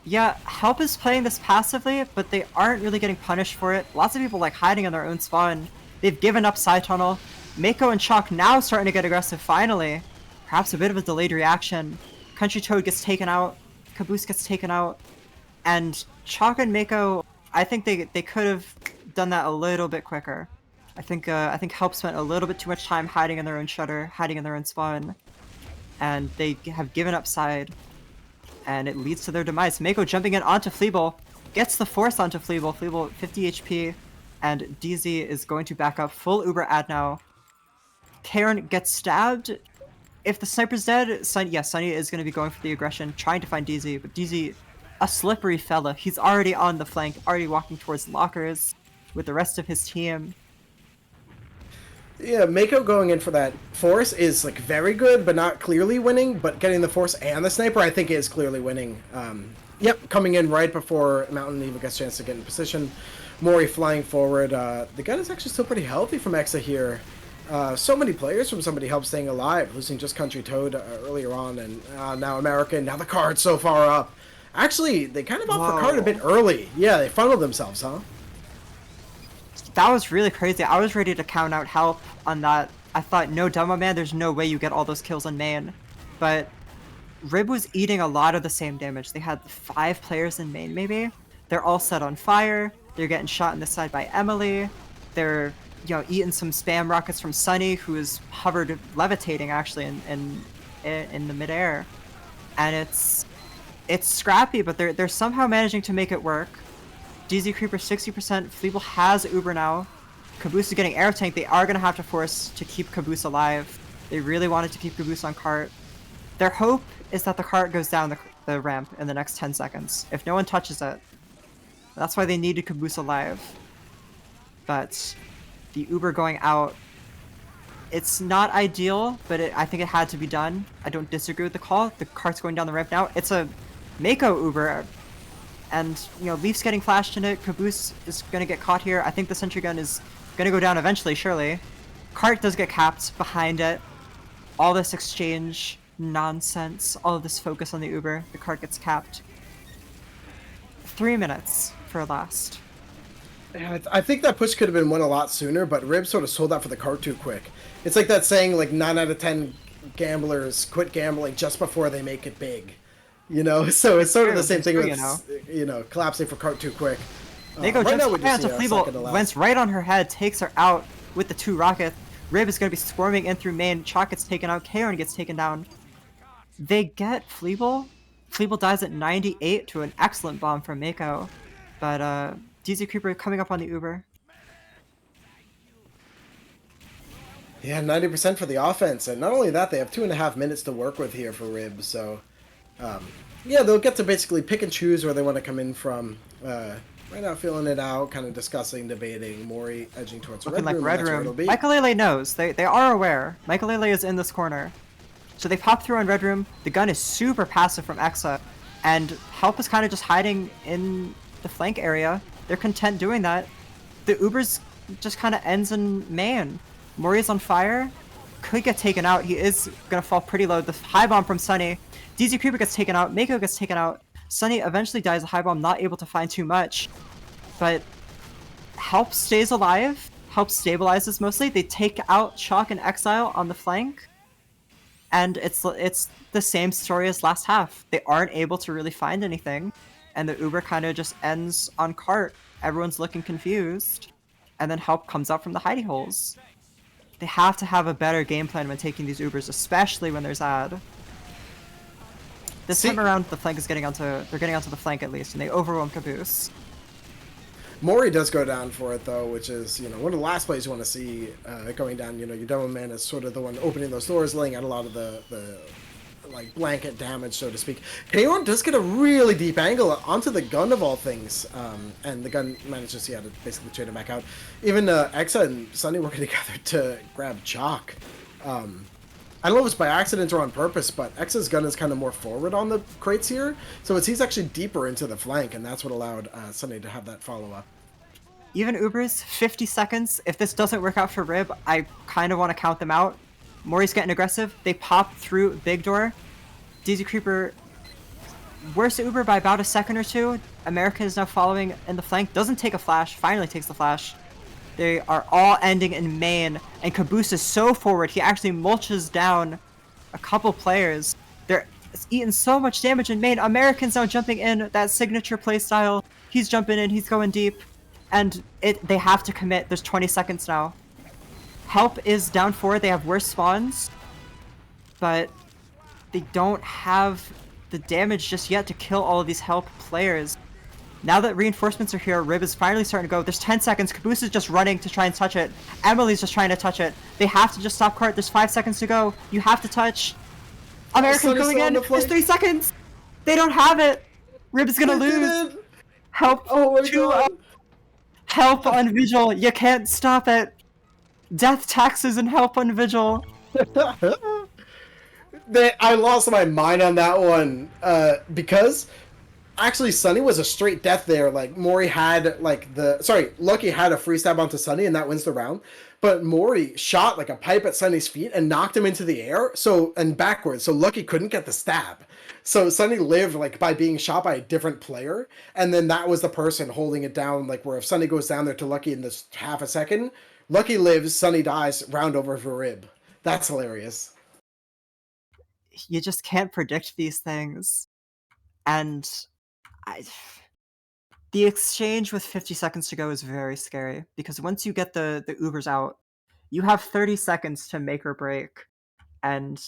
Yeah, Help is playing this passively, but they aren't really getting punished for it. Lots of people like hiding in their own spawn. They've given up side tunnel. Mako and Chalk now starting to get aggressive finally. Perhaps a bit of a delayed reaction. Country Toad gets taken out. Caboose gets taken out. And Chalk and Mako, I think they could have done that a little bit quicker. I think Help spent a little bit too much time hiding in their own shutter, hiding in their own spawn. And they have given up side. And it leads to their demise. Mako jumping in onto Fleeble. Gets the force onto Fleeble. Fleeble 50 HP. And DZ is going to back up. Full Uber ad now. Kaorn gets stabbed. If the sniper's dead, Sunny is going to be going for the aggression, trying to find DZ. But DZ, a slippery fella. He's already on the flank, already walking towards lockers with the rest of his team. Yeah, Mako going in for that force is like very good, but not clearly winning. But getting the force and the sniper, I think, is clearly winning. Yep, coming in right before Mountain even gets a chance to get in position. Mori flying forward. The gun is actually still pretty healthy from Exa here. So many players from somebody help staying alive, losing just Country Toad earlier on, and now American. Now the card's so far up. Actually, they kind of off the card a bit early. Yeah, they funneled themselves, huh? That was really crazy. I was ready to count out Help on that. I thought, no, Dumbo Man, there's no way you get all those kills on main. But Rib was eating a lot of the same damage. They had 5 players in main, maybe. They're all set on fire. They're getting shot in the side by Emily. They're, eating some spam rockets from Sunny, who is hovered, levitating, actually, in the midair. And it's scrappy, but they're somehow managing to make it work. DZ Creeper 60%. Fleeble has Uber now. Caboose is getting air tank. They are going to have to force to keep Caboose alive. They really wanted to keep Caboose on cart. Their hope is that the cart goes down the ramp in the next 10 seconds. If no one touches it, that's why they needed Caboose alive. But the Uber going out, it's not ideal, but I think it had to be done. I don't disagree with the call. The cart's going down the ramp now. It's a Mako Uber, and Leaf's getting flashed in it. Caboose is gonna get caught here. I think the sentry gun is gonna go down eventually, surely. Cart does get capped behind it. All this exchange nonsense, all of this focus on the Uber. The cart gets capped. 3 minutes for last. Yeah, I think that push could have been won a lot sooner, but Rib sort of sold out for the cart too quick. It's like that saying, like 9 out of 10 gamblers quit gambling just before they make it big. So it's sort of the same thing with collapsing for cart too quick. Mako right jumps now we just to Fleeble, lands right on her head, takes her out with the 2 rockets. Rib is going to be swarming in through main. Chalk gets taken out. Kaon gets taken down. They get Fleeble. Fleeble dies at 98 to an excellent bomb from Mako. But DZ Creeper coming up on the Uber. Yeah, 90% for the offense. And not only that, they have 2.5 minutes to work with here for Rib. So, yeah, they'll get to basically pick and choose where they want to come in from. Right now, feeling it out, kind of discussing, debating. Mori edging towards Looking red room. Red room. Michaelele knows. They are aware. Michaelele is in this corner. So they pop through on red room. The gun is super passive from Exa. And Help is kind of just hiding in the flank area. They're content doing that. The Uber's just kind of ends in man. Mori's on fire. Could get taken out. He is going to fall pretty low. The high bomb from Sunny. DZ Creeper gets taken out. Mako gets taken out. Sunny eventually dies a high bomb, not able to find too much. But Help stays alive. Help stabilizes mostly. They take out Chalk and Exile on the flank. And it's the same story as last half. They aren't able to really find anything. And the Uber kind of just ends on cart. Everyone's looking confused. And then Help comes out from the hidey holes. They have to have a better game plan when taking these Ubers, especially when there's ad. This time around, the flank is getting onto the flank at least, and they overwhelm Caboose. Mori does go down for it though, which is one of the last plays you want to see going down. Your demo man is sort of the one opening those doors, laying out a lot of the like blanket damage, so to speak. Kaon does get a really deep angle onto the gun of all things, and the gun manages to basically trade him back out. Even Exa and Sunny working together to grab Chalk. I don't know if it's by accident or on purpose, but Exa's gun is kind of more forward on the crates here, so he's actually deeper into the flank, and that's what allowed Sunny to have that follow-up. Even Ubers, 50 seconds. If this doesn't work out for Rib, I kind of want to count them out. Mori's getting aggressive. They pop through big door. DZ Creeper, worst Uber by about a second or two. America is now following in the flank. Doesn't take a flash. Finally takes the flash. They are all ending in main, and Caboose is so forward, he actually mulches down a couple players. They're eating so much damage in main. American's now jumping in, that signature playstyle. He's jumping in, he's going deep, and they have to commit. There's 20 seconds now. Help is down 4, they have worse spawns, but they don't have the damage just yet to kill all of these Help players. Now that reinforcements are here, Rib is finally starting to go. There's 10 seconds. Caboose is just running to try and touch it. Emily's just trying to touch it. They have to just stop cart. There's 5 seconds to go. You have to touch. American's going in. There's 3 seconds. They don't have it. Rib is gonna lose. Help. Oh my God. Help on Vigil. You can't stop it. Death taxes and Help on Vigil. I lost my mind on that one because actually Sunny was a straight death there. Like Mori had Lucky had a free stab onto Sunny and that wins the round, but Mori shot like a pipe at Sunny's feet and knocked him into the air and backwards, so Lucky couldn't get the stab. So Sunny lived like by being shot by a different player, and then that was the person holding it down, like where if Sunny goes down there to Lucky in this half a second, Lucky lives, Sunny dies, round over for Rib. That's hilarious. You just can't predict these things. And the exchange with 50 seconds to go is very scary, because once you get the Ubers out, you have 30 seconds to make or break. And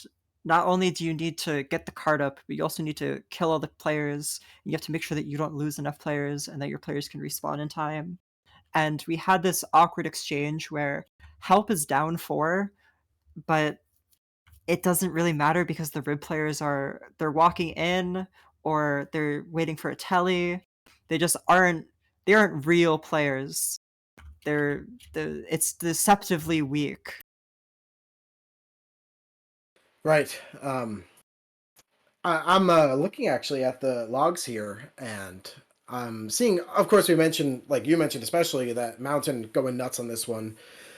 not only do you need to get the card up, but you also need to kill all the players. You have to make sure that you don't lose enough players and that your players can respawn in time. And we had this awkward exchange where Help is down 4, but it doesn't really matter because the rib players they're walking in or they're waiting for a telly. They just aren't real players. They're it's deceptively weak. Right. I'm looking actually at the logs here, and I'm seeing. Of course, we mentioned, like you mentioned, especially that Mountain going nuts on this one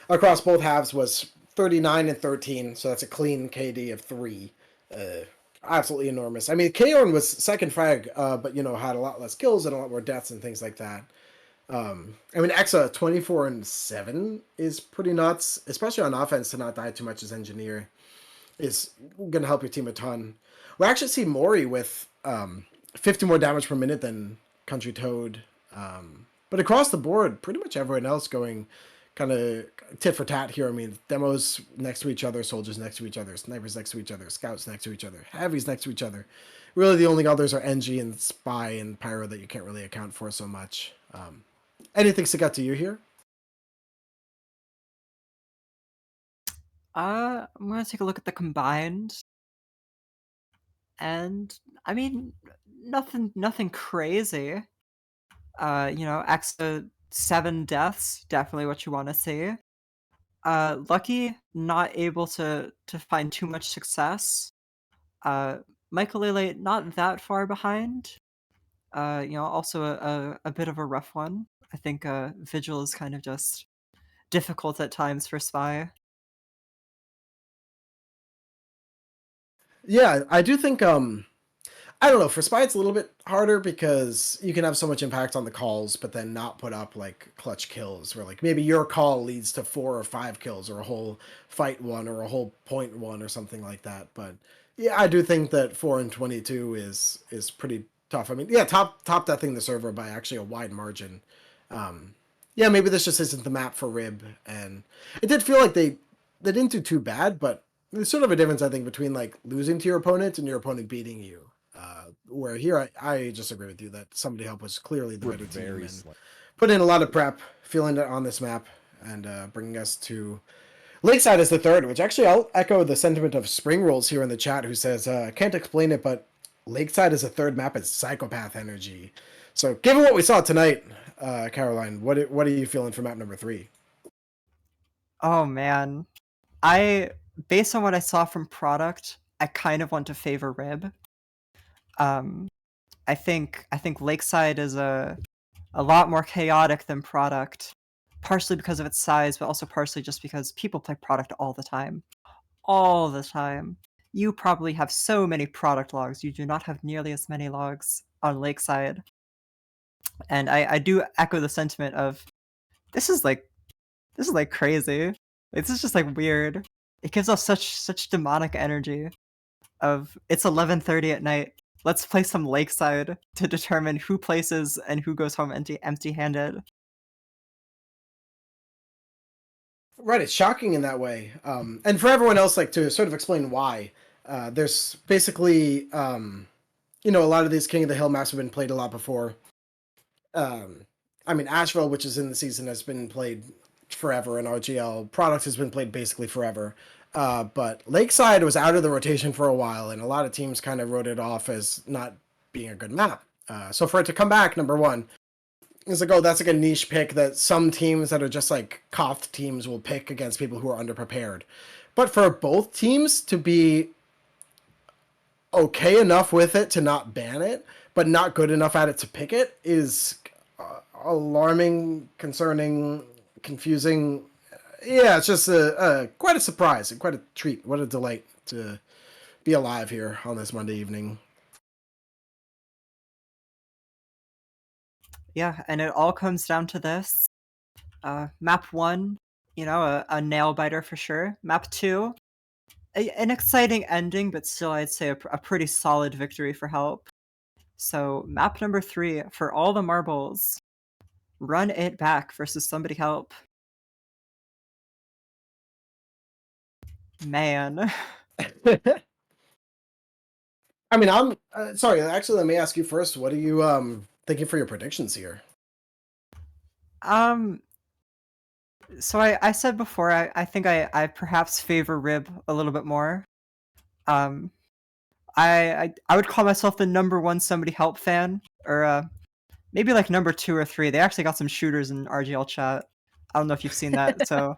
across both halves was 39 and 13, so that's a clean KD of 3. Uh, Absolutely enormous. I mean, Kaorn was second frag, but had a lot less kills and a lot more deaths and things like that. I mean, Exa 24 and 7 is pretty nuts, especially on offense to not die too much as engineer is going to help your team a ton. We actually see Mori with 50 more damage per minute than Country Toad. But across the board, pretty much everyone else going kind of tit for tat here. I mean, demos next to each other, soldiers next to each other, snipers next to each other, scouts next to each other, heavies next to each other. Really, the only others are NG and Spy and Pyro that you can't really account for so much. Anything stick out to you here? I'm gonna take a look at the combined, and I mean, nothing crazy. Extra 7 deaths, definitely what you want to see. Lucky, not able to find too much success. Michael Lele, not that far behind. Also a bit of a rough one. I think Vigil is kind of just difficult at times for Spy. Yeah, I do think I don't know. For Spy, it's a little bit harder because you can have so much impact on the calls, but then not put up like clutch kills, where like maybe your call leads to 4 or 5 kills, or a whole fight one, or a whole point one, or something like that. But yeah, I do think that 4 and 22 is pretty tough. I mean, yeah, top that thing the server by actually a wide margin. Um, yeah, maybe this just isn't the map for Rib, and it did feel like they didn't do too bad, but there's sort of a difference, I think, between like losing to your opponent and your opponent beating you. Where here I just agree with you that Somebody Help was clearly the better team and put in a lot of prep, feeling it on this map, and bringing us to Lakeside as the third, which actually I'll echo the sentiment of Spring Rolls here in the chat, who says, can't explain it, but Lakeside as a third map is psychopath energy. So given what we saw tonight, Caroline, what are you feeling for map number 3? Oh man, I based on what I saw from product, I kind of want to favor Rib. Um, I think Lakeside is a lot more chaotic than product, partially because of its size, but also partially just because people play product all the time. All the time. You probably have so many product logs. You do not have nearly as many logs on Lakeside. And I do echo the sentiment of this is like this is like crazy. This is just like weird. It gives off such demonic energy of it's 11:30 at night. Let's play some Lakeside to determine who places and who goes home empty-handed. Right, it's shocking in that way. And for everyone else, like to sort of explain why, there's basically, a lot of these King of the Hill maps have been played a lot before. I mean, Asheville, which is in the season, has been played forever, and RGL Products has been played basically forever. But Lakeside was out of the rotation for a while, and a lot of teams kind of wrote it off as not being a good map. So for it to come back, number one, it's like, oh, that's like a niche pick that some teams that are just like coughed teams will pick against people who are underprepared. But for both teams to be okay enough with it to not ban it, but not good enough at it to pick it is alarming, concerning, confusing. Yeah, it's just quite a surprise and quite a treat. What a delight to be alive here on this Monday evening. Yeah, and it all comes down to this. Map 1, a nail biter for sure. Map 2, an exciting ending, but still I'd say a pretty solid victory for Help. So map number 3, for all the marbles, Run It Back versus Somebody Help. Man. I mean, I'm sorry. Actually, let me ask you first. What are you thinking for your predictions here? um, so I said before, I think I perhaps favor Rib a little bit more. Um, I would call myself the #1 somebody help fan, or maybe like #2 or 3. They actually got some shooters in RGL chat. I don't know if you've seen that, so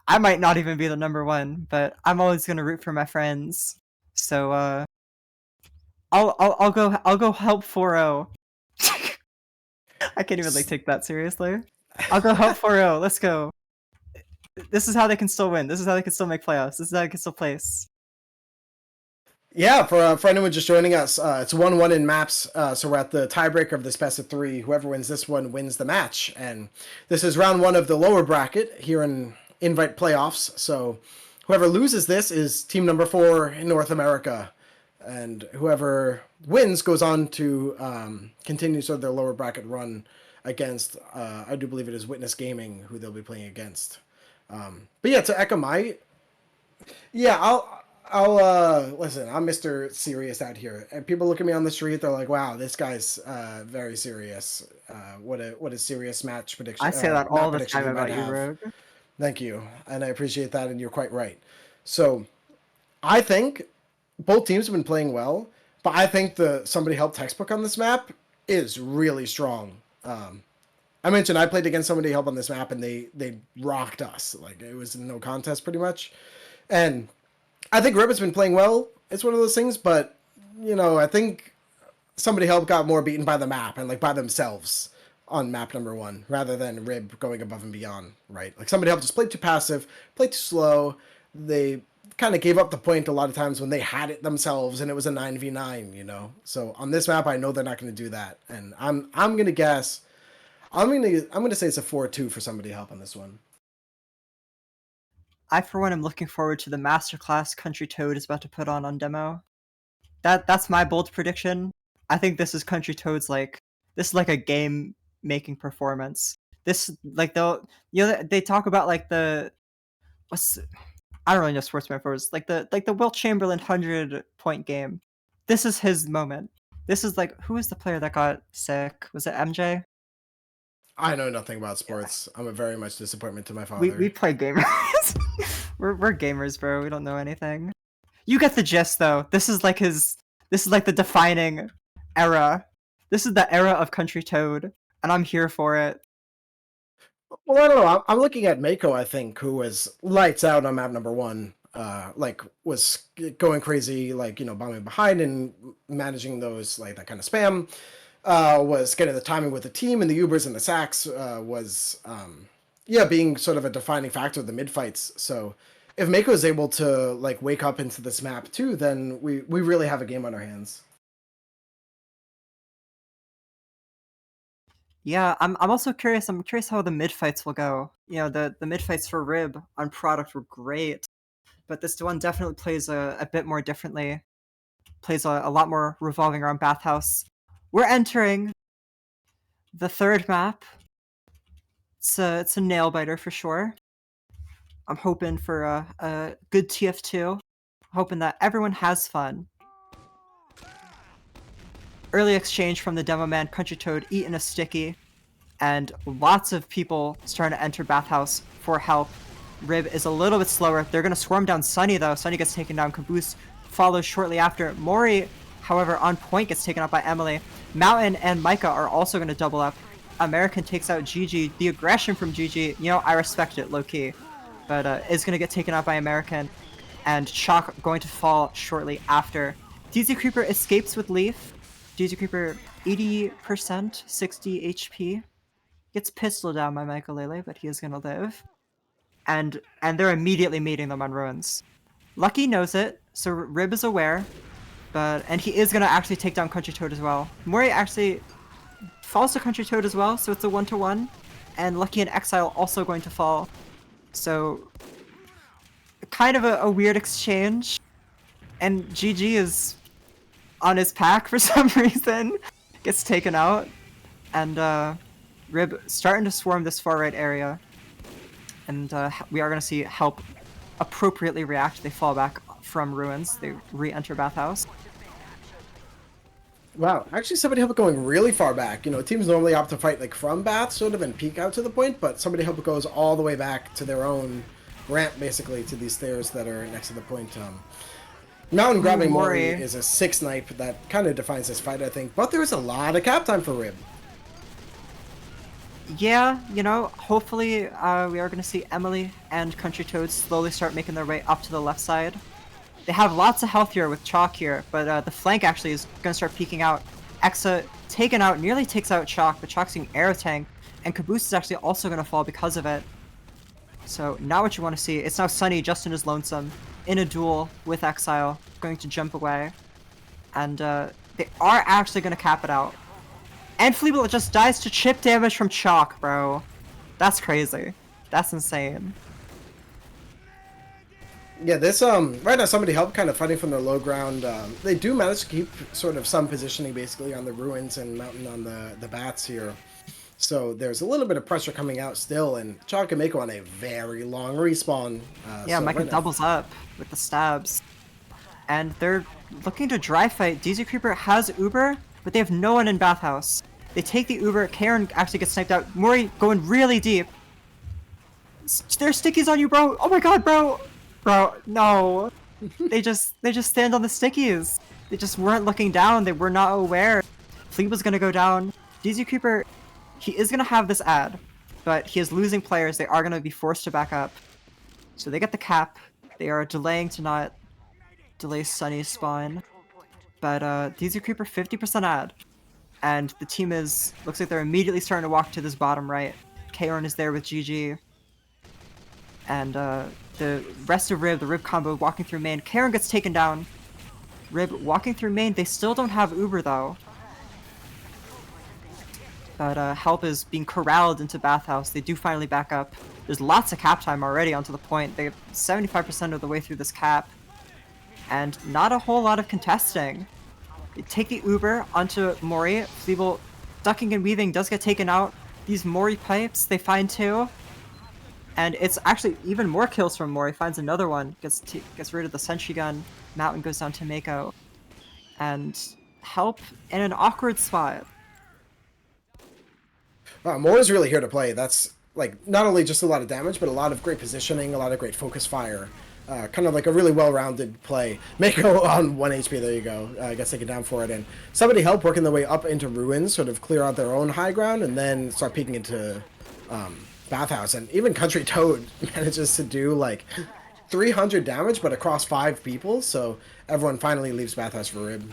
I might not even be the #1, but I'm always gonna root for my friends. So I'll go help 4-0. I can't even like take that seriously. I'll go help 4-0. Let's go. This is how they can still win. This is how they can still make playoffs. This is how they can still place. Yeah, for anyone just joining us, it's 1-1 in maps, so we're at the tiebreaker of this best of 3. Whoever wins this one wins the match, and this is round 1 of the lower bracket here in Invite Playoffs, so whoever loses this is team number 4 in North America, and whoever wins goes on to continue sort of their lower bracket run against, I do believe it is Witness Gaming, who they'll be playing against. But yeah, to echo my... Yeah, I'll listen, I'm Mr. Serious out here. And people look at me on the street, they're like, wow, this guy's very serious. What a serious match prediction. I say that all the time you about might you, have. Rogue. Thank you. And I appreciate that, and you're quite right. So I think both teams have been playing well, but I think the Somebody Help textbook on this map is really strong. I mentioned I played against Somebody Help on this map, and they rocked us. Like, it was no contest pretty much. And I think Ribbit's been playing well. It's one of those things, but, you know, I think Somebody Help got more beaten by the map and, like, by themselves on map number 1, rather than Rib going above and beyond, right? Like, Somebody Help just played too passive, played too slow. They kind of gave up the point a lot of times when they had it themselves and it was a 9v9, you know? So on this map, I know they're not going to do that. And I'm going to guess... I'm gonna say it's a 4-2 for Somebody Help on this one. I, for one, am looking forward to the masterclass Country Toad is about to put on demo. That's my bold prediction. I think this is Country Toad's this is like a game making performance. This like they talk about like I don't really know sports metaphors, like the Wilt Chamberlain 100-point game. This is his moment. This is like, who was the player that got sick? Was it MJ? I know nothing about sports. I'm a very much disappointment to my We father. play gamers. we're gamers, bro. We don't know anything. You get the gist, though. This is like the defining era. This is the era of Country Toad, and I'm here for it. Well, I don't know. I'm looking at Mako, I think, who was lights out on map number 1. Like, was going crazy, like, you know, bombing behind and managing those, like, that kind of spam. Was getting the timing with the team and the Ubers and the sacks, was being sort of a defining factor of the mid fights. So if Mako is able to like wake up into this map too, then we really have a game on our hands. Yeah, I'm also curious. I'm curious how the mid fights will go. You know, the mid fights for Rib on product were great, but this one definitely plays a bit more differently. Plays a lot more revolving around Bathhouse. We're entering the 3rd map. It's a nail biter for sure. I'm hoping for a good TF2. Hoping that everyone has fun. Early exchange from the demo man, Country Toad eating a sticky, and lots of people starting to enter Bathhouse for help. Rib is a little bit slower. They're going to swarm down Sunny, though. Sunny gets taken down. Caboose follows shortly after. Mori, however, on point, gets taken out by Emily. Mountain and Micah are also going to double up. American takes out Gigi. The aggression from Gigi, you know, I respect it, low-key. But is going to get taken out by American. And Chalk going to fall shortly after. DZ Creeper escapes with Leaf. DZ Creeper 80%, 60 HP. Gets pistoled down by Michael, but he is going to live. And they're immediately meeting them on Ruins. Lucky knows it, so Rib is aware. And he is going to actually take down Country Toad as well. Mori actually falls to Country Toad as well, so it's a 1-to-1. And Lucky and Exile also going to fall. So, kind of a weird exchange. And GG is on his pack for some reason. Gets taken out. And Rib starting to swarm this far right area. And we are going to see Help appropriately react. They fall back from Ruins. They re-enter Bathhouse. Wow, actually Somebody Help going really far back. You know, teams normally opt to fight like from Bath sort of and peek out to the point, but Somebody Help goes all the way back to their own ramp basically to these stairs that are next to the point. Mountain Ooh, grabbing Mori Mori. is a sick snipe that kind of defines this fight, I think. But there was a lot of cap time for Rib. Yeah, you know, hopefully we are going to see Emily and Country Toad slowly start making their way up to the left side. They have lots of health here with Chalk here, but the flank actually is going to start peeking out. Exa taken out, nearly takes out Chalk, but Chalk's using Arrow Tank, and Caboose is actually also going to fall because of it. So now what you want to see, it's now Sunny just in his lonesome, in a duel with Exile, going to jump away. And they are actually going to cap it out. And Fleeble just dies to chip damage from Chalk, bro. That's crazy. That's insane. Yeah, this right now somebody help kind of fighting from the low ground. They do manage to keep sort of some positioning basically on the ruins and mountain on the bats here. So there's a little bit of pressure coming out still, and Chalk and Mako on a very long respawn. Yeah, so Micah right now, doubles up with the stabs. And they're looking to dry fight. DZ Creeper has Uber, but they have no one in Bathhouse. They take the Uber, Karen actually gets sniped out. Mori going really deep. There's stickies on you, bro! Oh my god, bro! Bro, no. They just stand on the stickies. They just weren't looking down, they were not aware. Fleet was gonna go down. DZ Creeper, he is gonna have this ad, but he is losing players, they are gonna be forced to back up. So they get the cap. They are delaying to not delay Sunny's spawn. But DZ Creeper 50% ad. And the team looks like they're immediately starting to walk to this bottom right. Kaorn is there with GG. And the rest of Rib, the Rib combo walking through main. Kaorn gets taken down. Rib walking through main. They still don't have Uber though. But Help is being corralled into Bathhouse. They do finally back up. There's lots of cap time already onto the point. They're 75% of the way through this cap. And not a whole lot of contesting. They take the Uber onto Mori. Fleeble ducking and weaving does get taken out. These Mori pipes, they find two. And it's actually even more kills from Mori. Finds another one. Gets rid of the sentry gun. Mountain goes down to Mako. And Help in an awkward spot. wow, Mori's really here to play. That's like not only just a lot of damage, but a lot of great positioning, a lot of great focus fire. Kind of like a really well-rounded play. Mako on 1 HP, there you go. I guess taken down for it. And somebody help working their way up into ruins, sort of clear out their own high ground, and then start peeking into Bathhouse. And even Country Toad manages to do like 300 damage, but across 5 people. So everyone finally leaves Bathhouse for Rib.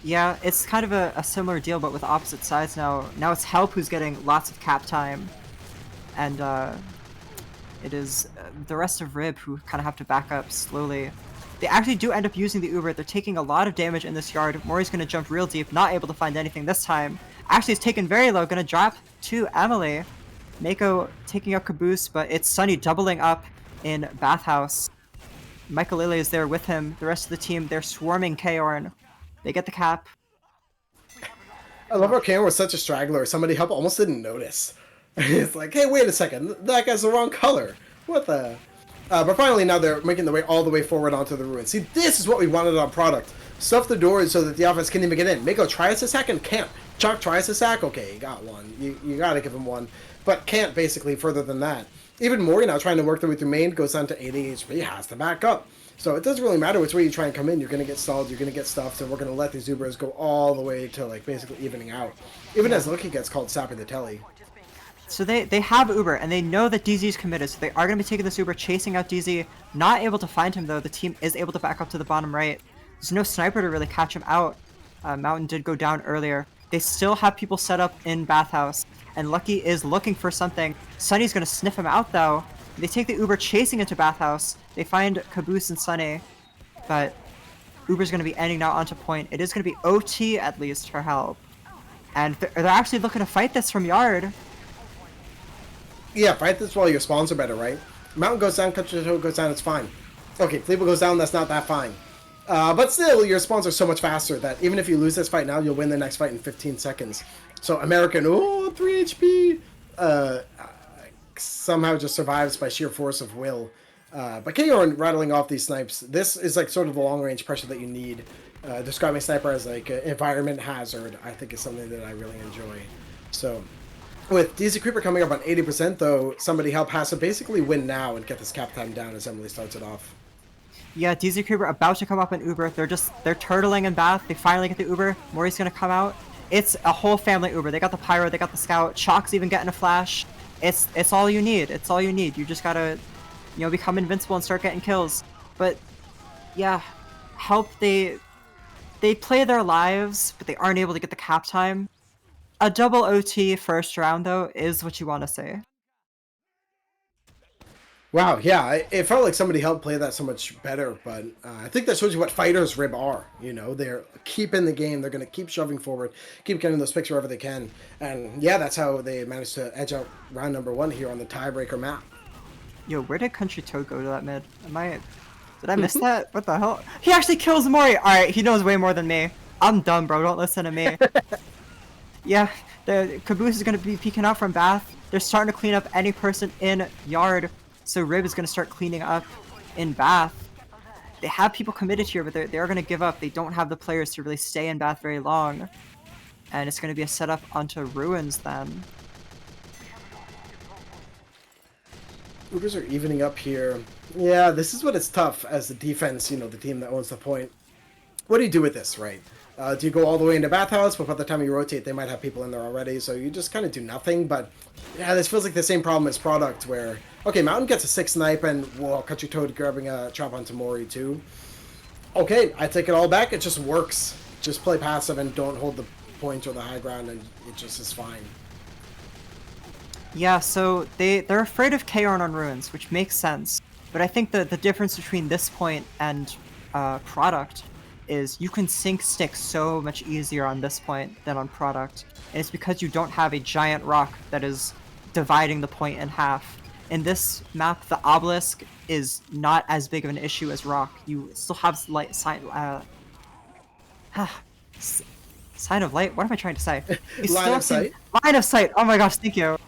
Yeah, it's kind of a similar deal, but with opposite sides now. Now it's Help who's getting lots of cap time. And it is the rest of Rib who kind of have to back up slowly. They actually do end up using the Uber. They're taking a lot of damage in this yard. Mori's going to jump real deep, not able to find anything this time. Actually, it's taken very low, going to drop to Emily. Mako taking out Caboose, but it's Sunny doubling up in Bathhouse. Michael Lele is there with him. The rest of the team, they're swarming Kaorn. They get the cap. I love how Kaorn was such a straggler. Somebody help almost didn't notice. It's like, hey, wait a second, that guy's the wrong color. What the? But finally, now they're making their way all the way forward onto the ruins. See, this is what we wanted on product. Stuff the doors so that the offense can't even get in. Mako tries to sack and can't. Chalk tries to sack. Okay, he got one. You gotta give him one. But can't, basically, further than that. Even Mori now trying to work their way through main, goes down to 80 HP, has to back up. So it doesn't really matter which way you try and come in. You're going to get stalled, you're going to get stuffed, and we're going to let these Ubers go all the way to, like, basically evening out. Even as Lucky gets called sapping the telly. So they have Uber, and they know that DZ is committed, so they are going to be taking this Uber, chasing out DZ. Not able to find him, though. The team is able to back up to the bottom right. There's no sniper to really catch him out. Mountain did go down earlier. They still have people set up in Bathhouse, and Lucky is looking for something. Sunny's going to sniff him out, though. They take the Uber chasing into Bathhouse. They find Caboose and Sunny, but Uber's going to be ending now onto point. It is going to be OT, at least, for Help. And they're actually looking to fight this from Yard. Yeah, fight this while your spawns are better, right? Mountain goes down, Country Toad goes down, it's fine. Okay, Fleeble goes down, that's not that fine. But still, your spawns are so much faster that even if you lose this fight now, you'll win the next fight in 15 seconds. So American, 3 HP, somehow just survives by sheer force of will. But Kaorn rattling off these snipes, this is like sort of the long-range pressure that you need. Describing sniper as like an environment hazard, I think is something that I really enjoy. So with DZ Creeper coming up on 80%, though, somebody help has to basically win now and get this cap time down as Emily starts it off. Yeah, DZ Creeper about to come up in Uber. They're turtling in Bath. They finally get the Uber. Mori's gonna come out. It's a whole family Uber. They got the Pyro, they got the Scout. Chalk's even getting a flash. It's all you need. It's all you need. You just gotta, become invincible and start getting kills. But yeah, Help, they play their lives, but they aren't able to get the cap time. A double OT first round though is what you want to see. Wow, yeah, it felt like somebody helped play that so much better, but I think that shows you what fighters Rib are. They're keeping the game, they're going to keep shoving forward, keep getting those picks wherever they can, and yeah, that's how they managed to edge out round number 1 here on the tiebreaker map. Yo, where did Country Toad go to that mid? Did I miss that? What the hell? He actually kills Mori! Alright, he knows way more than me. I'm dumb, bro, don't listen to me. Yeah, the Caboose is going to be peeking out from Bath. They're starting to clean up any person in Yard. So Rib is going to start cleaning up in Bath. They have people committed here, but they're going to give up. They don't have the players to really stay in Bath very long. And it's going to be a setup onto Ruins then. Ubers are evening up here. Yeah, this is what it's tough as the defense, the team that owns the point. What do you do with this, right? Do you go all the way into Bathhouse, but by the time you rotate, they might have people in there already, so you just kind of do nothing, but yeah, this feels like the same problem as Product, where, okay, Mountain gets a 6 snipe, and, whoa, Country Toad grabbing a trap onto Mori, too. Okay, I take it all back, it just works. Just play passive and don't hold the point or the high ground, and it just is fine. Yeah, so they're afraid of Kaorn on Ruins, which makes sense, but I think the difference between this point and Product is you can sink stick so much easier on this point than on Product. And it's because you don't have a giant rock that is dividing the point in half. In this map, the obelisk is not as big of an issue as rock. You still have sign of light? What am I trying to say? Line of sight? Line of sight! Oh my gosh, thank you.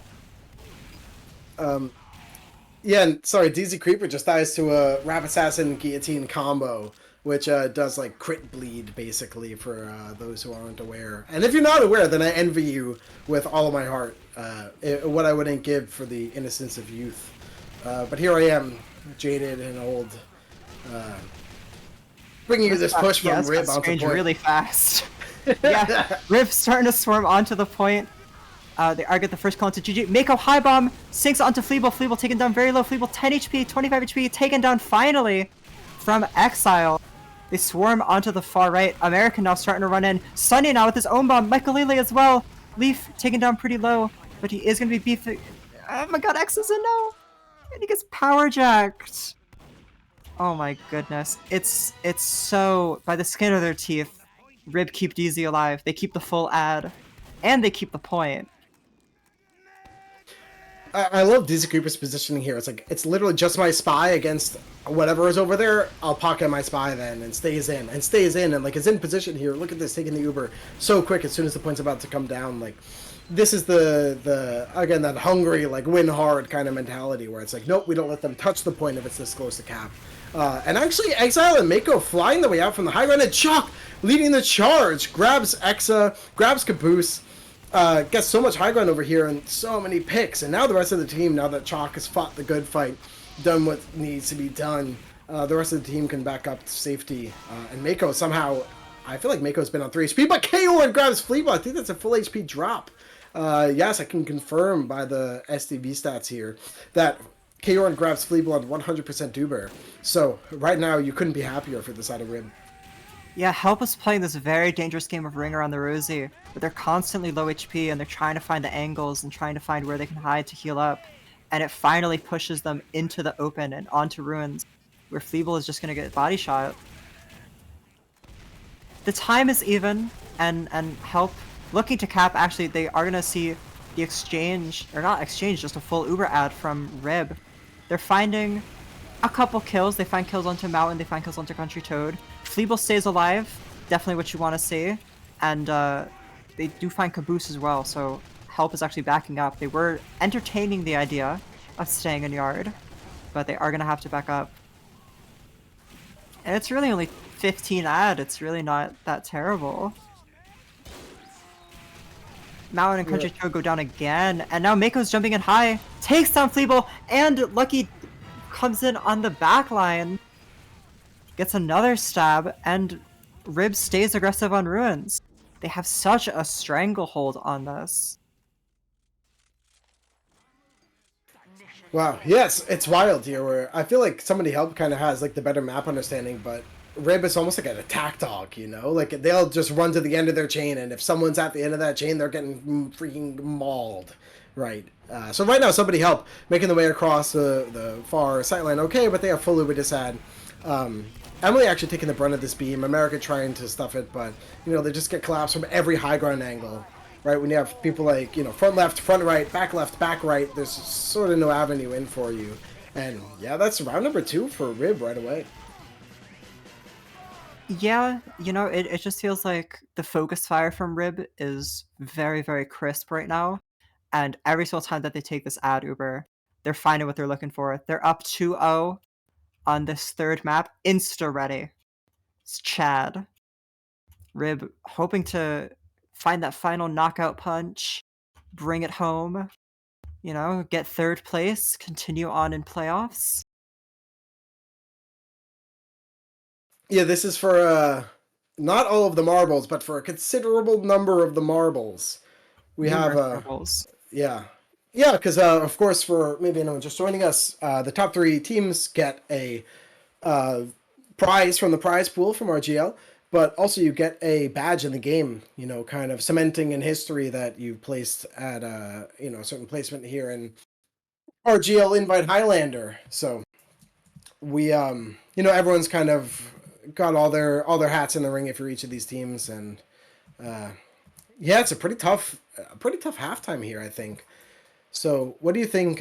Yeah, and sorry, DZ Creeper just dies to a Rap Assassin Guillotine combo, which does like crit bleed basically for those who aren't aware. And if you're not aware, then I envy you with all of my heart. What I wouldn't give for the innocence of youth. But here I am, jaded and old, bringing you this push from Rib onto point. Really fast. Yeah, Rib starting to swarm onto the point. They are get the first call into GG. Mako high bomb sinks onto Fleeble. Fleeble taken down very low. Fleeble 10 HP, 25 HP, taken down finally from Exile. They swarm onto the far right. American now starting to run in. Sunny now with his own bomb. Michael Lele as well. Leaf taken down pretty low, but he is going to be beefing. Oh my god, X is in now. And he gets power jacked. Oh my goodness. It's so, by the skin of their teeth, Rib keep DZ alive. They keep the full ad. And they keep the point. I love DZ Creeper's positioning here. It's literally just my spy against whatever is over there. I'll pocket my spy then and stays in and like is in position here. Look at this, taking the Uber so quick as soon as the point's about to come down. Like this is the again that hungry like win hard kind of mentality where it's like nope, we don't let them touch the point if it's this close to cap. And actually Exile and Mako flying the way out from the high ground, and Chalk leading the charge, grabs Exa, grabs Caboose. Gets so much high ground over here and so many picks, and now the rest of the team, now that Chalk has fought the good fight, done what needs to be done, the rest of the team can back up to safety. And Mako somehow, I feel like Mako's been on 3 HP, but KO grabs Fleeble. I think that's a full HP drop. Yes, I can confirm by the SDB stats here that KO grabs Fleeble on 100% Duber. So right now you couldn't be happier for the side of Rib. Yeah, Help is playing this very dangerous game of Ring Around the Rosie, but they're constantly low HP and they're trying to find the angles and trying to find where they can hide to heal up. And it finally pushes them into the open and onto Ruins, where Fleeble is just going to get body shot. The time is even, and Help, looking to cap, actually, they are going to see the exchange, or not exchange, just a full Uber ad from Rib. They're finding a couple kills. They find kills onto Mountain, they find kills onto Country Toad. Fleeble stays alive, definitely what you want to see, and they do find Caboose as well, so Help is actually backing up. They were entertaining the idea of staying in Yard, but they are going to have to back up. And it's really only 15 ad, it's really not that terrible. Mountain and Country Toad go down again, and now Mako's jumping in high, takes down Fleeble, and Lucky comes in on the back line. gets another stab, and Rib stays aggressive on ruins. They have such a stranglehold on this. Wow, yes, it's wild here where I feel like Somebody Help kind of has like the better map understanding, but Rib is almost like an attack dog, you know? Like they'll just run to the end of their chain, and if someone's at the end of that chain, they're getting freaking mauled, right? So right now, Somebody Help making the way across the far sightline, okay, but they have full Ubidisad. Emily actually taking the brunt of this beam, America trying to stuff it, but, you know, they just get collapsed from every high ground angle. Right, when you have people like, you know, front left, front right, back left, back right, there's sort of no avenue in for you. And yeah, that's round number 2 for Rib right away. Yeah, you know, it just feels like the focus fire from Rib is very, very crisp right now. And every single time that they take this ad Uber, they're finding what they're looking for. They're up 2-0 on this third map, insta ready. It's Chad. Rib hoping to find that final knockout punch, bring it home, you know, get third place, continue on in playoffs. Yeah, this is for not all of the marbles, but for a considerable number of the marbles. We have Numerous marbles. yeah. Yeah, because of course, for maybe anyone just joining us, the top 3 teams get a prize from the prize pool from RGL, but also you get a badge in the game, you know, kind of cementing in history that you've placed at you know, a certain placement here in RGL Invite Highlander. So we you know, everyone's kind of got all their hats in the ring for each of these teams, and yeah, it's a pretty tough halftime here, I think. So what do you think?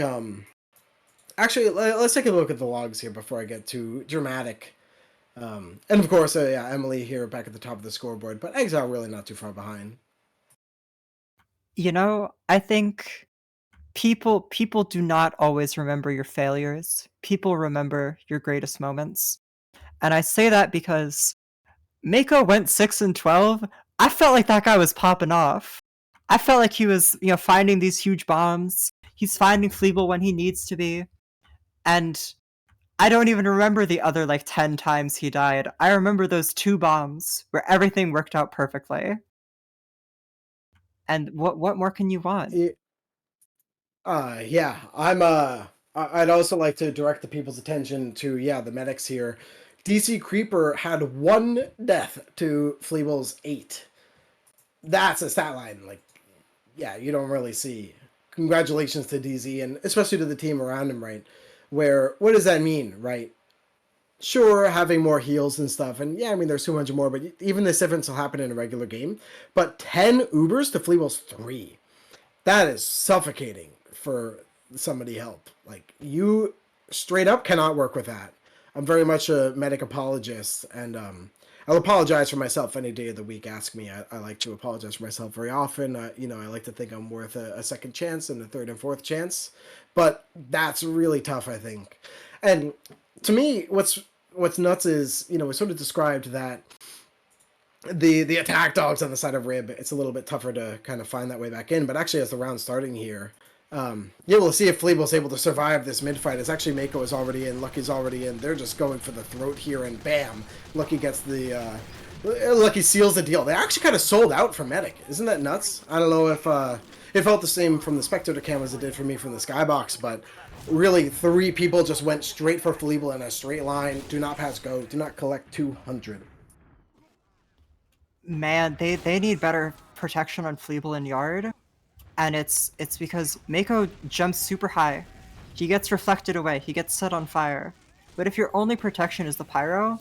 Actually, let's take a look at the logs here before I get too dramatic. And of course, yeah, Emily here back at the top of the scoreboard, but Exile really not too far behind. You know, I think people do not always remember your failures. People remember your greatest moments. And I say that because Mako went 6-12. I felt like that guy was popping off. I felt like he was, you know, finding these huge bombs. He's finding Fleeble when he needs to be. And I don't even remember the other like 10 times he died. I remember those 2 bombs where everything worked out perfectly. And what more can you want? Yeah, I'd also like to direct the people's attention to, yeah, the medics here. DC Creeper had 1 death to Fleeble's 8. That's a stat line, like, yeah, you don't really see. Congratulations to DZ, and especially to the team around him, right? Where, what does that mean, right? Sure, having more heals and stuff, and yeah, I mean, there's 200 more, but even this difference will happen in a regular game. But 10 Ubers to Fleeble's 3. That is suffocating for Somebody Help. Like, you straight up cannot work with that. I'm very much a medic apologist, and I'll apologize for myself any day of the week. Ask me. I like to apologize for myself very often. You know, I like to think I'm worth a second chance and a third and fourth chance, but that's really tough, I think. And to me, what's nuts is, you know, we sort of described that the attack dogs on the side of Rib, it's a little bit tougher to kind of find that way back in. But actually, as the round's starting here, yeah, we'll see if Fleeble's able to survive this mid-fight. It's actually Mako is already in, Lucky's already in. They're just going for the throat here, and bam! Lucky gets the... Lucky seals the deal. They actually kind of sold out for Medic. Isn't that nuts? I don't know if it felt the same from the spectator cam as it did for me from the skybox, but really 3 people just went straight for Fleeble in a straight line. Do not pass go. Do not collect 200. Man, they need better protection on Fleeble and Yard. And it's because Mako jumps super high. He gets reflected away, he gets set on fire. But if your only protection is the Pyro,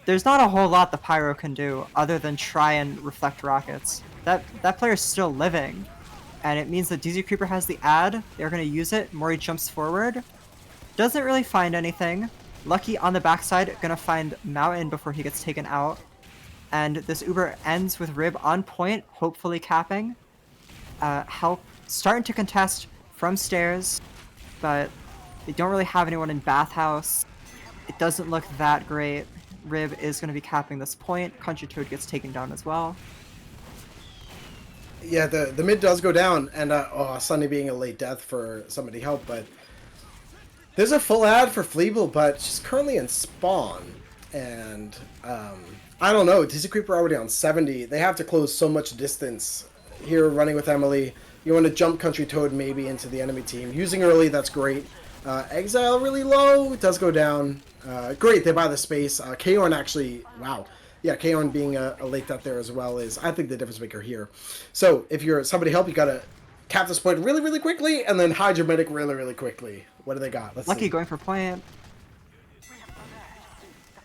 there's not a whole lot the Pyro can do other than try and reflect rockets. That player's still living. And it means that DZ Creeper has the ad, they're gonna use it, Mori jumps forward. Doesn't really find anything. Lucky on the backside, gonna find Mountain before he gets taken out. And this Uber ends with Rib on point, hopefully capping. Help starting to contest from stairs, but they don't really have anyone in bathhouse. It doesn't look that great. Rib is going to be capping this point. Country Toad gets taken down as well. Yeah, the mid does go down, and Sunny being a late death for Somebody Help, but there's a full ad for Fleeble, but she's currently in spawn. And I don't know. Dizzy Creeper already on 70. They have to close so much distance. Here, running with Emily. You want to jump Country Toad maybe into the enemy team. Using early, that's great. Exile really low. It does go down. Great, they buy the space. Kaorn actually, wow. Yeah, Kaorn being a late up there as well is, I think, the difference maker here. So, if you're somebody help, you got to cap this point really, really quickly, and then hide your medic really, really quickly. What do they got? Let's Lucky see. going for plant.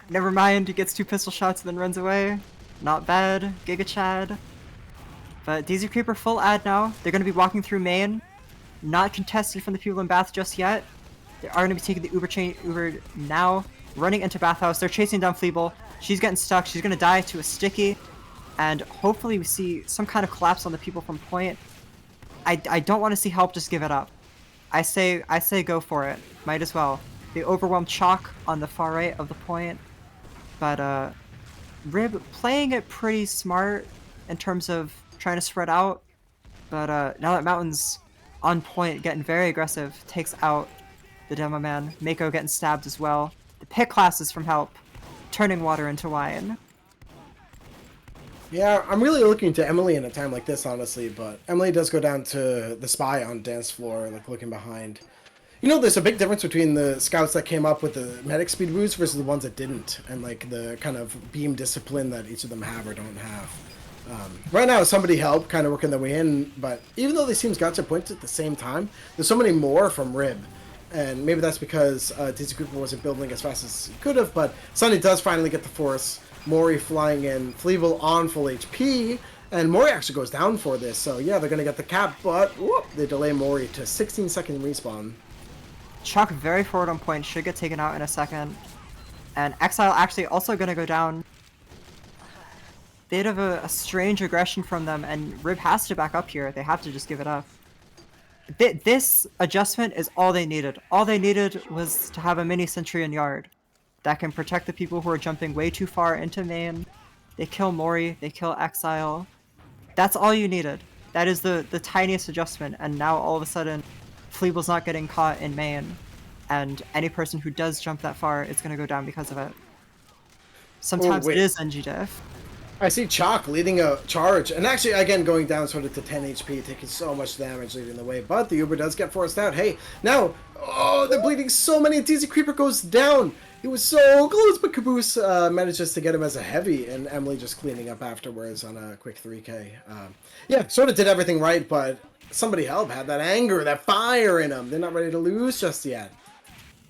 Never mind, he gets 2 pistol shots and then runs away. Not bad, Giga Chad. But DZ Creeper full ad now. They're going to be walking through main. Not contested from the people in Bath just yet. They are going to be taking the Uber now. Running into Bathhouse. They're chasing down Fleeble. She's getting stuck. She's going to die to a sticky. And hopefully we see some kind of collapse on the people from point. I don't want to see help just give it up. I say go for it. Might as well. They overwhelm Chalk on the far right of the point. But Rib playing it pretty smart in terms of trying to spread out. But now that Mountain's on point, getting very aggressive, takes out the Demo Man. Mako getting stabbed as well. The pick classes from help, turning water into wine. Yeah, I'm really looking to Emily in a time like this, honestly, but Emily does go down to the spy on dance floor, like looking behind. You know, there's a big difference between the scouts that came up with the medic speed boost versus the ones that didn't, and like the kind of beam discipline that each of them have or don't have. Right now, somebody help kind of working their way in, but even though they seem scouts at points at the same time, there's so many more from Rib. And maybe that's because Dizzy Cooper wasn't building as fast as he could have, but Sunny does finally get the force. Mori flying in, Fleeble on full HP, and Mori actually goes down for this, so yeah, they're going to get the cap, but whoop, they delay Mori to 16-second respawn. Chuck very forward on point, should get taken out in a second. And Exile actually also going to go down. Bit of a strange aggression from them, and Rib has to back up here. They have to just give it up. This adjustment is all they needed. All they needed was to have a mini sentry in yard that can protect the people who are jumping way too far into main. They kill Mori, they kill Exile. That's all you needed. That is the tiniest adjustment, and now all of a sudden, Fleeble's not getting caught in main, and any person who does jump that far is going to go down because of it. Sometimes it is NG diff. I see Chalk leading a charge, and actually, again, going down sort of to 10 HP, taking so much damage leading the way, but the Uber does get forced out. Hey, now, oh, they're bleeding so many. Dizzy Creeper goes down. It was so close, but Caboose manages to get him as a heavy, and Emily just cleaning up afterwards on a quick 3K. Yeah, sort of did everything right, but somebody help, had that anger, that fire in them. They're not ready to lose just yet.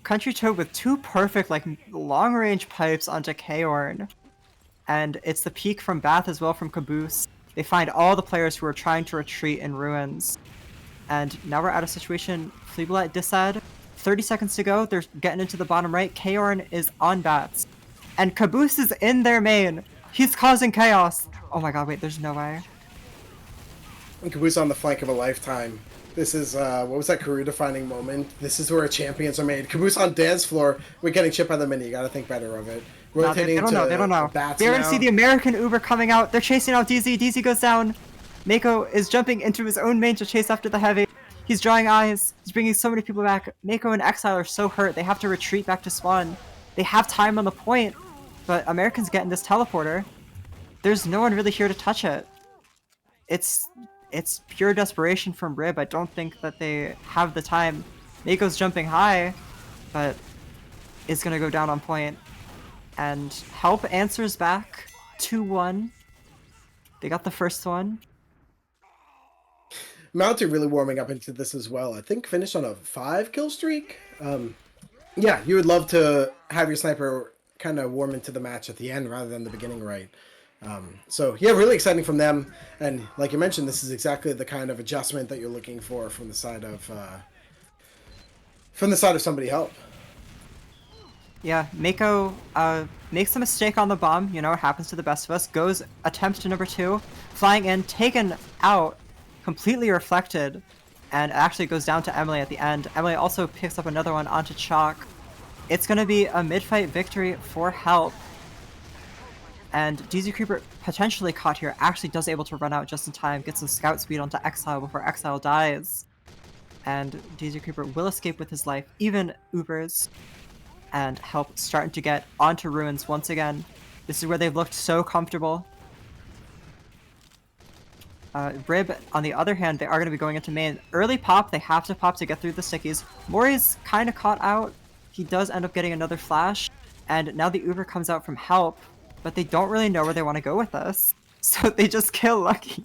Country Toad with 2 perfect, like, long-range pipes onto Kaorn. And it's the peak from Bath as well from Caboose. They find all the players who are trying to retreat in ruins. And now we're at a situation, Fleeble at disad. 30 seconds to go, they're getting into the bottom right. Kaorn is on bats. And Caboose is in their main. He's causing chaos. Oh my god, wait, there's no way. And Caboose on the flank of a lifetime. This is, what was that career-defining moment? This is where champions are made. Caboose on dance floor. We're getting chip by the mini. You gotta think better of it. No, they don't know. They don't know. They're going to see the American Uber coming out. They're chasing out DZ. DZ goes down. Mako is jumping into his own main to chase after the heavy. He's drawing eyes. He's bringing so many people back. Mako and Exile are so hurt. They have to retreat back to spawn. They have time on the point, but American's getting this teleporter. There's no one really here to touch it. It's pure desperation from Rib. I don't think that they have the time. Mako's jumping high, but is going to go down on point. And help answers back 2-1. They got the first one. Mounty really warming up into this as well. I think finished on a 5-kill streak. Yeah, you would love to have your sniper kind of warm into the match at the end rather than the beginning, right? So yeah, really exciting from them. And like you mentioned, this is exactly the kind of adjustment that you're looking for from the side of somebody help. Yeah, Mako makes a mistake on the bomb, you know, it happens to the best of us, goes attempt to number 2, flying in, taken out, completely reflected, and actually goes down to Emily at the end. Emily also picks up another one onto Chalk. It's going to be a mid-fight victory for help. And DZ Creeper, potentially caught here, actually does able to run out just in time, get some scout speed onto Exile before Exile dies. And DZ Creeper will escape with his life, even Ubers. and Help starting to get onto ruins once again. This is where they've looked so comfortable. Rib, on the other hand, they are going to be going into main. Early pop, they have to pop to get through the stickies. Mori's kind of caught out. He does end up getting another flash, and now the Uber comes out from Help, but they don't really know where they want to go with this. So they just kill Lucky.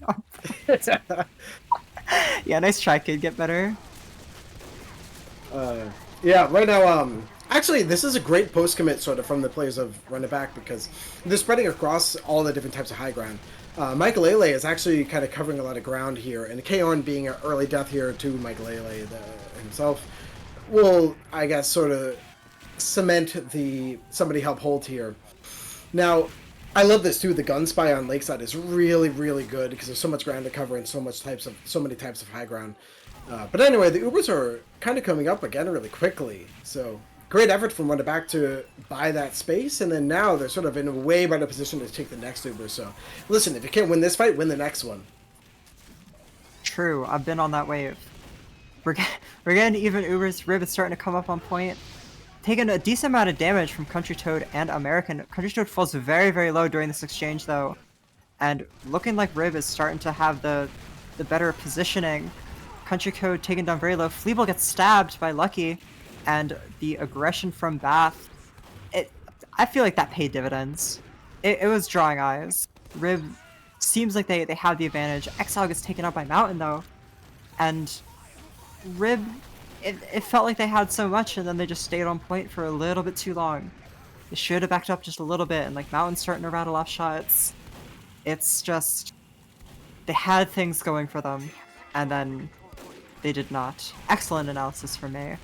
Yeah, nice try, kid. Get better. Yeah, right now, actually, this is a great post-commit sort of from the players of Run It Back because they're spreading across all the different types of high ground. Michael Lele is actually kind of covering a lot of ground here, and Kaorn being an early death here to Michael Lele himself will, I guess, sort of cement the somebody help hold here. Now, I love this too. The gun spy on Lakeside is really, really good because there's so much ground to cover and so many types of high ground. But anyway, the Ubers are kind of coming up again really quickly. So great effort from Run It Back to buy that space, and then now they're sort of in a way better position to take the next Uber. So listen, if you can't win this fight, win the next one. True, I've been on that wave. We're getting even Ubers. Rib is starting to come up on point. Taking a decent amount of damage from Country Toad and American. Country Toad falls very, very low during this exchange, though. And looking like Rib is starting to have the better positioning. Country Toad taken down very low. Fleeble gets stabbed by Lucky. And the aggression from Bath, I feel like that paid dividends. It was drawing eyes. Rib seems like they have the advantage. Exile gets taken out by Mountain, though. And Rib, it felt like they had so much, and then they just stayed on point for a little bit too long. They should have backed up just a little bit, and like Mountain's starting to rattle off shots. It's just, they had things going for them, and then they did not. Excellent analysis from me.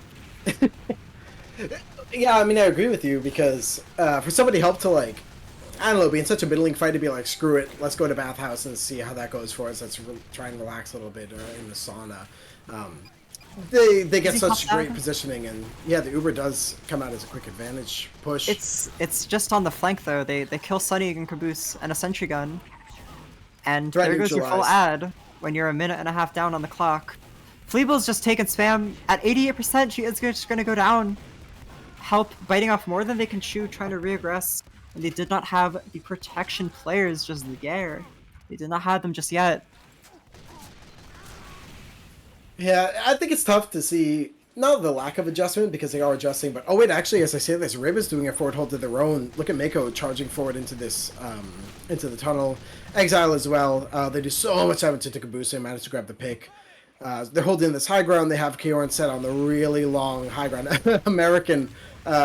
Yeah, I mean, I agree with you because for somebody help to like, I don't know, be in such a middling fight to be like, screw it, let's go to bathhouse and see how that goes for us. Let's try and relax a little bit in the sauna. They get such great positioning, and yeah, the Uber does come out as a quick advantage push. It's just on the flank though. They kill Sunny and Caboose and a sentry gun, and there goes your full ad when you're a minute and a half down on the clock. Fleeble's just taking spam at 88%. She is just going to go down. Help biting off more than they can chew, trying to reaggress. And they did not have the protection players just there. They did not have them just yet. Yeah, I think it's tough to see, not the lack of adjustment, because they are adjusting, but oh wait, actually, as I say this, Rib is doing a forward hold to their own. Look at Mako charging forward into this, into the tunnel. Exile as well. They do so much damage to Caboose and manage to grab the pick. They're holding this high ground. They have Kaorn set on the really long high ground. American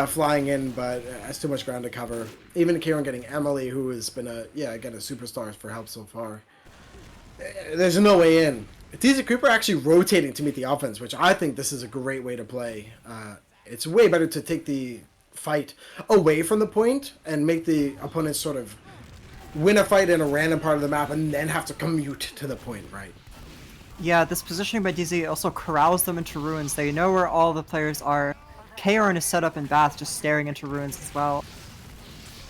flying in, but has too much ground to cover. Even Kaorn getting Emily, who has been again, a superstar for help so far. There's no way in. TZ Cooper actually rotating to meet the offense, which I think this is a great way to play. It's way better to take the fight away from the point and make the opponents sort of win a fight in a random part of the map and then have to commute to the point, right? Yeah, this positioning by DZ also corrals them into ruins. They know where all the players are. Kaorn is set up in Bath, just staring into ruins as well.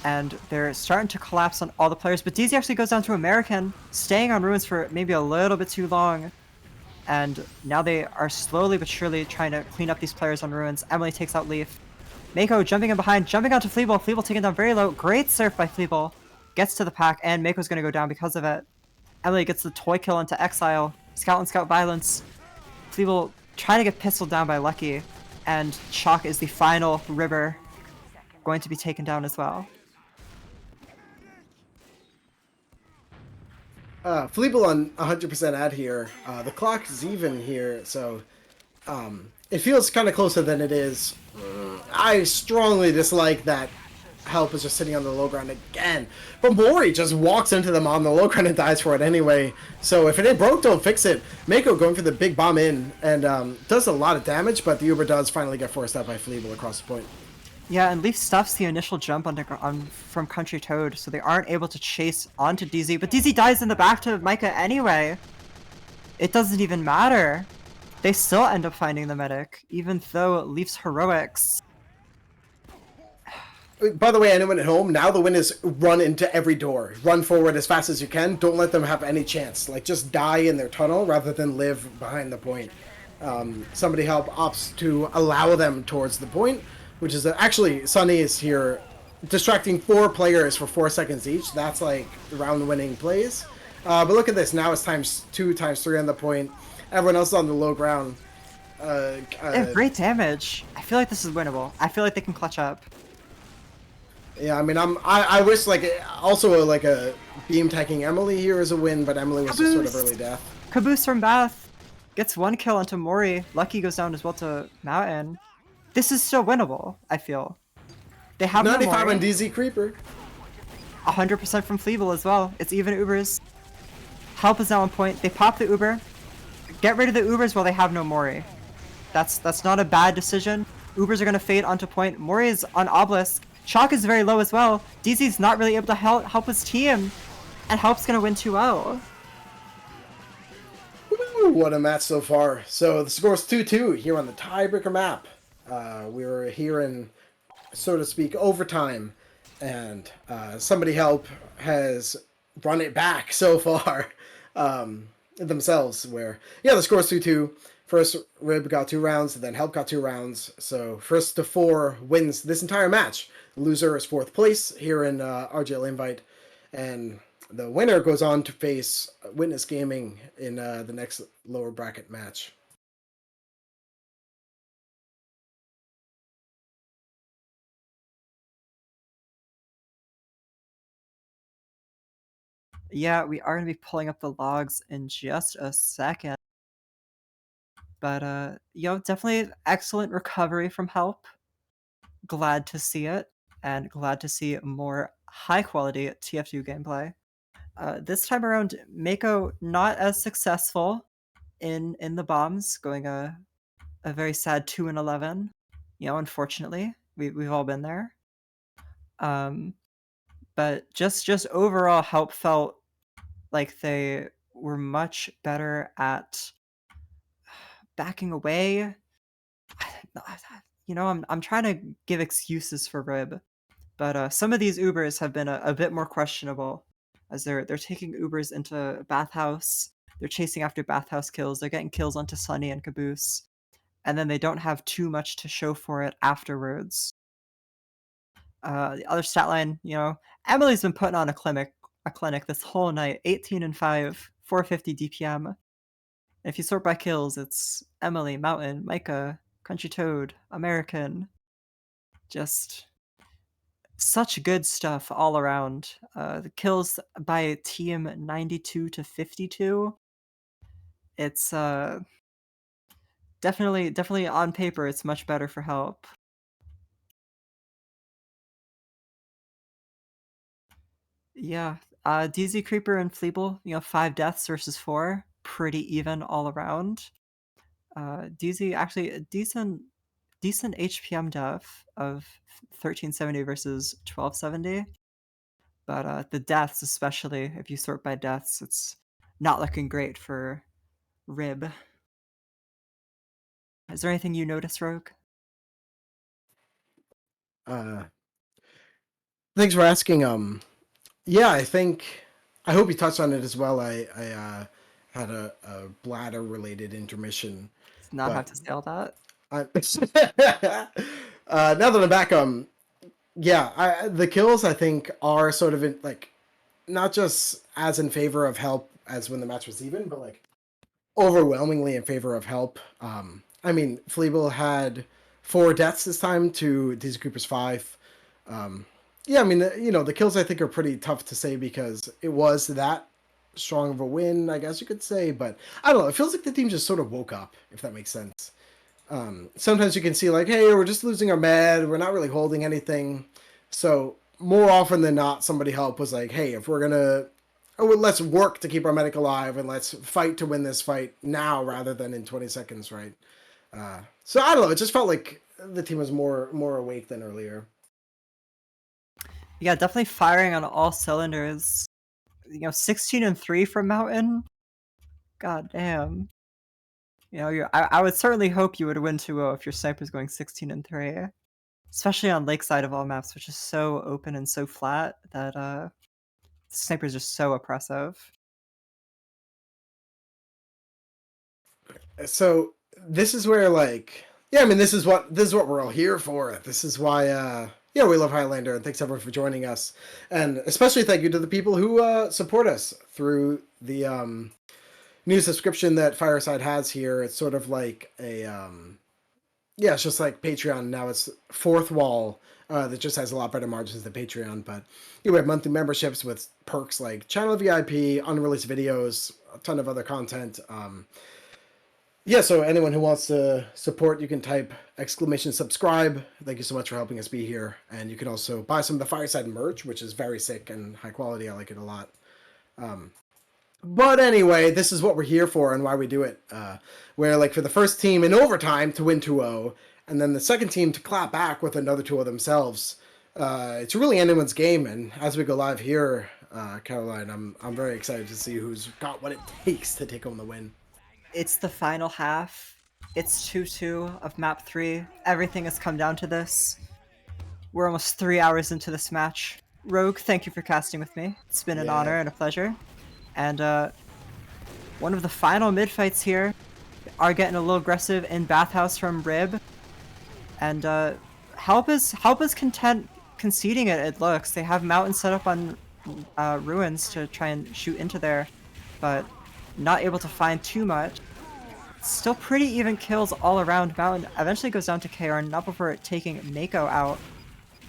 And they're starting to collapse on all the players, but DZ actually goes down to American, staying on ruins for maybe a little bit too long. And now they are slowly but surely trying to clean up these players on ruins. Emily takes out Leaf. Mako jumping in behind, jumping onto Fleeble. Fleeble taken down very low. Great surf by Fleeble. Gets to the pack, and Mako's going to go down because of it. Emily gets the toy kill into Exile. Scout and Scout violence. Fleeble trying to get pistoled down by Lucky. And Chalk is the final River, going to be taken down as well. Fleeble on 100% ad here. The clock is even here, so it feels kind of closer than it is. I strongly dislike that Help is just sitting on the low ground again. But Mori just walks into them on the low ground and dies for it anyway. So if it ain't broke, don't fix it. Mako going for the big bomb in and does a lot of damage, but the Uber does finally get forced out by Fleeble across the point. Yeah, and Leaf stuffs the initial jump from Country Toad, so they aren't able to chase onto DZ. But DZ dies in the back to Micah anyway. It doesn't even matter. They still end up finding the medic, even though Leaf's heroics. By the way, anyone at home, now the win is run into every door. Run forward as fast as you can. Don't let them have any chance. Like, just die in their tunnel rather than live behind the point. Somebody help opts to allow them towards the point. which is actually Sunny is here distracting 4 players for 4 seconds each. That's like round-winning plays. But look at this. Now it's ×2, ×3 on the point. Everyone else is on the low ground. They have great damage. I feel like this is winnable. I feel like they can clutch up. Yeah, I mean, I wish like also like a beam attacking Emily here is a win, but Emily was just sort of early death. Caboose from Bath gets 1 kill onto Mori. Lucky goes down as well to Mountain. This is still winnable, I feel. They have 95 no on DZ Creeper. 100% from Fleeble as well. It's even Ubers. Help is now on point. They pop the Uber. Get rid of the Ubers while they have no Mori. That's not a bad decision. Ubers are going to fade onto point. Mori is on Obelisk. Chalk is very low as well. DZ's not really able to help his team. And Help's going to win 2-0. What a match so far. So the score is 2-2 here on the tiebreaker map. We were here in, so to speak, overtime. And somebody help has run it back so far themselves. Where, yeah, the score is 2-2. First, Rib got 2 rounds, and then Help got 2 rounds. So first to 4 wins this entire match. The loser is 4th place here in RGL Invite. And the winner goes on to face Witness Gaming in the next lower bracket match. Yeah, we are going to be pulling up the logs in just a second. But, definitely excellent recovery from Help. Glad to see it, and glad to see more high-quality TF2 gameplay. This time around, Mako not as successful in the bombs, going a very sad 2-11. Unfortunately, we've all been there. But just overall, Help felt like they were much better at backing away. I'm trying to give excuses for Rib, but some of these Ubers have been a bit more questionable, as they're taking Ubers into Bathhouse. They're chasing after Bathhouse kills. They're getting kills onto Sunny and Caboose, and then they don't have too much to show for it afterwards. The other stat line, Emily's been putting on a clinic this whole night. 18-5, 450 DPM. And if you sort by kills, it's Emily, Mountain, Micah, Crunchy Toad, American. Just such good stuff all around. The kills by team 92-52. It's definitely on paper it's much better for Help. Yeah, DZ Creeper and Fleeble, 5 deaths versus 4, pretty even all around. DZ actually a decent HPM def of 1370 versus 1270. But the deaths, especially if you sort by deaths, it's not looking great for Rib. Is there anything you notice, Rogue? Thanks for asking. Yeah, I hope you touched on it as well. I had a bladder related intermission. Does not have to say all that. Now that I'm back, yeah, the kills I think are sort of like not just as in favor of Help as when the match was even, but like overwhelmingly in favor of Help. I mean, Fleeble had 4 deaths this time to DZ Creeper's 5. Yeah, I mean, the kills I think are pretty tough to say because it was that strong of a win, I guess you could say. But I don't know. It feels like the team just sort of woke up, if that makes sense. Sometimes you can see like, hey, we're just losing our med. We're not really holding anything. So more often than not, somebody Help was like, hey, if we're going to, let's work to keep our medic alive and let's fight to win this fight now rather than in 20 seconds, right? So I don't know. It just felt like the team was more awake than earlier. Yeah, definitely firing on all cylinders. 16-3 from Mountain. God damn. I would certainly hope you would win 2-0 if your sniper's going 16-3. Especially on Lakeside of all maps, which is so open and so flat that sniper's just so oppressive. So this is where like Yeah, I mean, this is what we're all here for. This is why, yeah, we love Highlander, and thanks everyone for joining us, and especially thank you to the people who support us through the new subscription that Fireside has here. It's sort of like a yeah, it's just like Patreon now. It's fourth wall that just has a lot better margins than Patreon, but we have monthly memberships with perks like channel VIP, unreleased videos, a ton of other content. Yeah, so anyone who wants to support, you can type !subscribe. Thank you so much for helping us be here. And you can also buy some of the Fireside merch, which is very sick and high quality. I like it a lot. But anyway, this is what we're here for and why we do it. Where, like, for the first team in overtime to win 2-0, and then the second team to clap back with another 2-0 themselves. It's really anyone's game. And as we go live here, Caroline, I'm very excited to see who's got what it takes to take home the win. It's the final half. It's 2-2 of map 3. Everything has come down to this. We're almost 3 hours into this match. Rogue, thank you for casting with me. It's been an honor and a pleasure. And one of the final mid fights here are getting a little aggressive in Bathhouse from Rib. And Help is content conceding it, it looks. They have Mountain set up on Ruins to try and shoot into there, but not able to find too much. Still pretty even kills all around. Mountain eventually goes down to KR, not before taking Mako out.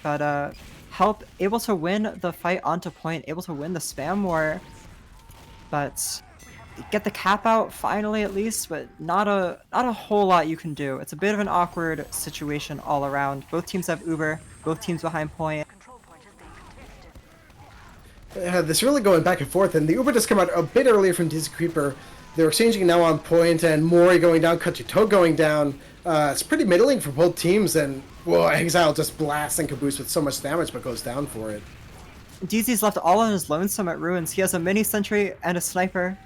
But Help able to win the fight onto point, able to win the spam war. But get the cap out finally at least, but not a whole lot you can do. It's a bit of an awkward situation all around. Both teams have Uber, both teams behind point. This really going back and forth, and the Uber just come out a bit earlier from Dizzy Creeper. They're exchanging now on point, and Mori going down, Kachito going down. It's pretty middling for both teams, and well, Exile just blasts and Caboose with so much damage, but goes down for it. DZ's left all on his lonesome at Ruins. He has a mini sentry and a sniper,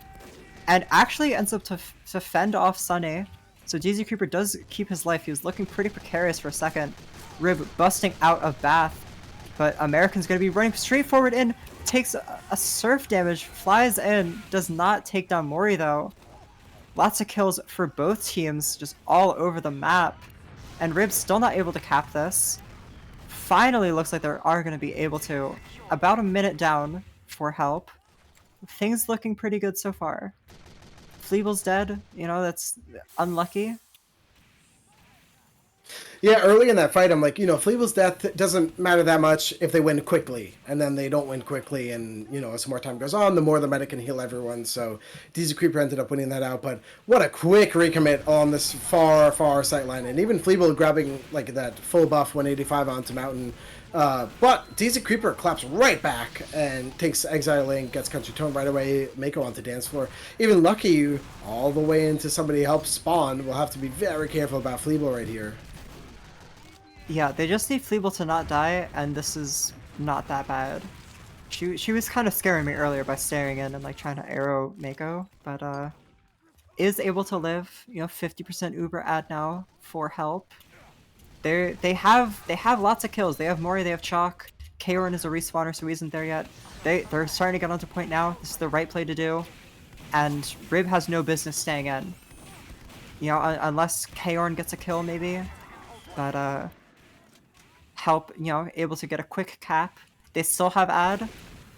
and actually ends up to fend off Sunny. So DZ Creeper does keep his life. He was looking pretty precarious for a second. Rib busting out of Bath, but American's going to be running straight forward in. Takes a surf damage, flies in, does not take down Mori though. Lots of kills for both teams, just all over the map. And Rib's still not able to cap this. Finally looks like they are going to be able to. About a minute down for Help. Things looking pretty good so far. Fleeble's dead, you know, that's unlucky. Yeah, early in that fight, I'm like, Fleeble's death doesn't matter that much if they win quickly, and then they don't win quickly, and, as more time goes on, the more the meta can heal everyone, so Dizzy Creeper ended up winning that out, but what a quick recommit on this far, far sightline, and even Fleeble grabbing, like, that full buff 185 onto Mountain, but Dizzy Creeper claps right back and takes Exile Link, gets Country Tone right away, Mako onto dance floor. Even Lucky all the way into somebody helps spawn. We'll have to be very careful about Fleeble right here. Yeah, they just need Fleeble to not die, and this is not that bad. She was kind of scaring me earlier by staring in and like trying to arrow Mako, but is able to live. 50% Uber ad now for Help. They have lots of kills. They have Mori, they have Chalk. Kaorn is a respawner, so he isn't there yet. They're starting to get onto point now. This is the right play to do, and Rib has no business staying in. Unless Kaorn gets a kill maybe, but Help, able to get a quick cap. They still have ad.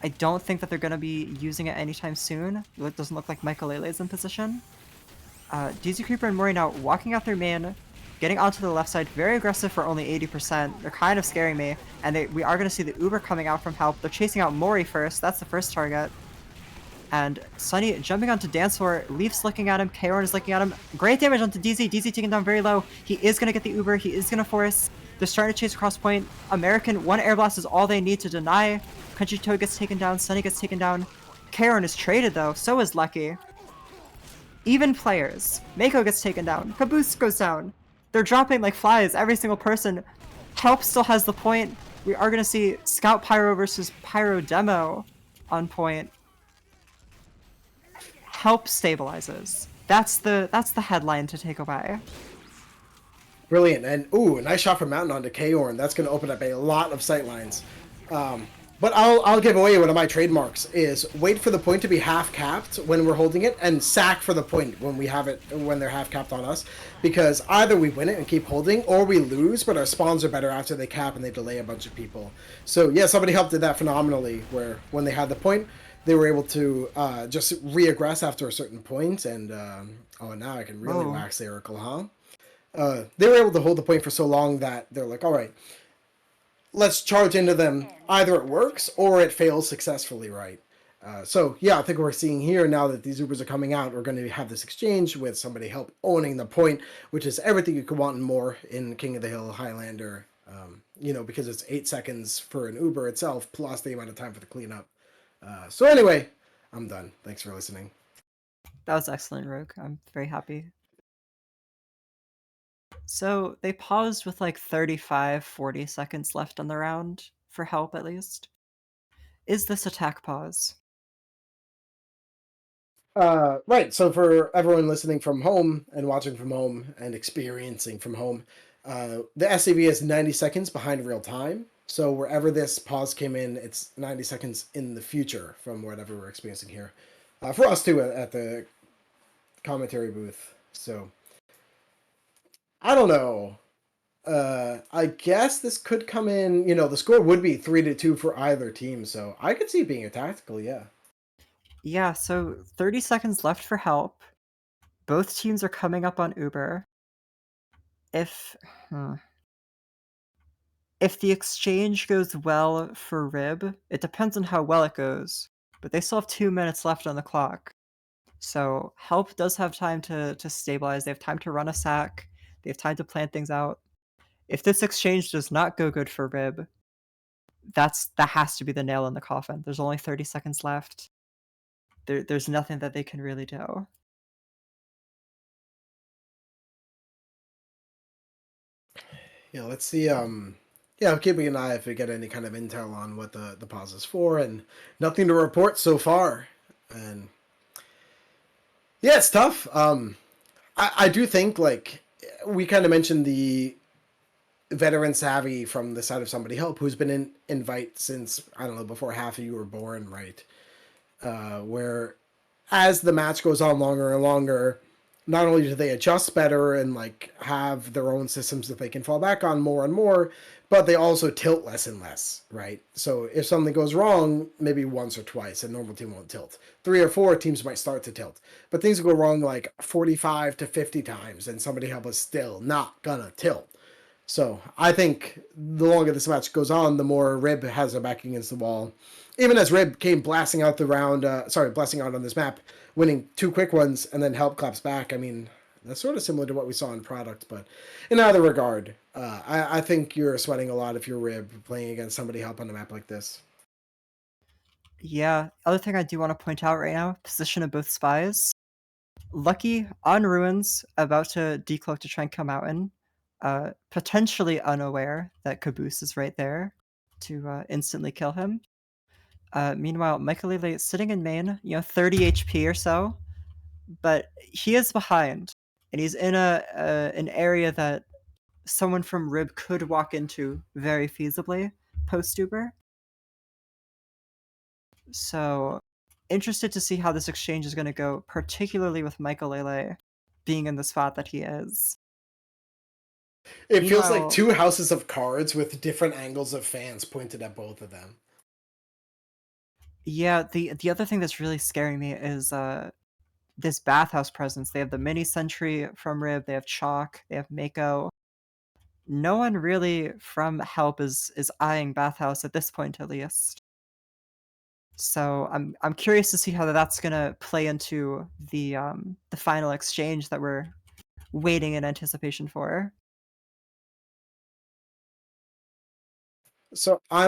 I don't think that they're going to be using it anytime soon. It doesn't look like Michael Lele is in position. DZ Creeper and Mori now walking out their main, getting onto the left side, very aggressive for only 80%. They're kind of scaring me, and we are going to see the Uber coming out from Help. They're chasing out Mori first. That's the first target. And Sunny jumping onto dance floor, Leaf's looking at him, Kaorn is looking at him. Great damage onto DZ. DZ taken down very low. He is going to get the Uber. He is going to force. They're starting to chase across point. American, one air blast is all they need to deny. Country Toe gets taken down. Sunny gets taken down. Kaorn is traded though. So is Lucky. Even players. Mako gets taken down. Caboose goes down. They're dropping like flies. Every single person. Help still has the point. We are going to see Scout Pyro versus Pyro Demo on point. Help stabilizes. That's the headline to take away. Brilliant, and ooh, nice shot from Mountain onto Kaorn. That's going to open up a lot of sightlines. But I'll give away one of my trademarks is wait for the point to be half capped when we're holding it, and sack for the point when we have it when they're half capped on us, because either we win it and keep holding, or we lose, but our spawns are better after they cap and they delay a bunch of people. So yeah, somebody helped did that phenomenally, where when they had the point, they were able to just re-aggress after a certain point, and oh, now I can really wax the Oracle, huh? They were able to hold the point for so long that they're like, all right, let's charge into them. Either it works or it fails successfully, right? So yeah, I think we're seeing here now that these Ubers are coming out, we're going to have this exchange with somebody help owning the point, which is everything you could want and more in King of the Hill Highlander. You know, because it's 8 seconds for an Uber itself, plus the amount of time for the cleanup. So anyway, I'm done. Thanks for listening. That was excellent, Rogue. I'm very happy. So they paused with like 35, 40 seconds left on the round, for help at least. Is this attack pause? Right, so for everyone listening from home and watching from home and experiencing from home, the SCV is 90 seconds behind real time. So wherever this pause came in, it's 90 seconds in the future from whatever we're experiencing here. For us too at the commentary booth. So I don't know. I guess this could come in, you know, the score would be 3-2 for either team, so I could see it being a tactical, yeah. Yeah, so 30 seconds left for help. Both teams are coming up on Uber. If the exchange goes well for Rib, it depends on how well it goes, but they still have 2 minutes left on the clock. So help does have time to stabilize. They have time to run a sack. They have time to plan things out. If this exchange does not go good for Rib, that has to be the nail in the coffin. There's only 30 seconds left. There's nothing that they can really do. Yeah, let's see. Yeah, I'm keeping an eye if we get any kind of intel on what the pause is for, and nothing to report so far. And yeah, it's tough. I do think, like, we kind of mentioned the veteran savvy from the side of somebody help who's been in invite since, I don't know, before half of you were born, right? Where as the match goes on longer and longer, not only do they adjust better and like have their own systems that they can fall back on more and more, but they also tilt less and less, right? So if something goes wrong, maybe once or twice, a normal team won't tilt. 3 or 4 teams might start to tilt, but things will go wrong like 45 to 50 times, and somebody help us still not gonna tilt. So I think the longer this match goes on, the more Rib has a back against the wall. Even as Rib came blasting out the round, blasting out on this map, winning 2 quick ones, and then help claps back. I mean, that's sort of similar to what we saw in Product, but in either regard, I think you're sweating a lot if you're Rib playing against somebody help on a map like this. Yeah, other thing I do want to point out right now, position of both spies. Lucky on Ruins, about to decloak to try and come out in. Potentially unaware that Caboose is right there to instantly kill him. Meanwhile, Michaelele sitting in main, 30 HP or so, but he is behind, and he's in an area that someone from Rib could walk into very feasibly post-Uber. So, interested to see how this exchange is going to go, particularly with Michaelele being in the spot that he is. It feels like 2 houses of cards with different angles of fans pointed at both of them. Yeah, the other thing that's really scaring me is this bathhouse presence. They have the mini sentry from Rib, they have Chalk, they have Mako. No one really from Help is eyeing bathhouse at this point, at least. So I'm curious to see how that's gonna play into the final exchange that we're waiting in anticipation for. So I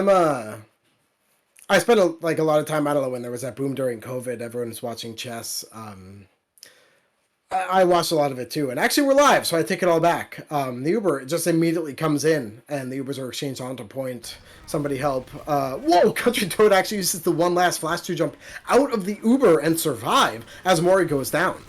spent a lot of time. I don't know, when there was that boom during COVID, everyone was watching chess. I watched a lot of it too, and actually we're live, so I take it all back. The Uber just immediately comes in, and the Ubers are exchanged onto point. Somebody help! Whoa! Country Toad actually uses the one last flash to jump out of the Uber and survive as Mori goes down.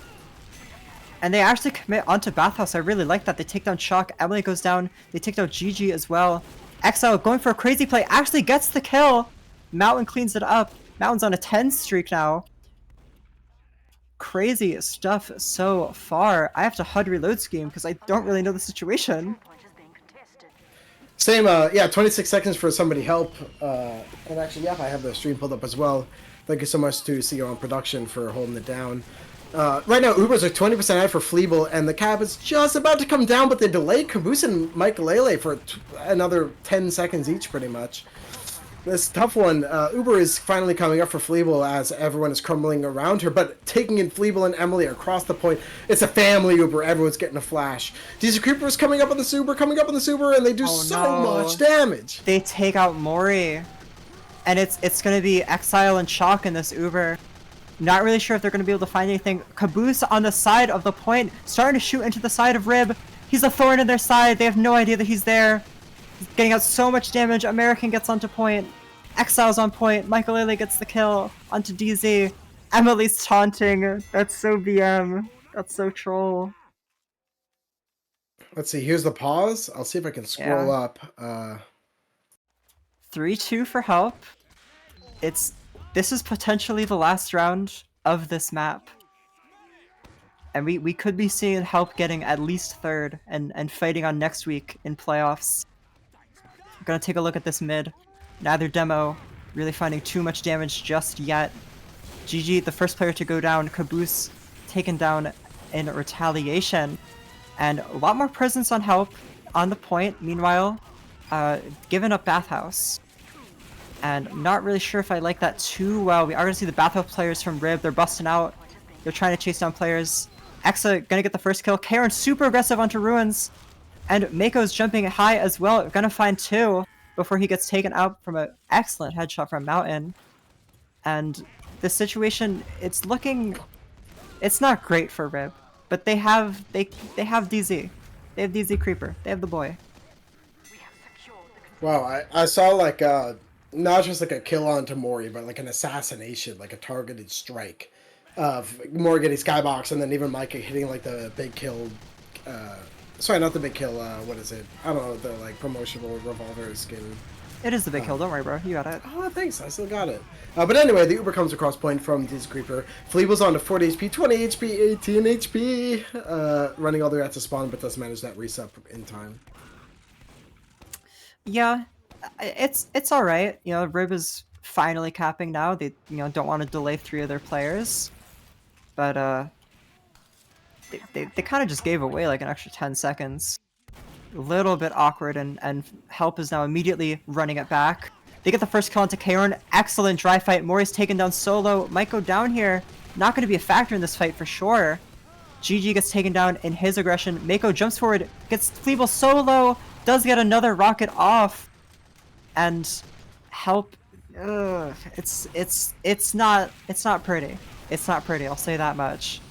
And they actually commit onto Bathhouse. I really like that. They take down Chalk. Emily goes down. They take down Gigi as well. Exile going for a crazy play. Actually gets the kill. Mountain cleans it up. Mountain's on a 10 streak now. Crazy stuff so far. I have to HUD reload scheme because I don't really know the situation. Same, yeah, 26 seconds for somebody help. And actually, yeah, I have the stream pulled up as well. Thank you so much to siyo on production for holding it down. Right now, Ubers are 20% out for Fleeble, and the cab is just about to come down, but they delayed Caboose and Michael for another 10 seconds each, pretty much. This tough one. Uber is finally coming up for Fleeble as everyone is crumbling around her, but taking in Fleeble and Emily across the point. It's a family Uber. Everyone's getting a flash. These creepers coming up on the Uber, and they do so much damage. They take out Mori, and it's going to be Exile and Chalk in this Uber. Not really sure if they're going to be able to find anything. Caboose on the side of the point, starting to shoot into the side of Rib. He's a thorn in their side. They have no idea that he's there. Getting out so much damage. American gets onto point. Exile's on point. Michael gets the kill. Onto DZ. Emily's taunting. That's so BM. That's so troll. Let's see. Here's the pause. I'll see if I can scroll up. 3-2 for help. This is potentially the last round of this map. And we could be seeing help getting at least third and fighting on next week in playoffs. I'm gonna take a look at this mid. Neither demo really finding too much damage just yet. GG, the first player to go down. Caboose taken down in retaliation. And a lot more presence on help on the point. Meanwhile, giving up Bathhouse. And not really sure if I like that too well. We are gonna see the Bathhouse players from Rib. They're busting out. They're trying to chase down players. Exa gonna get the first kill. Karen super aggressive onto Ruins. And Mako's jumping high as well. Gonna find two before he gets taken out from an excellent headshot from Mountain. And the situation, it's not great for Rib, but they have DZ. They have DZ Creeper. They have the boy. Wow, I saw like not just like a kill onto Mori, but like an assassination, like a targeted strike of Mori getting skybox, and then even Micah hitting like the big kill. Sorry, not the big kill. What is it? I don't know, the like promotional revolver skin. It is the big kill. Don't worry, bro. You got it. Oh, thanks. I still got it. But anyway, the Uber comes across point from this Creeper. Fleeble's on to 40 HP, 20 HP, 18 HP. Running all the way out to spawn, but does manage that reset in time. Yeah, it's all right. You know, Rib is finally capping now. They don't want to delay 3 of their players, but they kind of just gave away like an extra 10 seconds. A little bit awkward, and help is now immediately running it back. They get the first kill onto Kaorn. Excellent dry fight. Mori's taken down solo. Might go down here. Not going to be a factor in this fight for sure. GG gets taken down in his aggression. Mako jumps forward, gets Fleeble solo, does get another rocket off, and help. It's not pretty. It's not pretty. I'll say that much.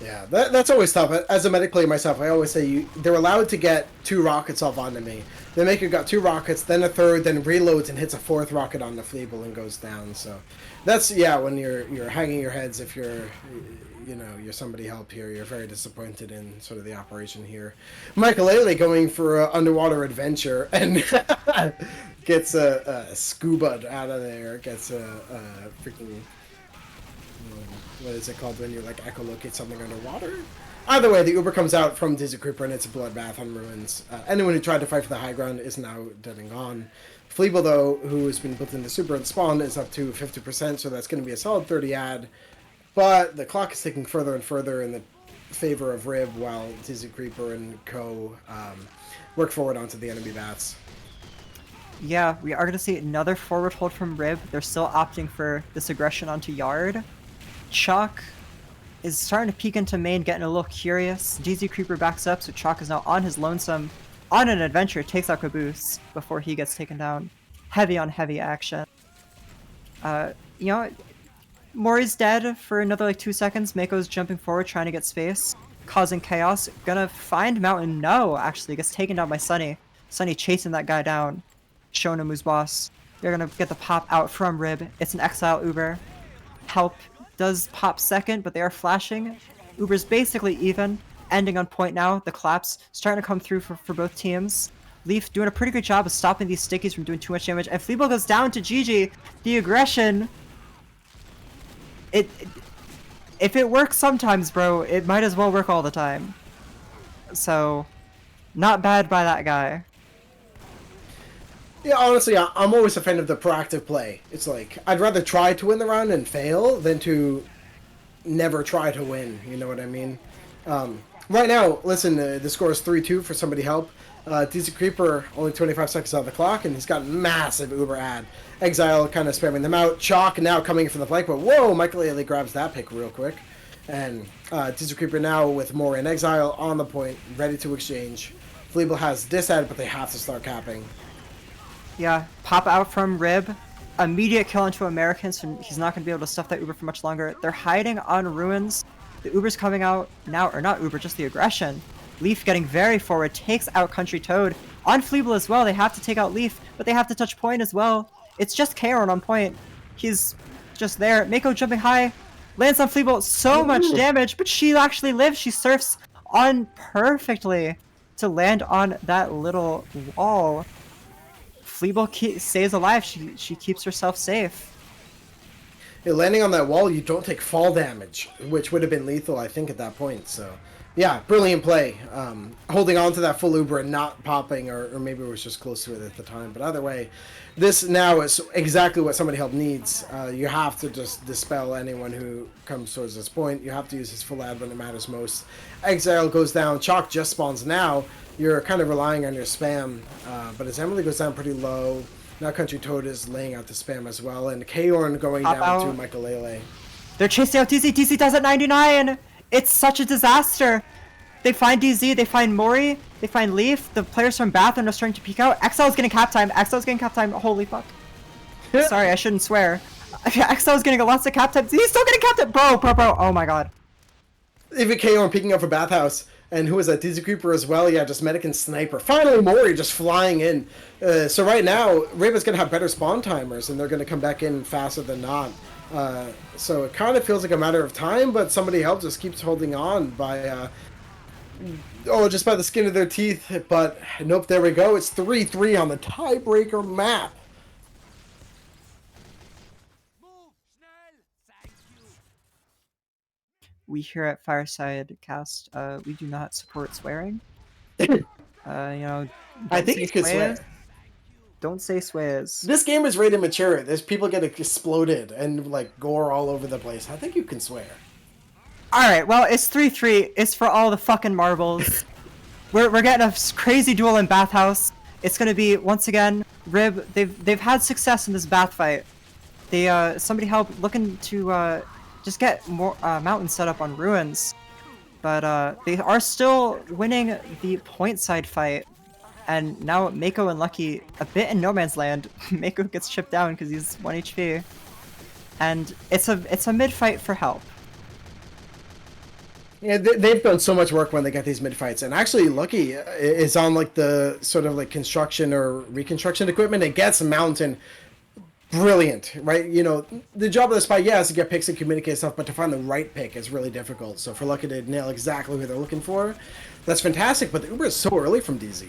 Yeah, that's always tough. As a medic player myself, I always say they're allowed to get 2 rockets off onto me. The Maker got 2 rockets, then a third, then reloads and hits a 4th rocket on the Fleeble and goes down. So that's, yeah, when you're hanging your heads, if you're somebody help here, you're very disappointed in sort of the operation here. Michael going for an underwater adventure and gets a scuba out of there, gets a freaking... what is it called when you like echolocate something underwater? Either way, the Uber comes out from Dizzy Creeper and it's a bloodbath on Ruins. Anyone who tried to fight for the high ground is now dead and gone. Fleeble, though, who has been put in the super and spawn, is up to 50%, so that's going to be a solid 30 ad. But the clock is ticking further and further in the favor of Rib, while Dizzy Creeper and co work forward onto the enemy bats. Yeah, we are going to see another forward hold from Rib. They're still opting for this aggression onto Yard. Chalk is starting to peek into main, getting a little curious. DZ Creeper backs up, so Chalk is now on his lonesome, on an adventure, takes out Caboose before he gets taken down. Heavy on heavy action. Mori's dead for another like 2 seconds. Mako's jumping forward, trying to get space, causing chaos. Gonna find Mountain. No, actually, gets taken down by Sunny. Sunny chasing that guy down, showing him who's boss. They're gonna get the pop out from Rib. It's an Exile Uber. Help does pop second, but they are flashing. Uber's basically even, ending on point now. The claps starting to come through for both teams. Leaf doing a pretty good job of stopping these stickies from doing too much damage, and Fleeble goes down to GG. The aggression. If it works sometimes, bro, it might as well work all the time. So, not bad by that guy. Yeah, honestly, I'm always a fan of the proactive play. It's like, I'd rather try to win the round and fail than to never try to win, you know what I mean? Right now, listen, the score is 3-2 for somebody help. DC Creeper, only 25 seconds on the clock, and he's got massive Uber ad. Exile kind of spamming them out. Chalk now coming from the flank, but whoa, Michael Ailey grabs that pick real quick. And DC Creeper now with more in Exile on the point, ready to exchange. Fleeble has this ad, but they have to start capping. Yeah, pop out from Rib. Immediate kill into Americans, so he's not going to be able to stuff that Uber for much longer. They're hiding on Ruins. The Uber's coming out now, or not Uber, just the aggression. Leaf getting very forward, takes out Country Toad. On Fleeble as well, they have to take out Leaf, but they have to touch point as well. It's just Kaorn on point. He's just there. Mako jumping high, lands on Fleeble, so much damage, but she actually lives. She surfs on perfectly to land on that little wall. Fleeble stays alive. She keeps herself safe. Yeah, landing on that wall, you don't take fall damage, which would have been lethal, I think, at that point. So, yeah, brilliant play. Holding on to that full Uber and not popping, or maybe it was just close to it at the time. But either way, this now is exactly what somebody help needs. You have to just dispel anyone who comes towards this point. You have to use his full ad when it matters most. Exile goes down. Chalk just spawns now. You're kind of relying on your spam, but as Emily goes down pretty low, now Country Toad is laying out the spam as well, and Kaorn going down to Michael Lele. They're chasing out DZ. DZ does at 99. It's such a disaster. They find DZ, they find Mori, they find Leaf. The players from Bathurst are starting to peek out. Exile's getting cap time. Exile's getting cap time. Holy fuck. Sorry, I shouldn't swear. Exile's getting lots of cap time. He's still getting cap time. Bro. Oh my god. Even Kaorn peeking out for Bathhouse. And who is that? Dizzy Creeper as well. Yeah, just Medic and Sniper. Finally, Mori just flying in. So right now, Raven's going to have better spawn timers, and they're going to come back in faster than not. So it kind of feels like a matter of time, but somebody else just keeps holding on by... just by the skin of their teeth. But nope, there we go. It's 3-3 on the tiebreaker map. We here at Fireside Cast, we do not support swearing. You know, I think you can swear. Don't say swears. This game is rated mature. There's people get exploded and like gore all over the place. I think you can swear. Alright, well, it's 3-3. It's for all the fucking marbles. We're getting a crazy duel in Bathhouse. It's gonna be, once again, Rib. They've had success in this bath fight. They, somebody help looking to, just get more mountain set up on Ruins, but they are still winning the point side fight, and now Mako and Lucky a bit in no man's land. Mako gets chipped down because he's 1 HP, and it's a mid fight for help. Yeah, they've done so much work when they get these mid fights, and actually Lucky is on like the sort of like construction or reconstruction equipment. It gets mountain. Brilliant, right? You know, the job of the spy, is to get picks and communicate stuff, but to find the right pick is really difficult. So for Lucky to nail exactly who they're looking for, that's fantastic. But the Uber is so early from DZ.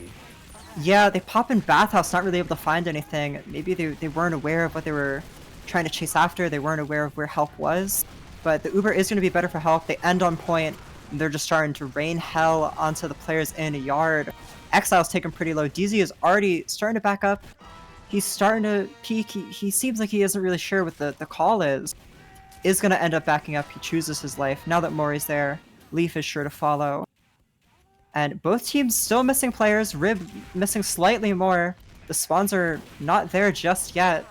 Yeah, they pop in Bathhouse, not really able to find anything. Maybe they weren't aware of what they were trying to chase after. They weren't aware of where help was. But the Uber is going to be better for help. They end on point. And they're just starting to rain hell onto the players in a yard. Exile's taken pretty low. DZ is already starting to back up. He's starting to peek. He seems like he isn't really sure what the call is. Is going to end up backing up. He chooses his life. Now that Mori's there, Leaf is sure to follow. And both teams still missing players. Rib missing slightly more. The spawns are not there just yet.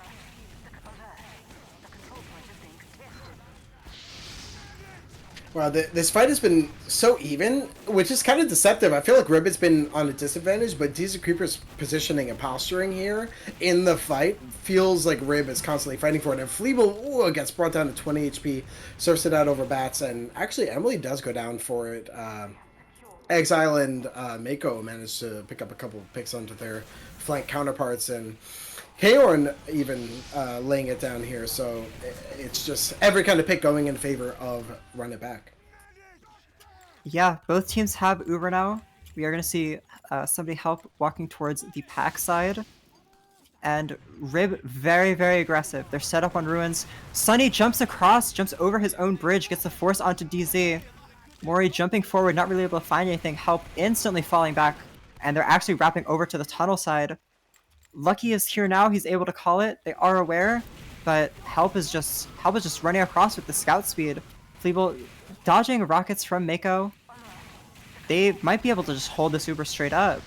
Wow, this fight has been so even, which is kind of deceptive. I feel like Rib has been on a disadvantage, but Diesel Creeper's positioning and posturing here in the fight feels like Rib is constantly fighting for it. And Fleeble gets brought down to 20 HP, surfs it out over bats, and actually Emily does go down for it. Exile and Mako managed to pick up a couple of picks onto their flank counterparts, and Kaorn even laying it down here, so it's just every kind of pick going in favor of Run It Back. Yeah, both teams have Uber now. We are going to see somebody help walking towards the pack side. And Rib, very, very aggressive. They're set up on ruins. Sunny jumps across, jumps over his own bridge, gets the force onto DZ. Mori jumping forward, not really able to find anything. Help instantly falling back. And they're actually wrapping over to the tunnel side. Lucky is here now. He's able to call it. They are aware, but Help is just running across with the scout speed. Fleeble dodging rockets from Mako. They might be able to just hold this Uber straight up.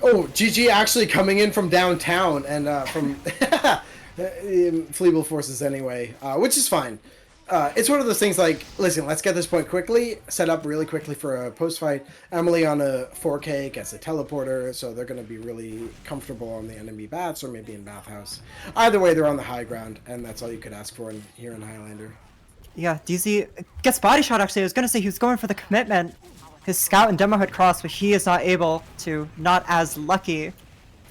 Oh, GG actually coming in from downtown and from Fleeble forces anyway, which is fine. It's one of those things like, listen, let's get this point quickly, set up really quickly for a post-fight. Emily on a 4K gets a teleporter, so they're going to be really comfortable on the enemy bats or maybe in bathhouse. Either way, they're on the high ground, and that's all you could ask for here in Highlander. Yeah, DZ gets body shot actually. I was going to say he was going for the commitment. His scout and demo had crossed, but he is not able to. Not as lucky.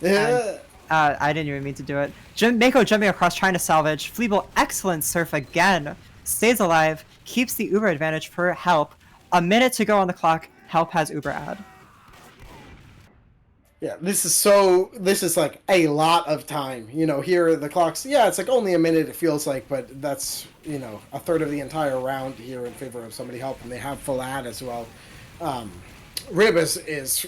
Yeah. And, I didn't even mean to do it. Mako jumping across, trying to salvage. Fleeble, excellent surf again. Stays alive, keeps the Uber advantage for Help. A minute to go on the clock. Help has Uber ad. Yeah, this is like a lot of time. You know, here the clock's, yeah, it's like only a minute it feels like, but that's, you know, a third of the entire round here in favor of somebody Help, and they have full ad as well. Rib is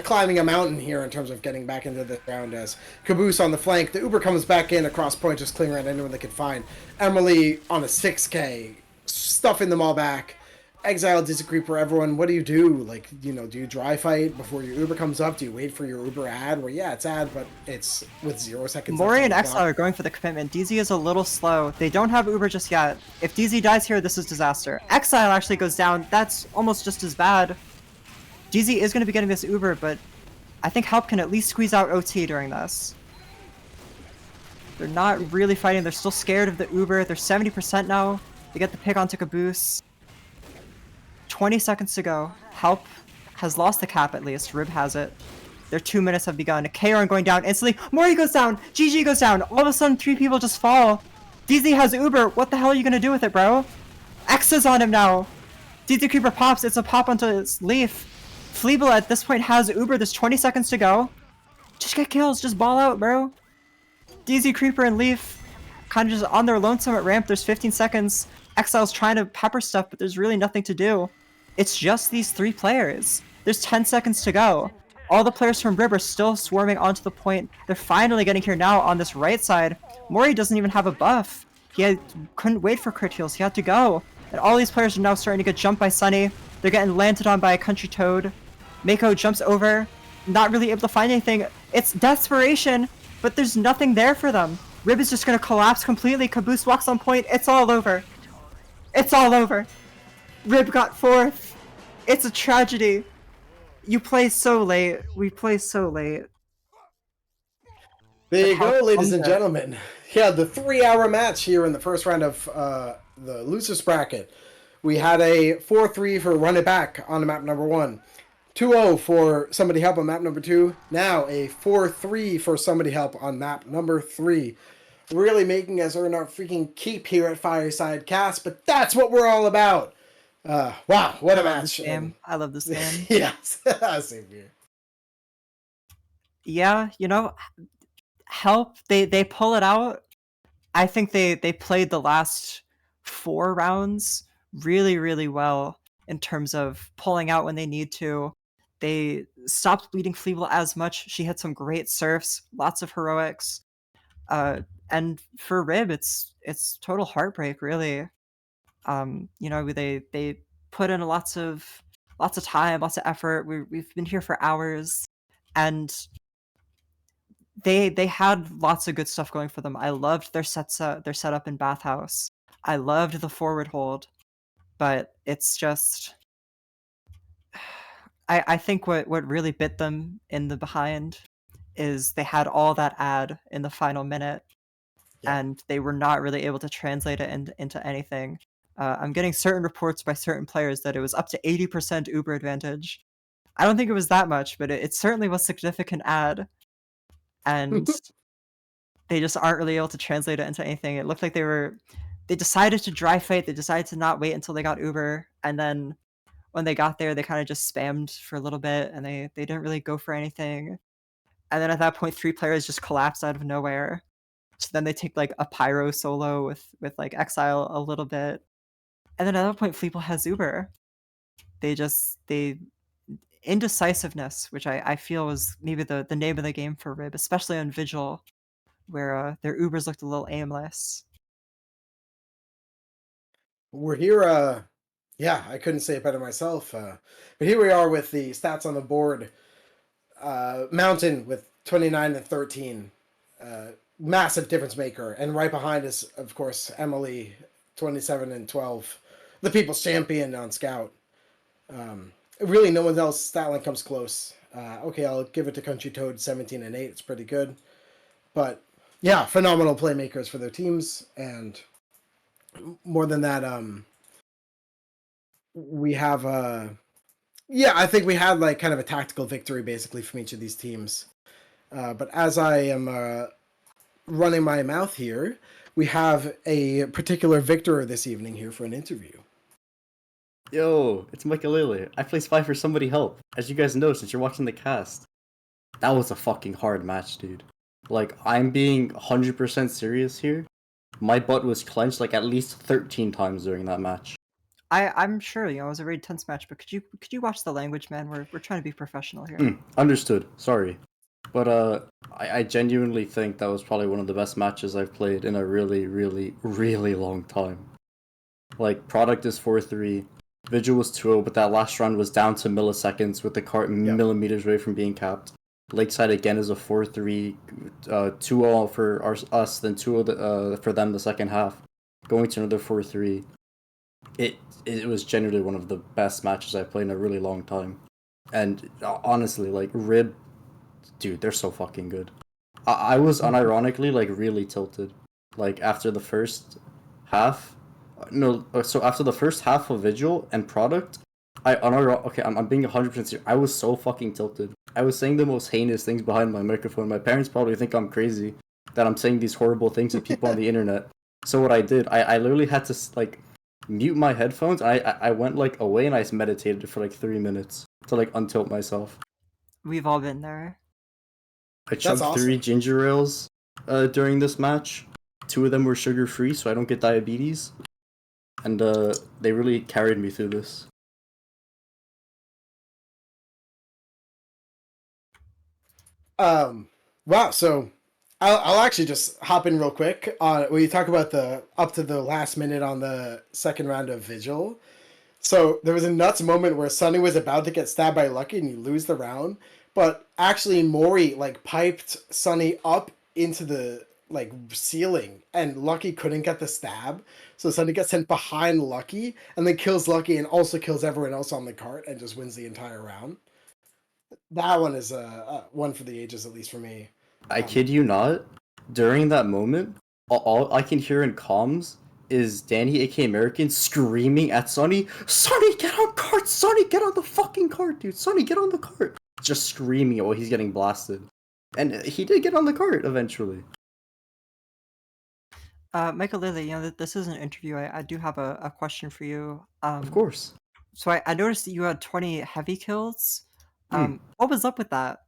climbing a mountain here in terms of getting back into the round as Caboose on the flank. The Uber comes back in across point, just clearing out anyone they could find. Emily on a 6K, stuffing them all back. Exile Creeper, everyone, what do you do? Like, you know, do you dry fight before your Uber comes up? Do you wait for your Uber ad? Where, yeah, it's ad, but it's with 0 seconds. Mori and Exile are going for the commitment. DZ is a little slow. They don't have Uber just yet. If DZ dies here, this is disaster. Exile actually goes down. That's almost just as bad. DZ is going to be getting this Uber, but I think Help can at least squeeze out OT during this. They're not really fighting. They're still scared of the Uber. They're 70% now. They get the pick onto Caboose. 20 seconds to go. Help has lost the cap at least. Rib has it. Their 2 minutes have begun. KRN going down instantly. Mori goes down. GG goes down. All of a sudden, 3 people just fall. DZ has Uber. What the hell are you going to do with it, bro? X is on him now. DZ Creeper pops. It's a pop onto his Leaf. Fleeble at this point has Uber. There's 20 seconds to go. Just get kills. Just ball out, bro. DZ Creeper and Leaf kind of just on their lonesome at ramp. There's 15 seconds. Exile's trying to pepper stuff, but there's really nothing to do. It's just these 3 players. There's 10 seconds to go. All the players from Rib are still swarming onto the point. They're finally getting here now on this right side. Mori doesn't even have a buff. Couldn't wait for crit heals. He had to go. And all these players are now starting to get jumped by Sunny. They're getting landed on by a Country Toad. Mako jumps over, not really able to find anything. It's desperation, but there's nothing there for them. Rib is just going to collapse completely. Caboose walks on point. It's all over. It's all over. Rib got 4th. It's a tragedy. You play so late. We play so late. There you go, ladies and gentlemen. Yeah, the 3-hour match here in the first round of the losers bracket. We had a 4-3 for Run It Back on map number 1. 2-0 for Somebody Help on map number 2. Now a 4-3 for Somebody Help on map number 3. Really making us earn our freaking keep here at Fireside Cast, but that's what we're all about. Wow, what a match. I love this game. Yes, same here. Yeah, you know, Help, they pull it out. I think they played the last 4 rounds really, really well in terms of pulling out when they need to. They stopped bleeding Fleeble as much. She had some great surfs, lots of heroics. And for Rib, it's total heartbreak, really. You know, they put in lots of time, lots of effort. We've been here for hours, and they had lots of good stuff going for them. I loved their setup in Bathhouse. I loved the forward hold, but it's just, I think what really bit them in the behind is they had all that ad in the final minute, and they were not really able to translate it into anything. I'm getting certain reports by certain players that it was up to 80% Uber advantage. I don't think it was that much, but it certainly was significant ad. And they just aren't really able to translate it into anything. It looked like they decided to dry fight. They decided to not wait until they got Uber. And then when they got there, they kind of just spammed for a little bit, and they didn't really go for anything. And then at that point, 3 players just collapsed out of nowhere. So then they take like a pyro solo with like Exile a little bit, and then at that point, Fleeple has Uber. They indecisiveness, which I feel was maybe the name of the game for Rib, especially on Vigil, where their Ubers looked a little aimless. We're here, yeah, I couldn't say it better myself. But here we are with the stats on the board. Mountain with 29 and 13. Massive difference maker. And right behind is, of course, Emily, 27 and 12. The People's Champion on Scout. Really, no one else stat line comes close. Okay, I'll give it to Country Toad, 17 and 8. It's pretty good. But, yeah, phenomenal playmakers for their teams. And more than that, we have yeah, I think we had like kind of a tactical victory basically from each of these teams. But as I am running my mouth here, we have a particular victor this evening here for an interview. Yo, it's Michael. I play Spy for Somebody Help. As you guys know, since you're watching the cast, that was a fucking hard match, dude. Like, I'm being 100% serious here. My butt was clenched like at least 13 times during that match. I'm sure it was a very tense match, but could you watch the language, man? We're trying to be professional here. Understood. Sorry. But I genuinely think that was probably one of the best matches I've played in a really, really, really long time. Like, product is 4-3. Vigil was 2-0, but that last round was down to milliseconds with the cart millimeters away from being capped. Lakeside again is a 4-3, 2-0 for us, then 2-0 for them the second half, going to another 4-3. It was genuinely one of the best matches I've played in a really long time. And honestly, like, Rib, dude, they're so fucking good. I was unironically, like, really tilted. Like, after the first half, so after the first half of Vigil and Product, I'm being 100% serious. I was so fucking tilted. I was saying the most heinous things behind my microphone. My parents probably think I'm crazy, that I'm saying these horrible things to people on the internet. So what I did, I literally had to, like, mute my headphones. I went, like, away and I meditated for, like, 3 minutes to, like, untilt myself. We've all been there. I chugged awesome. 3 ginger ales during this match. 2 of them were sugar-free, so I don't get diabetes. And they really carried me through this. Wow, so I'll actually just hop in real quick on when you talk about the up to the last minute on the second round of Vigil. So there was a nuts moment where Sunny was about to get stabbed by Lucky and you lose the round, but actually Mori like piped Sunny up into the like ceiling and Lucky couldn't get the stab. So Sunny gets sent behind Lucky and then kills Lucky and also kills everyone else on the cart and just wins the entire round. That one is one for the ages, at least for me. I kid you not, during that moment, all I can hear in comms is Danny, aka American, screaming at Sonny, "Sonny, get on cart! Sonny, get on the fucking cart, dude! Sonny, get on the cart!" Just screaming while he's getting blasted. And he did get on the cart eventually. Michael Lily, this is an interview. I do have a question for you. Of course. So I noticed that you had 20 heavy kills. What was up with that?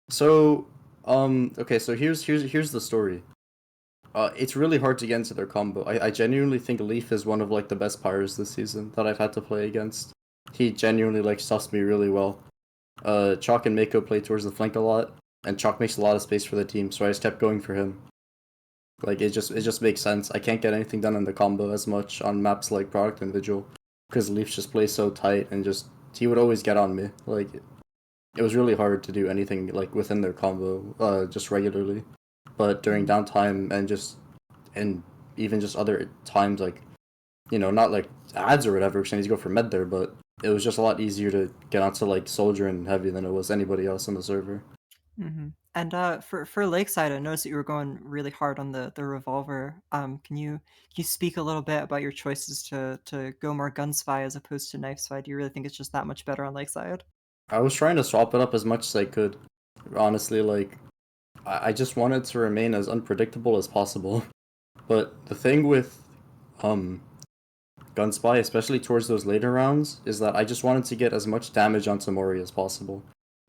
So, okay, so here's the story. It's really hard to get into their combo. I genuinely think Leaf is one of like the best pyros this season that I've had to play against. He genuinely like stuffs me really well. Chalk and Mako play towards the flank a lot, and Chalk makes a lot of space for the team, so I just kept going for him. Like it just makes sense. I can't get anything done in the combo as much on maps like Product and Vigil, because Leaf just plays so tight and just he would always get on me. Like it was really hard to do anything like within their combo, just regularly. But during downtime and even just other times, like, not like ads or whatever, because I need to go for med there, but it was just a lot easier to get onto like Soldier and Heavy than it was anybody else on the server. Mm-hmm. And for Lakeside, I noticed that you were going really hard on the revolver. Can you speak a little bit about your choices to go more gun spy as opposed to knife spy? Do you really think it's just that much better on Lakeside? I was trying to swap it up as much as I could. Honestly, like, I just wanted to remain as unpredictable as possible. But the thing with gun spy, especially towards those later rounds, is that I just wanted to get as much damage onto Mori as possible.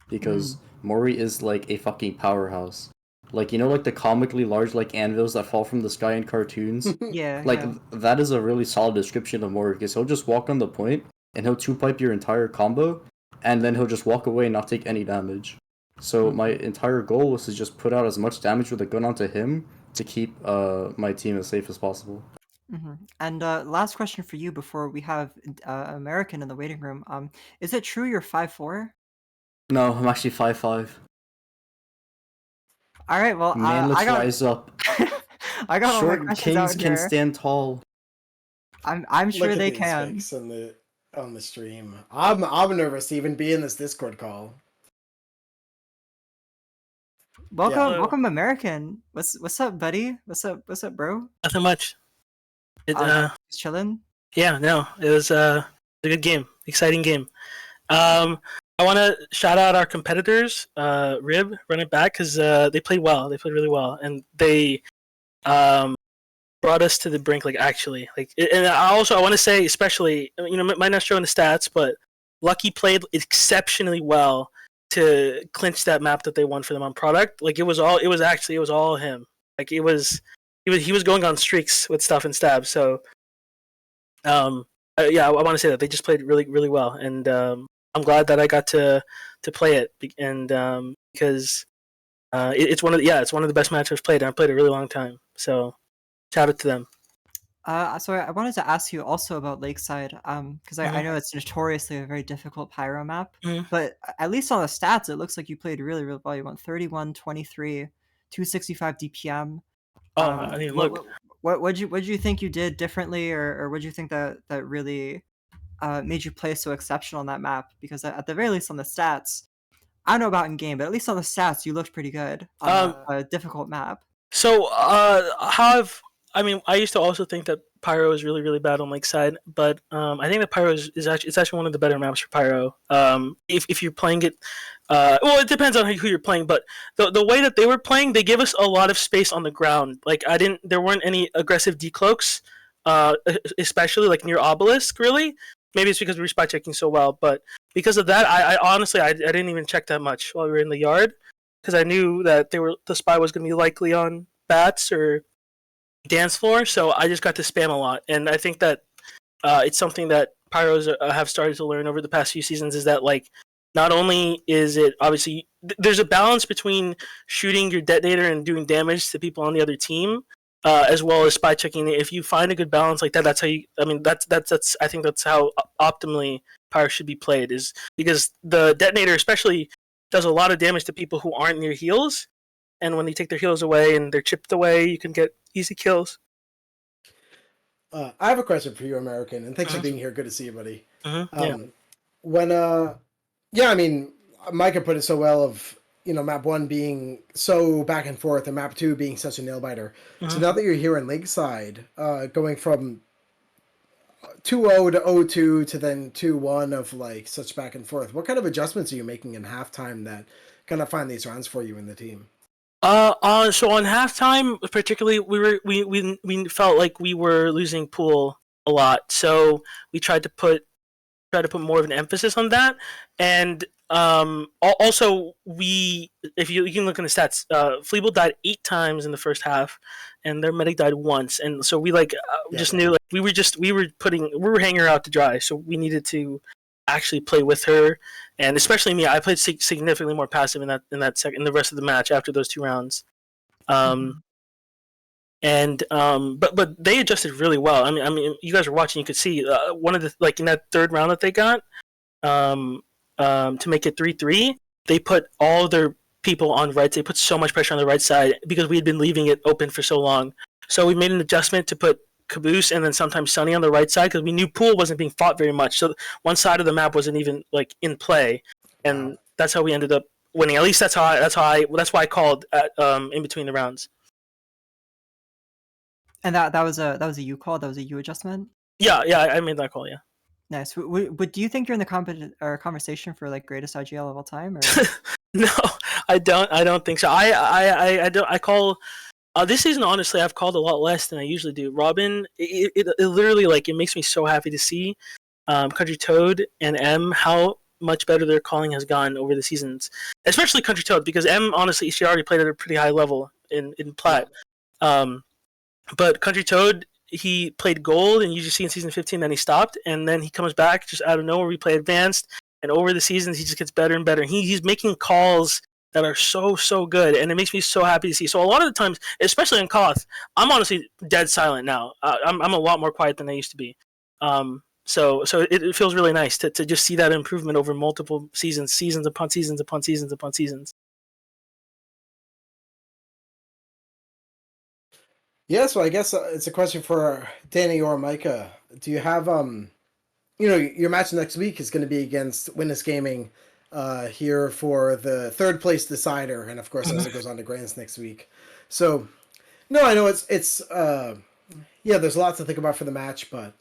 Because Mori is like a fucking powerhouse. Like, you know, like the comically large like anvils that fall from the sky in cartoons? Yeah, Like, yeah. that is a really solid description of Mori, because he'll just walk on the point, and he'll two-pipe your entire combo, and then he'll just walk away and not take any damage. So my entire goal was to just put out as much damage with a gun onto him to keep my team as safe as possible. And last question for you before we have American in the waiting room. Is it true you're 5'4"? No, I'm actually 5'5". All right, well, Man, let's rise up. I got all my Short questions kings out can here. stand tall. I'm sure Look at they these can. pics on the stream. I'm nervous to even be in this Discord call. Welcome, Yeah. welcome, American. What's up, buddy? What's up, bro? Nothing much. Just chilling. Yeah, no, it was a good game, exciting game. I want to shout out our competitors, Rib, running back, because they played well. They played really well, and they brought us to the brink. Like actually, like, and I want to say, especially, you know, might not show in the stats, but Lucky played exceptionally well to clinch that map that they won for them on product. Like it was all him. Like he was going on streaks with stuff and stabs. So yeah, I want to say that they just played really, really well, and I'm glad that I got to play it, and because it's one of the best matches I've played, and I played a really long time. So shout out to them. So I wanted to ask you also about Lakeside, because I know it's notoriously a very difficult pyro map, but at least on the stats, it looks like you played really, really well. You went 31, 23, 265 DPM. I mean, look. What'd you think you did differently, or what'd you think that really made you play so exceptional on that map? Because at the very least on the stats, I don't know about in game, but at least on the stats, you looked pretty good on a difficult map. So I used to also think that Pyro is really, really bad on Lakeside, but I think that Pyro is actually one of the better maps for Pyro. If you're playing it, well, it depends on who you're playing, but the way that they were playing, they gave us a lot of space on the ground. Like there weren't any aggressive decloaks, especially like near Obelisk. Really, maybe it's because we were spy checking so well, but because of that, I honestly I didn't even check that much while we were in the yard, because I knew that the spy was going to be likely on bats or dance floor, so I just got to spam a lot. And I think that it's something that Pyros have started to learn over the past few seasons, is that like not only is it obviously there's a balance between shooting your detonator and doing damage to people on the other team, as well as spy checking. If you find a good balance like that, that's how you. I mean, that's I think that's how optimally Pyro should be played, is because the detonator especially does a lot of damage to people who aren't near heals, and when they take their heals away and they're chipped away, you can get easy kills. I have a question for you, American, and thanks for being here. Good to see you, buddy. Yeah. I mean, Micah put it so well of, you know, map 1 being so back and forth and map 2 being such a nail biter. So now that you're here in Lakeside, going from 2-0 to 0-2 to then 2-1 of like such back and forth, what kind of adjustments are you making in halftime that kind of find these rounds for you in the team? So on halftime, particularly, we felt like we were losing pool a lot, so we tried to put more of an emphasis on that. And also if you can look in the stats, Fleeble died 8 times in the first half, and their medic died once, and so we just knew like we were hanging her out to dry, so we needed to actually play with her. And especially me, I played significantly more passive in the rest of the match after those 2 rounds. But they adjusted really well. I mean, you guys were watching, you could see one of the, like in that 3rd round that they got, to make it 3-3, they put all their people on right. They put so much pressure on the right side because we had been leaving it open for so long. So we made an adjustment to put Caboose and then sometimes Sunny on the right side, because we knew Pool wasn't being fought very much, so one side of the map wasn't even like in play, and that's how we ended up winning. At least that's why I called at, in between the rounds. And that was a U call. That was a U adjustment. Yeah, I made that call. Yeah. Nice. But do you think you're in the conversation for like greatest RGL of all time? Or? No, I don't think so. I call This season, honestly, I've called a lot less than I usually do. Robin, it literally like it makes me so happy to see Country Toad and M how much better their calling has gone over the seasons, especially Country Toad because M honestly she already played at a pretty high level in Plat. But Country Toad he played gold and UGC in season 15, then he stopped, and then he comes back just out of nowhere. We play advanced, and over the seasons he just gets better and better. He's making calls that are so good, and it makes me so happy to see. So a lot of the times, especially in Koth, I'm honestly dead silent now. I'm a lot more quiet than I used to be. So it feels really nice to just see that improvement over multiple seasons upon seasons upon seasons upon seasons. Yeah, so I guess it's a question for Danny or Micah. Do you have your match next week is going to be against Witness Gaming here for the third place decider, and of course as it goes on to Grands next week. So no, I know it's there's a lot to think about for the match, but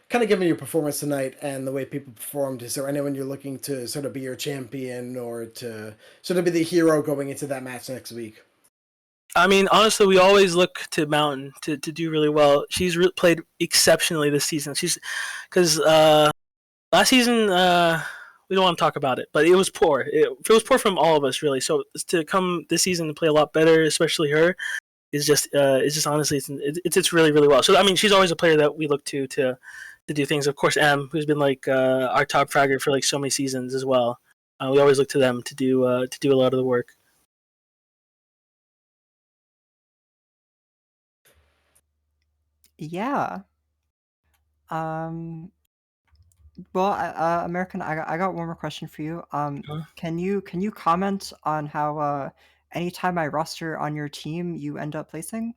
kind of given your performance tonight and the way people performed, is there anyone you're looking to sort of be your champion or to sort of be the hero going into that match next week? I mean, honestly, we always look to Mountain to do really well. She's played exceptionally this season. She's because last season we don't want to talk about it, but it was poor. It was poor from all of us really. So to come this season and play a lot better, especially her, is just honestly it's really really well. So I mean, she's always a player that we look to do things. Of course, M, who's been like our top fragger for like so many seasons as well. We always look to them to do a lot of the work. Yeah. Well, American, I got one more question for you. Can you comment on how anytime I roster on your team, you end up placing?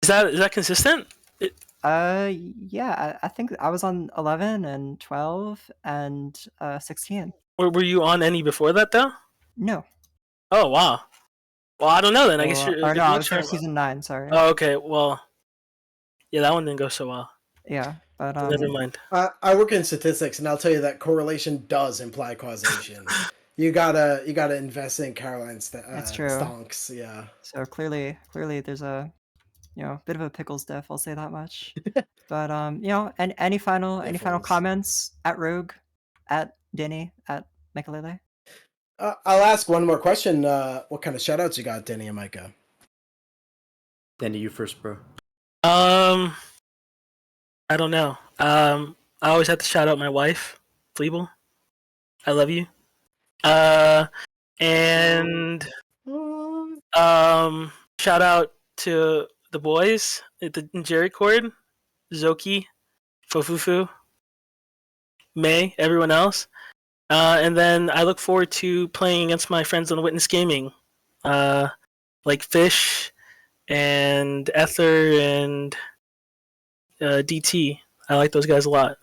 Is that consistent? Yeah, I think I was on 11 and 12 and 16. Were you on any before that though? No. Oh wow. Well, I don't know then. I guess Or you're. no, I was there season 9. Sorry. Oh, okay. Well, yeah, that one didn't go so well. Yeah, but Never mind. I work in statistics, and I'll tell you that correlation does imply causation. you gotta invest in Caroline's That's true. stonks, yeah. So clearly there's a bit of a pickles diff. I'll say that much. But and any final comments at Rogue, at Denny, at Mikalele? I'll ask one more question. What kind of shoutouts you got, Denny and Micah? Danny, you first, bro. I don't know. I always have to shout out my wife, Fleeble. I love you. And shout out to the boys at the Jerry Cord, Zoki, Fofufu, May, everyone else. And then I look forward to playing against my friends on Witness Gaming, like Fish and Ether and DT. I like those guys a lot.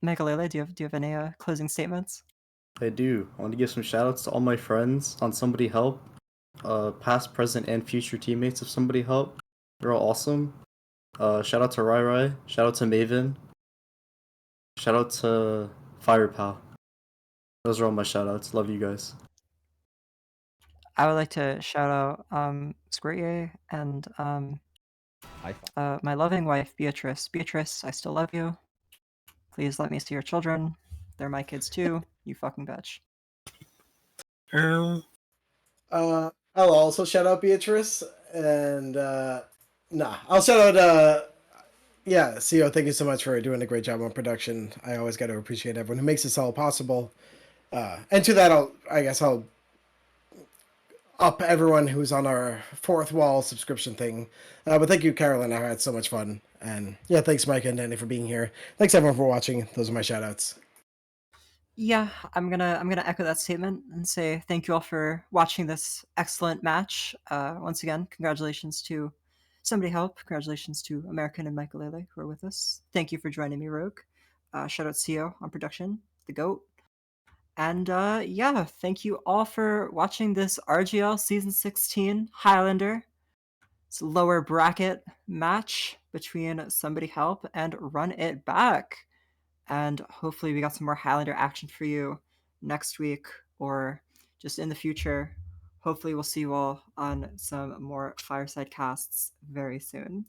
Mikalele, do you have any closing statements? I do. I want to give some shoutouts to all my friends on Somebody Help, past, present, and future teammates of Somebody Help. They're all awesome. Shout out to Rai Rai. Shout out to Maven. Shout out to Firepow. Those are all my shoutouts. Love you guys. I would like to shout out Squirtier and my loving wife Beatrice. Beatrice, I still love you. Please let me see your children. They're my kids too. You fucking bitch. I'll also shout out Beatrice, and I'll shout out siyo, thank you so much for doing a great job on production. I always got to appreciate everyone who makes this all possible. And to that, I'll up everyone who's on our fourth wall subscription thing. But thank you, Caroline. I had so much fun. And yeah, thanks, Mike and Danny, for being here. Thanks everyone for watching. Those are my shout outs. Yeah, I'm gonna echo that statement and say thank you all for watching this excellent match. Once again, congratulations to Somebody Help. Congratulations to American and Mikalele who are with us. Thank you for joining me, Rogue. Shout out siyo on production, the GOAT. And thank you all for watching this RGL Season 16 Highlander. It's a lower bracket match between Somebody Help and Run It Back. And hopefully we got some more Highlander action for you next week or just in the future hopefully we'll see you all on some more fireside casts very soon.